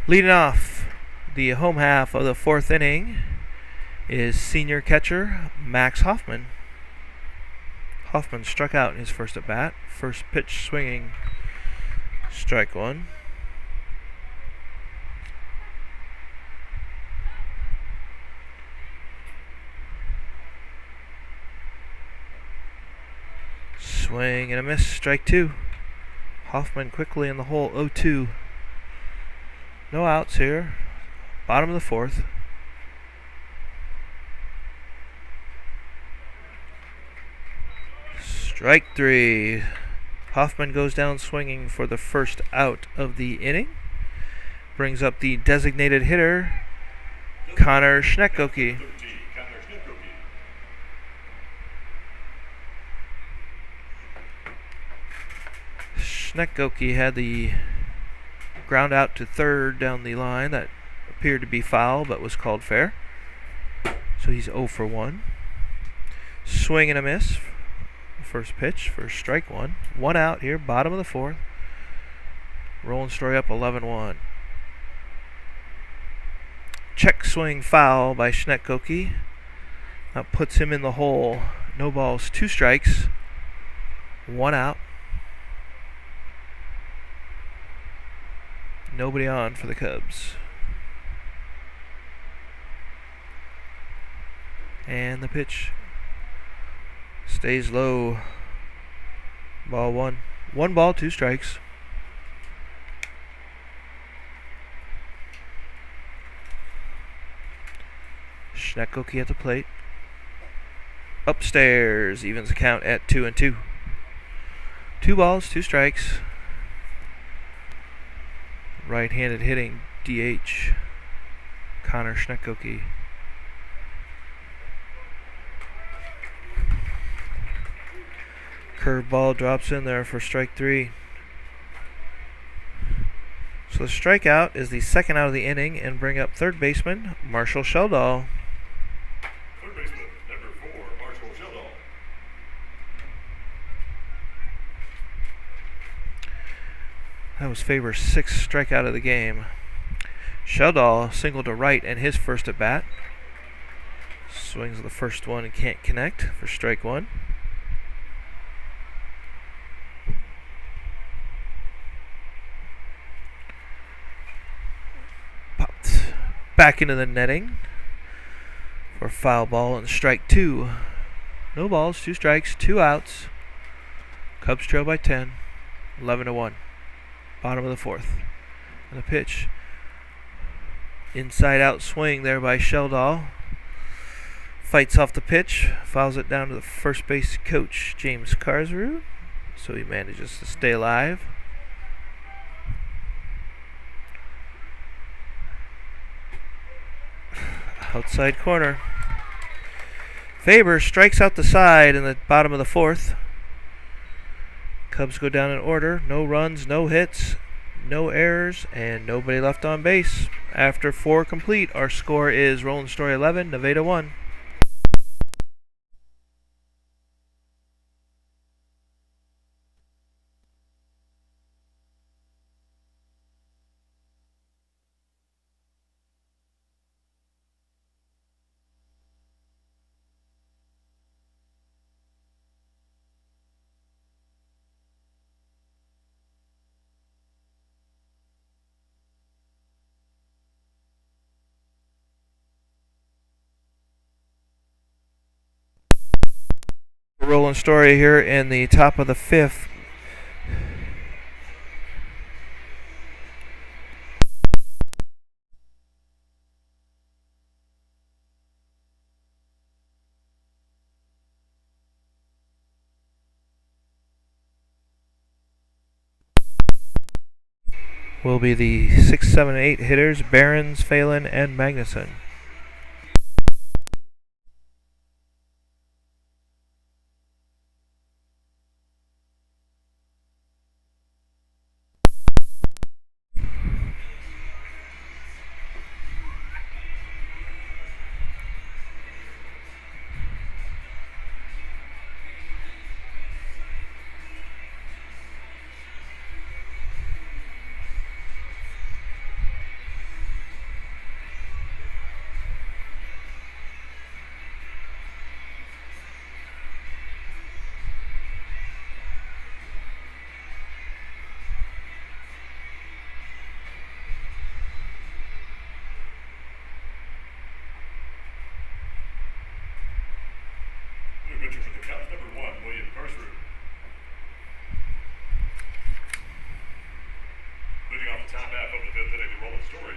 Speaker 5: Leading off the home half of the 4th inning is senior catcher Max Hoffman. Hoffman struck out in his first at bat. First pitch swinging, strike 1. Swing and a miss, strike 2. Hoffman quickly in the hole, 0-2. No outs here. Bottom of the 4th. Strike 3. Hoffman goes down swinging for the first out of the inning. Brings up the designated hitter, Connor Schnoeger. Schnoeger had the ground out to third down the line that appeared to be foul but was called fair. So he's 0 for 1. Swing and a miss. First pitch for strike 1. 1 out here, bottom of the 4th. Roland-Story up 11-1. Check swing foul by Schnoeger. That puts him in the hole. No balls, 2 strikes. 1 out. Nobody on for the Cubs. And the pitch stays low. Ball one. 1 ball, 2 strikes. Schnoeger at the plate. Upstairs, evens the count at 2-2. 2 balls, 2 strikes. Right-handed hitting DH Connor Schnoeger. Curveball drops in there for strike 3. So the strikeout is the second out of the inning and bring up third baseman Marshall Sheldahl.
Speaker 1: Third baseman, number 4, Marshall Sheldahl.
Speaker 5: That was Faber's 6th strikeout of the game. Sheldahl singled to right in his first at bat. Swings the first one and can't connect for strike 1. Popped back into the netting for foul ball and strike 2. No balls, 2 strikes, 2 outs. Cubs trail by 10, 11-1. Bottom of the 4th. And the pitch. Inside out swing there by Sheldahl. Fights off the pitch. Fouls it down to the first base coach, James Karsrud. So he manages to stay alive. Outside corner. Faber strikes out the side in the bottom of the 4th. Cubs go down in order. No runs, no hits, no errors, and nobody left on base. After 4 complete, our score is Roland-Story 11, Nevada 1. Roland-Story here in the top of the 5th. Will be the 6, 7, 8 hitters, Barrons, Phelan, and Magnuson.
Speaker 1: Pitcher for the Cubs, number 1, William Karsrud. Leading off the top half of the 5th inning, the Roland-Story.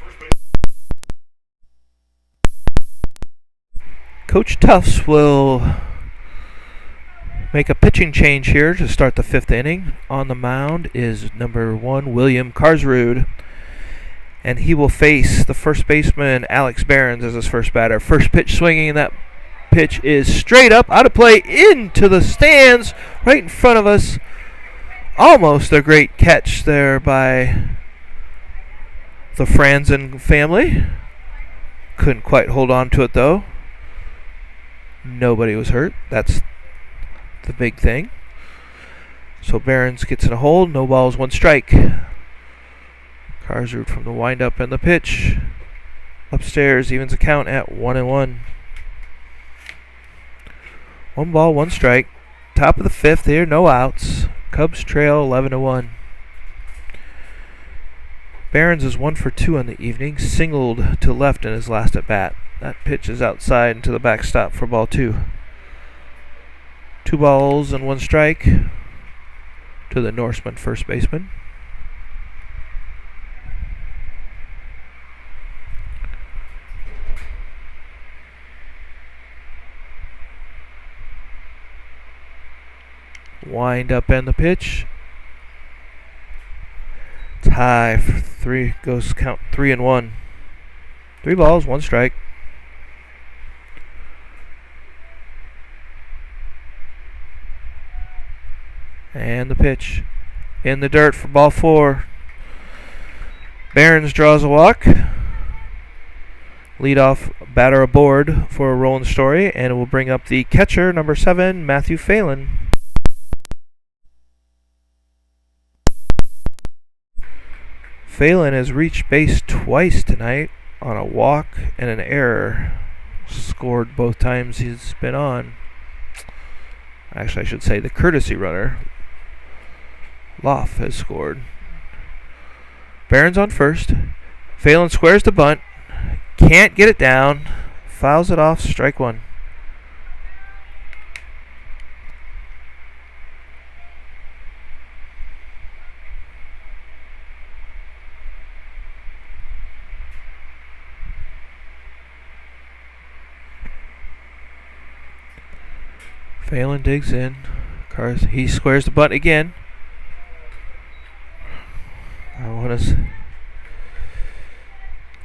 Speaker 1: First base.
Speaker 5: Coach Tufts will make a pitching change here to start the 5th inning. On the mound is number 1, William Karsrud. And he will face the first baseman, Alex Barrons, as his first batter. First pitch swinging, and that pitch is straight up, out of play, into the stands, right in front of us. Almost a great catch there by the Franzen family. Couldn't quite hold on to it, though. Nobody was hurt. That's the big thing. So Barrons gets in a hold. No balls, 1 strike. Karsrud from the windup and the pitch. Upstairs, evens the count at 1-1. 1 ball, 1 strike. Top of the 5th here, no outs. Cubs trail 11-1. Barrons is 1 for 2 on the evening. Singled to left in his last at bat. That pitch is outside into the backstop for ball 2. 2 balls and 1 strike. to the Norseman first baseman. Wind up and the pitch. It's high for 3. Goes count 3-1. 3 balls, 1 strike. And the pitch in the dirt for ball 4. Barrons draws a walk. Leadoff batter aboard for Roland-Story, and it will bring up the catcher, number 7, Matthew Phelan. Phelan has reached base twice tonight on a walk and an error. Scored both times he's been on. Actually, I should say the courtesy runner, Loff, has scored. Barrons on first. Phelan squares the bunt. Can't get it down. Fouls it off. Strike 1. Phelan digs in. He squares the bunt again. That one is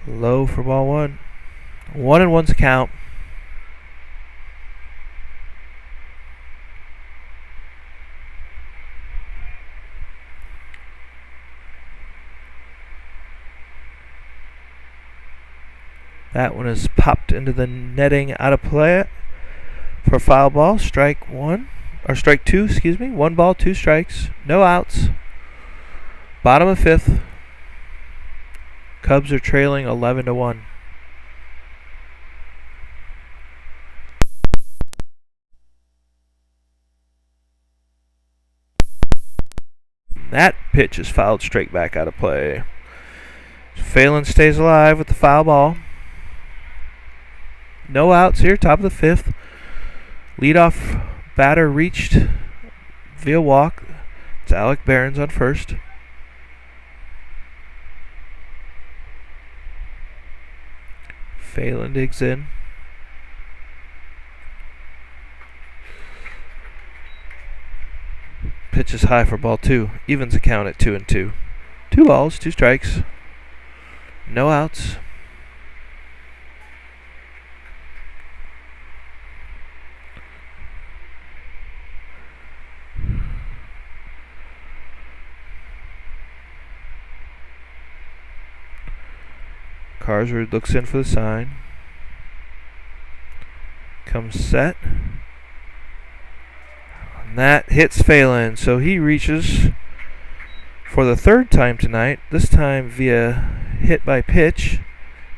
Speaker 5: low for ball 1. 1-1's the count. That one is popped into the netting, out of play for foul ball. Strike 1, or strike 2, excuse me. 1 ball, 2 strikes, no outs. Bottom of 5th. Cubs are trailing 11-1. That pitch is fouled straight back out of play. Phelan stays alive with the foul ball. No outs here, top of the 5th. Leadoff batter reached via walk. It's Alec Barrons on first. Phelan digs in. Pitch is high for ball 2. Evens the count at 2-2. 2 balls, 2 strikes. No outs. Carsward looks in for the sign. Comes set. And that hits Phelan, so he reaches for the 3rd time tonight, this time via hit by pitch.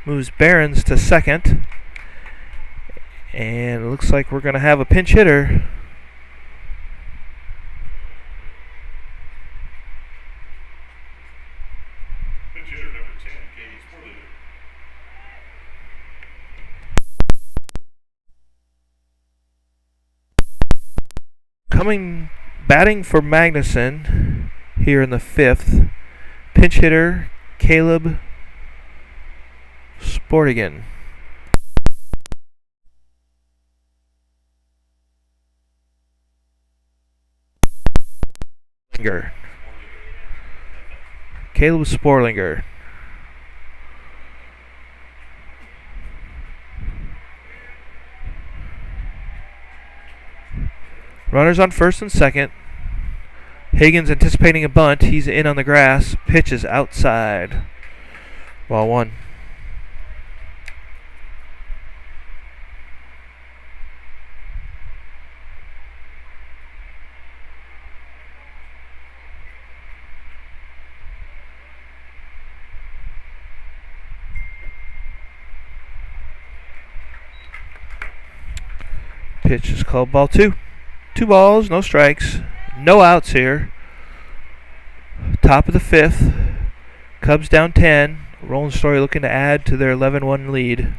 Speaker 5: Moves Barrons to second. And it looks like we're going to have a pinch hitter. Batting for Magnuson here in the 5th, pinch hitter Caleb Sportigan. Caleb Sporlinger. Runners on first and second. Higgins anticipating a bunt. He's in on the grass. Pitch is outside. Ball 1. Pitch is called ball 2. 2 balls, no strikes, no outs here. Top of the 5th. Cubs down 10. Roland-Story looking to add to their 11-1 lead.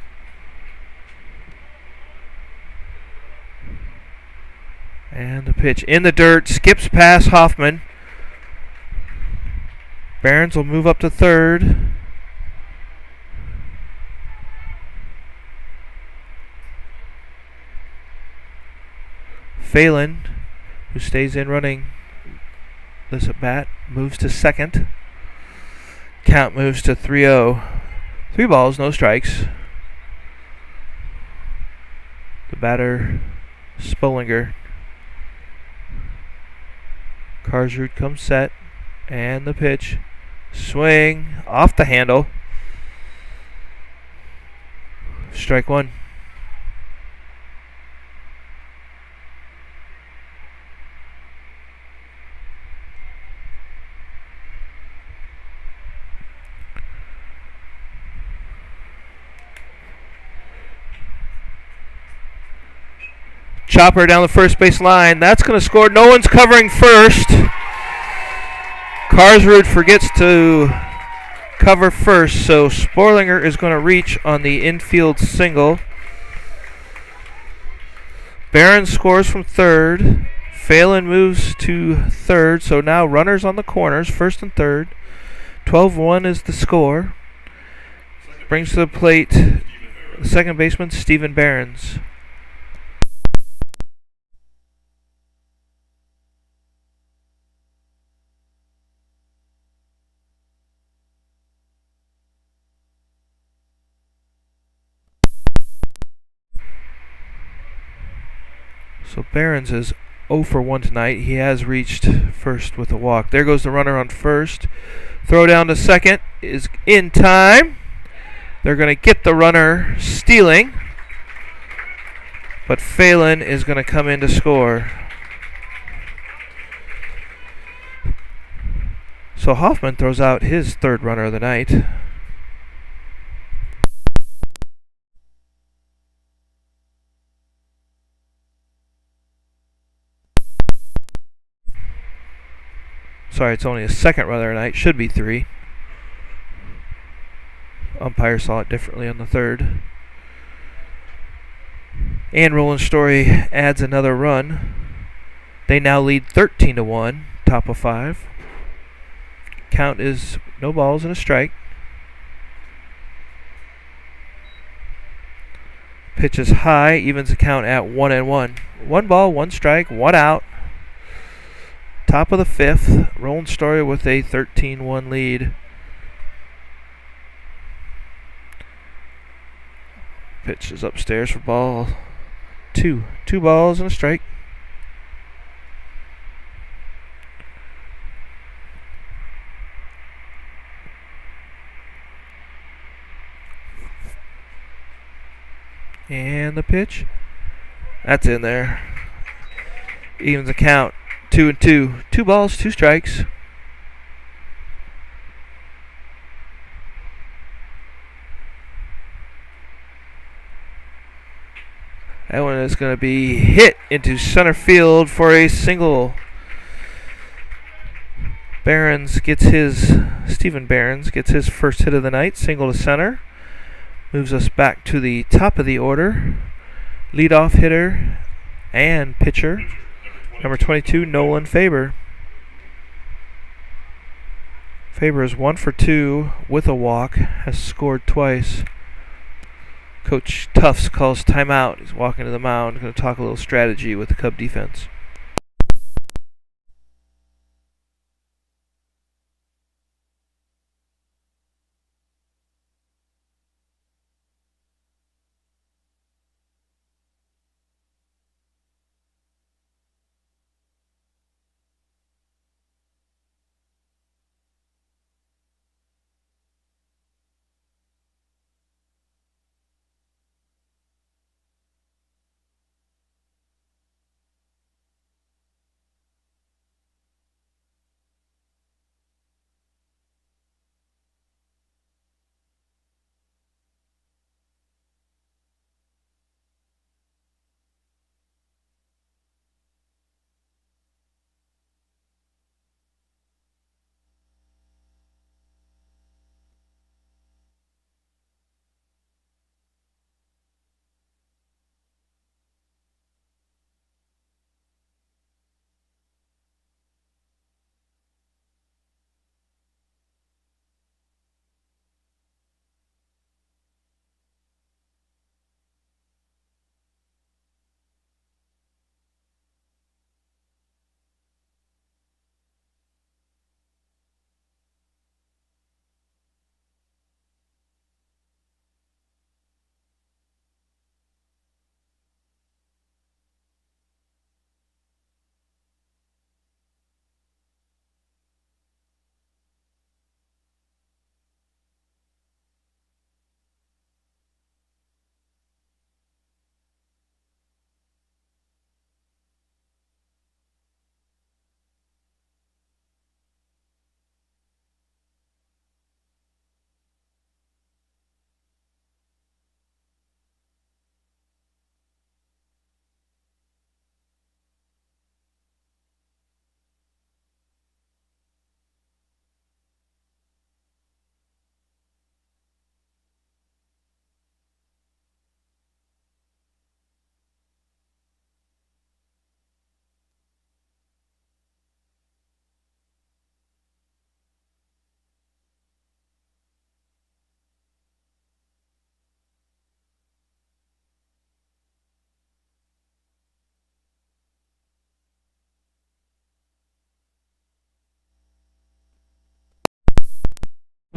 Speaker 5: And the pitch in the dirt, skips past Hoffman. Barrons will move up to third. Phelan, who stays in running this at bat, moves to second. Count moves to 3-0. 3 balls, no strikes. The batter, Schnoeger. Karsrud comes set. And the pitch. Swing off the handle. Strike one. Chopper down the first base line. That's going to score. No one's covering first. Karsrud forgets to cover first, so Sporlinger is going to reach on the infield single. Barrons scores from third. Phelan moves to third, so now runners on the corners, first and third. 12-1 is the score. Brings to the plate the second baseman, Stephen Barrons. So Barrons is 0 for 1 tonight. He has reached first with a walk. There goes the runner on first. Throw down to second is in time. They're going to get the runner stealing. But Phelan is going to come in to score. So Hoffman throws out his third runner of the night. Sorry, it's only a second runner tonight. Should be 3. Umpire saw it differently on the third. And Roland-Story adds another run. They now lead 13-1, top of 5. Count is no balls and a strike. Pitch is high, evens the count at 1-1. 1 ball, 1 strike, 1 out. Top of the 5th, Roland-Story with a 13-1 lead. Pitch is upstairs for ball 2. 2 balls and a strike. And the pitch. That's in there. Evens the count. 2-2. 2 balls, 2 strikes. That one is going to be hit into center field for a single. Stephen Barrons gets his first hit of the night, single to center. Moves us back to the top of the order. Leadoff hitter and pitcher, number 22, Nolan Faber. Faber is 1 for 2 with a walk, has scored twice. Coach Tufts calls timeout. He's walking to the mound, going to talk a little strategy with the Cub defense.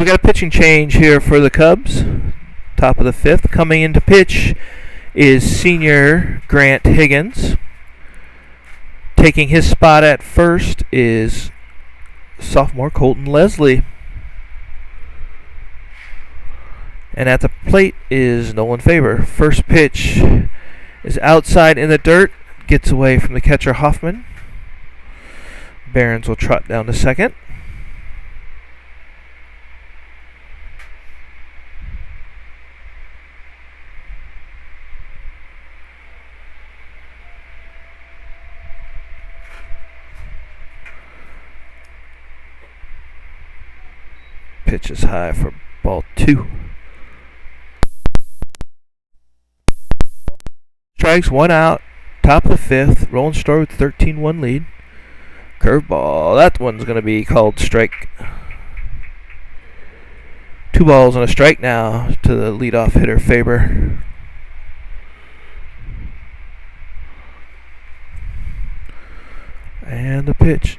Speaker 5: We got a pitching change here for the Cubs. Top of the 5th. Coming into pitch is senior Grant Higgins. Taking his spot at first is sophomore Colton Leslie. And at the plate is Nolan Faber. First pitch is outside in the dirt. Gets away from the catcher Hoffman. Barrons will trot down to second. Pitch is high for ball 2. Strikes, 1 out. Top of the 5th. Roland-Story with 13-1 lead. Curveball. That one's going to be called strike. 2 balls and a strike now to the leadoff hitter Faber. And the pitch.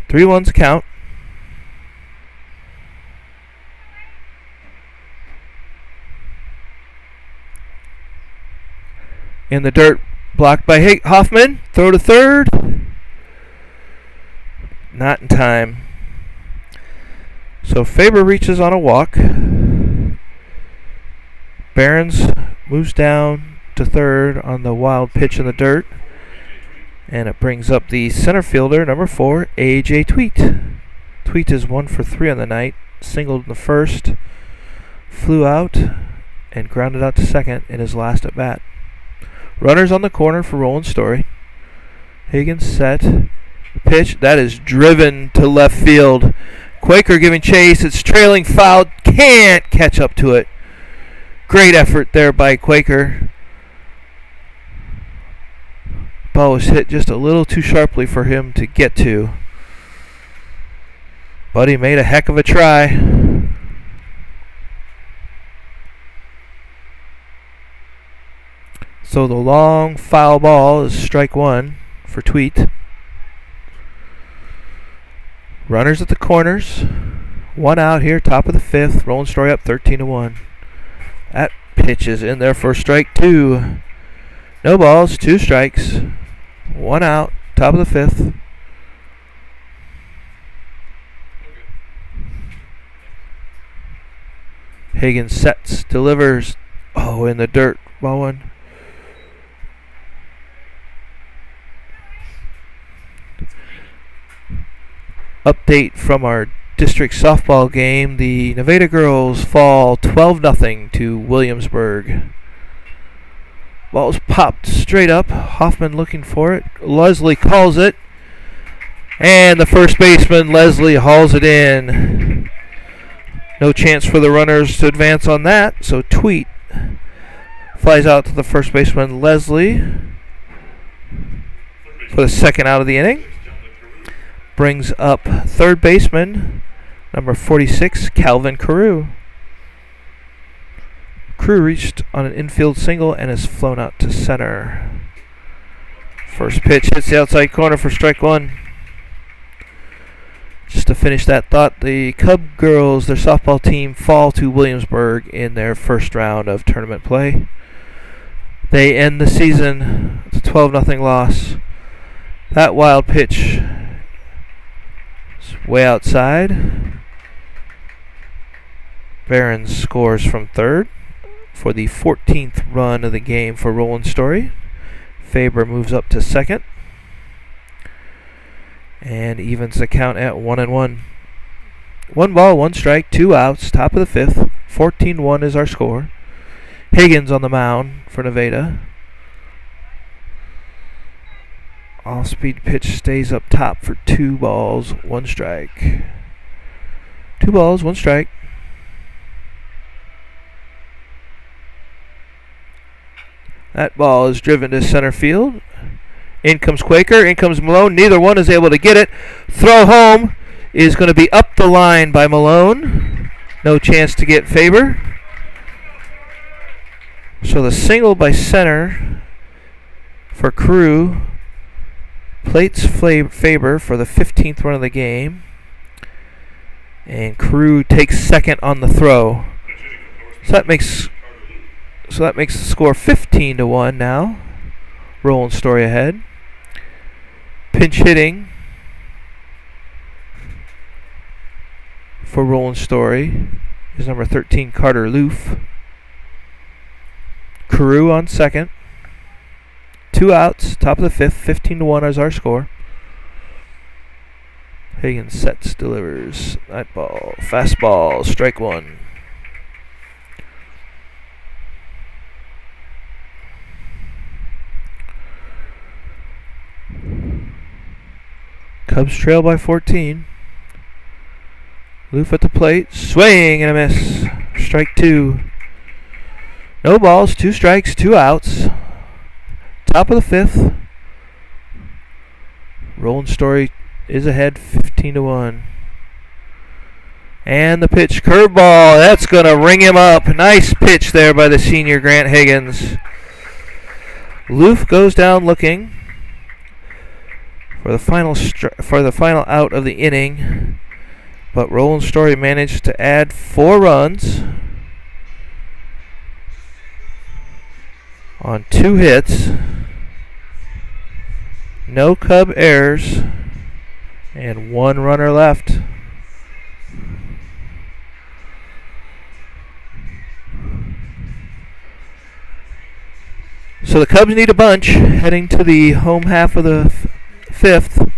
Speaker 5: Three ones count. In the dirt, blocked by Hoffman. Throw to third. Not in time. So Faber reaches on a walk. Barrons moves down to third on the wild pitch in the dirt. And it brings up the center fielder, number 4, A.J. Tweet. Tweet is 1 for 3 on the night. Singled in the first. Flew out and grounded out to second in his last at bat. Runners on the corner for Roland-Story. Higgins set. Pitch. That is driven to left field. Quaker giving chase. It's trailing foul. Can't catch up to it. Great effort there by Quaker. Ball was hit just a little too sharply for him to get to. But he made a heck of a try. So the long foul ball is strike 1 for Tweet. Runners at the corners. 1 out here, top of the 5th. Roland-Story up 13-1. That pitch is in there for strike 2. No balls, 2 strikes. 1 out, top of the 5th. Higgins sets, delivers. Oh, in the dirt. Ball 1. Update from our district softball game. The Nevada girls fall 12-0 to Williamsburg. Ball's popped straight up. Hoffman looking for it. Leslie calls it. And the first baseman, Leslie, hauls it in. No chance for the runners to advance on that. So Tweet flies out to the first baseman, Leslie, for the second out of the inning. Brings up third baseman, number 46, Kelvin Carew. Crew reached on an infield single and is flown out to center. First pitch hits the outside corner for strike 1. Just to finish that thought, the Cub girls, their softball team, fall to Williamsburg in their first round of tournament play. They end the season with a 12-0 loss. That wild pitch is way outside. Barrons scores from third for the 14th run of the game for Roland-Story. Faber moves up to second and evens the count at 1-1. 1 ball, 1 strike, 2 outs, top of the 5th. 14-1 is our score. Higgins on the mound for Nevada. All-speed pitch stays up top for 2 balls, 1 strike. 2 balls, 1 strike. That ball is driven to center field. In comes Quaker, in comes Malone. Neither one is able to get it. Throw home is going to be up the line by Malone. No chance to get Faber. So the single by center for Carew Plates Faber for the 15th run of the game. And Carew takes second on the throw. So that makes the score 15-1 now. Roland-Story ahead. Pinch hitting for Roland-Story is number 13, Carter Loof. Carew on second. 2 outs, top of the 5th, 15-1 is our score. Higgins sets, delivers. Night ball, fastball, strike one. Cubs trail by 14. Loof at the plate, swing and a miss. Strike 2. No balls, 2 strikes, 2 outs. Top of the 5th. Roland-Story is ahead 15-1. And the pitch, curveball. That's going to ring him up. Nice pitch there by the senior Grant Higgins. Loof goes down looking for the final out of the inning. But Roland-Story managed to add 4 runs on 2 hits. No Cub errors. And 1 runner left. So the Cubs need a bunch heading to the home half of the 5th.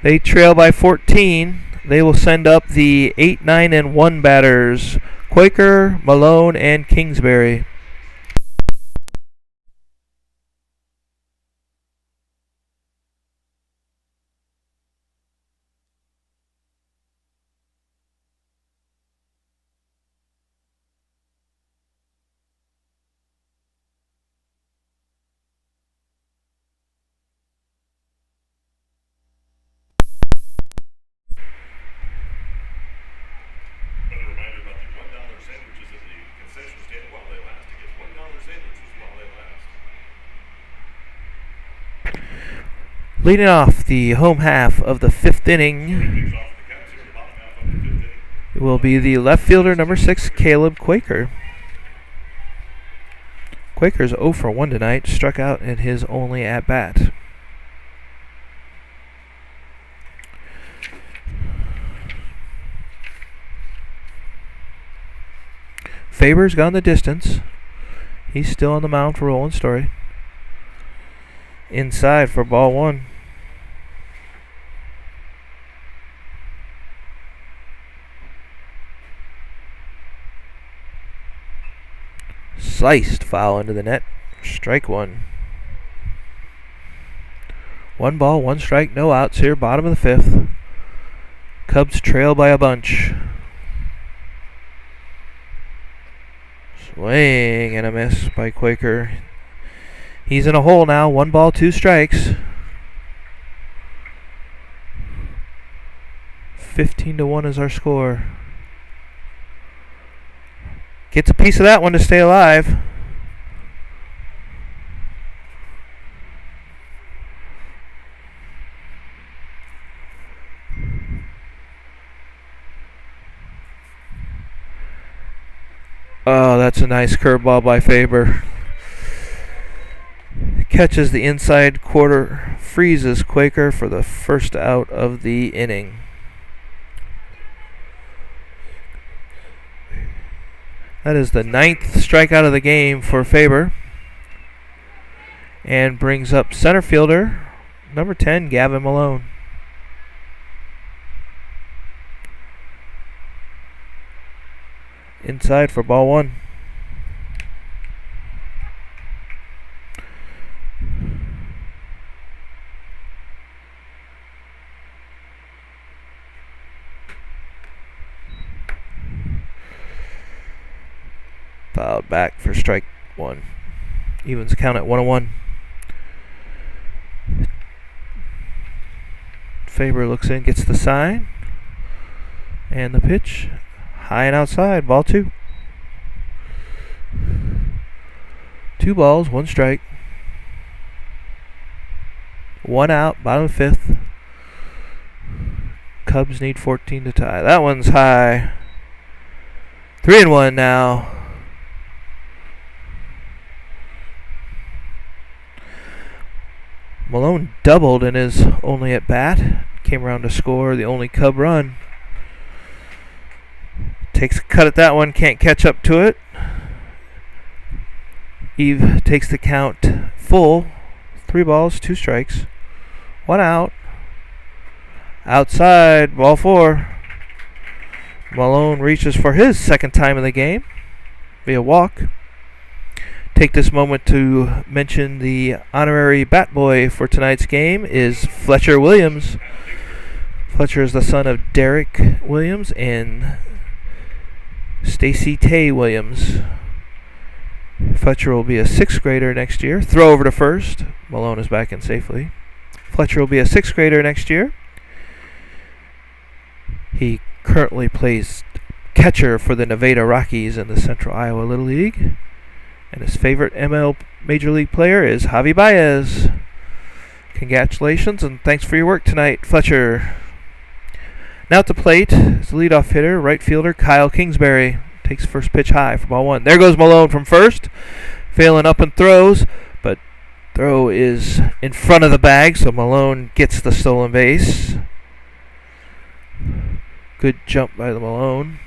Speaker 5: They trail by 14. They will send up the 8, 9, and 1 batters, Quaker, Malone, and Kingsbury. Leading off the home half of the 5th inning will be the left fielder, number 6, Caleb Quaker. Quaker's 0 for 1 tonight, struck out in his only at-bat. Faber's gone the distance. He's still on the mound for Roland-Story. Inside for ball 1. Sliced foul into the net. Strike 1. 1 ball, 1 strike, no outs here. Bottom of the 5th. Cubs trail by a bunch. Swing and a miss by Quaker. He's in a hole now. 1 ball, 2 strikes. 15-1 is our score. Gets a piece of that one to stay alive. Oh, that's a nice curveball by Faber. Catches the inside quarter, freezes Quaker for the first out of the inning. That is the 9th strikeout of the game for Faber. And brings up center fielder, number 10, Gavin Malone. Inside for ball 1. Fouled back for strike 1. Evens count at 1-1. Faber looks in, gets the sign. And the pitch. High and outside, ball 2. 2 balls, 1 strike. 1 out, bottom of 5th. Cubs need 14 to tie. That one's high. 3-1 now. Malone doubled in his only at bat. Came around to score the only Cub run. Takes a cut at that one, can't catch up to it. Eve takes the count full. 3 balls, 2 strikes. 1 out. Outside, ball 4. Malone reaches for his second time in the game via walk. Take this moment to mention the honorary bat boy for tonight's game is Fletcher Williams. Fletcher is the son of Derek Williams and Stacy Tay Williams. Fletcher will be a 6th grader next year. Throw over to first. Malone is back in safely. Fletcher will be a 6th grader next year. He currently plays catcher for the Nevada Rockies in the Central Iowa Little League. And his favorite ML Major League player is Javi Baez. Congratulations and thanks for your work tonight, Fletcher. Now at the plate is the leadoff hitter, right fielder Kyle Kingsbury. Takes first pitch high for ball 1. There goes Malone from first. Phelan up and throws, but throw is in front of the bag, so Malone gets the stolen base. Good jump by the Malone.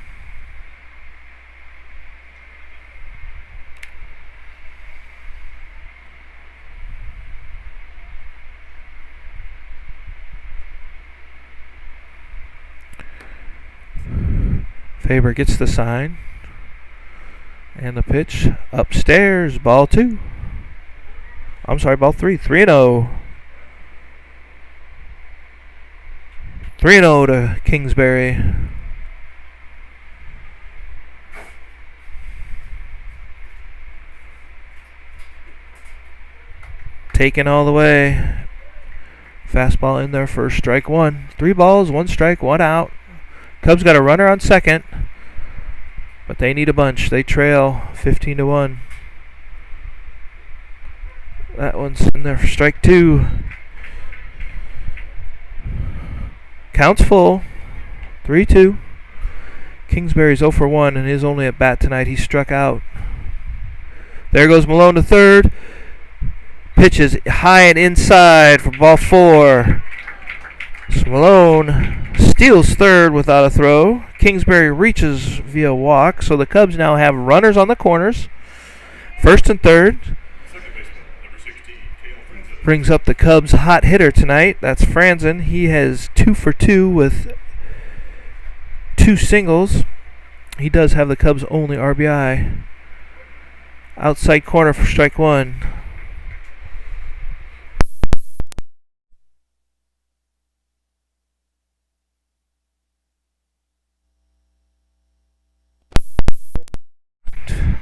Speaker 5: Faber gets the sign. And the pitch upstairs, ball 2. I'm sorry, ball 3. 3-0. 3-0 to Kingsbury. Taken all the way. Fastball in there for strike 1. 3 balls, 1 strike, 1 out. Cubs got a runner on second, but they need a bunch. They trail 15-1. That one's in there for strike 2. Count's full. 3-2. Kingsbury's 0 for 1 and his only at bat tonight. He struck out. There goes Malone to third. Pitches high and inside for ball 4. So Malone steals third without a throw. Kingsbury reaches via walk, so the Cubs now have runners on the corners. First and third. Brings up the Cubs' hot hitter tonight. That's Franzen. He has 2 for 2 with 2 singles. He does have the Cubs' only RBI. Outside corner for strike 1.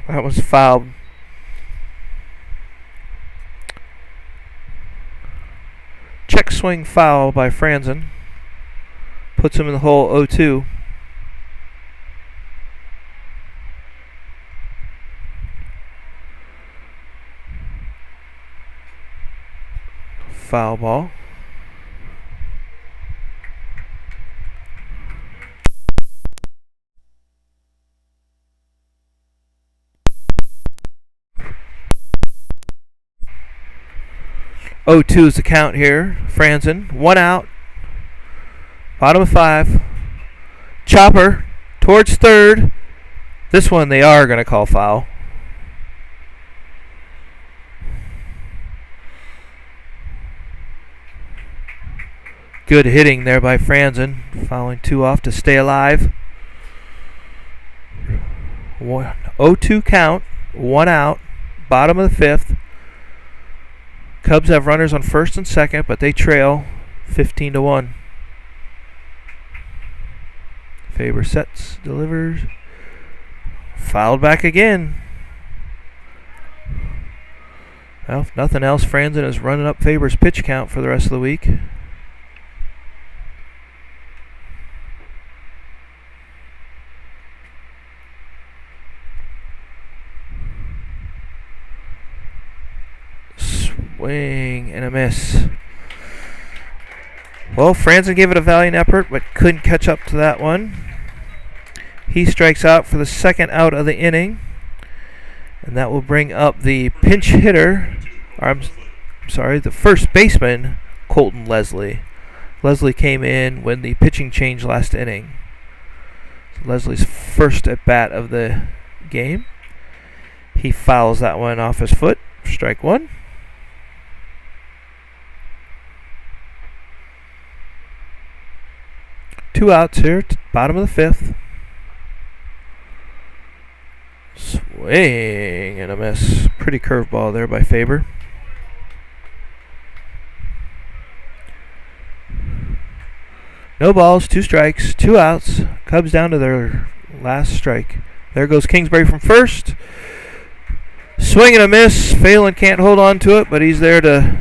Speaker 5: That was fouled. Check swing foul by Franzen. Puts him in the hole 0-2. Foul ball. Oh, 2 is the count here. Franzen, 1 out. Bottom of 5. Chopper towards third. This one they are going to call foul. Good hitting there by Franzen. Fouling 2 off to stay alive. 0-2 count. 1 out. Bottom of the 5th. Cubs have runners on first and second, but they trail 15-1. Faber sets, delivers. Fouled back again. Well, if nothing else, Franzen is running up Faber's pitch count for the rest of the week. Swing and a miss. Well, Franzen gave it a valiant effort, but couldn't catch up to that one. He strikes out for the second out of the inning. And that will bring up the pinch hitter, the first baseman, Colton Leslie. Leslie came in when the pitching changed last inning. So Leslie's first at bat of the game. He fouls that one off his foot. Strike one. Two outs here, bottom of the fifth. Swing and a miss. Pretty curveball there by Faber. No balls, 2 strikes, 2 outs. Cubs down to their last strike. There goes Kingsbury from first. Swing and a miss. Phelan can't hold on to it, but he's there to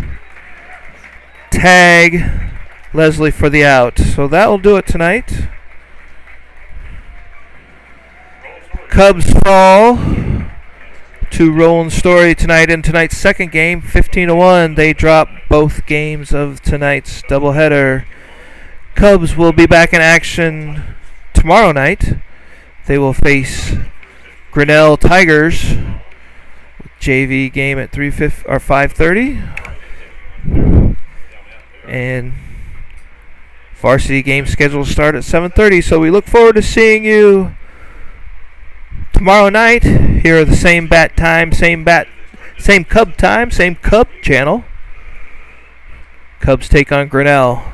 Speaker 5: tag Leslie for the out. So that will do it tonight. Cubs fall to Roland-Story tonight in tonight's second game, 15-1. They drop both games of tonight's doubleheader. Cubs will be back in action tomorrow night. They will face Grinnell Tigers. JV game at 5:30, and varsity game scheduled to start at 7:30. So we look forward to seeing you tomorrow night here at the same bat time, same Cub time, same Cub channel. Cubs take on Grinnell.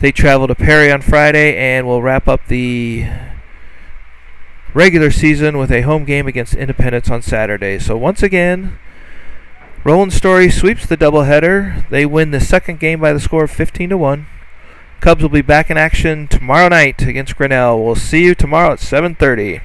Speaker 5: They travel to Perry on Friday and will wrap up the regular season with a home game against Independence on Saturday. So once again, Roland-Story sweeps the doubleheader. They win the second game by the score of 15-1. Cubs will be back in action tomorrow night against Grinnell. We'll see you tomorrow at 7:30.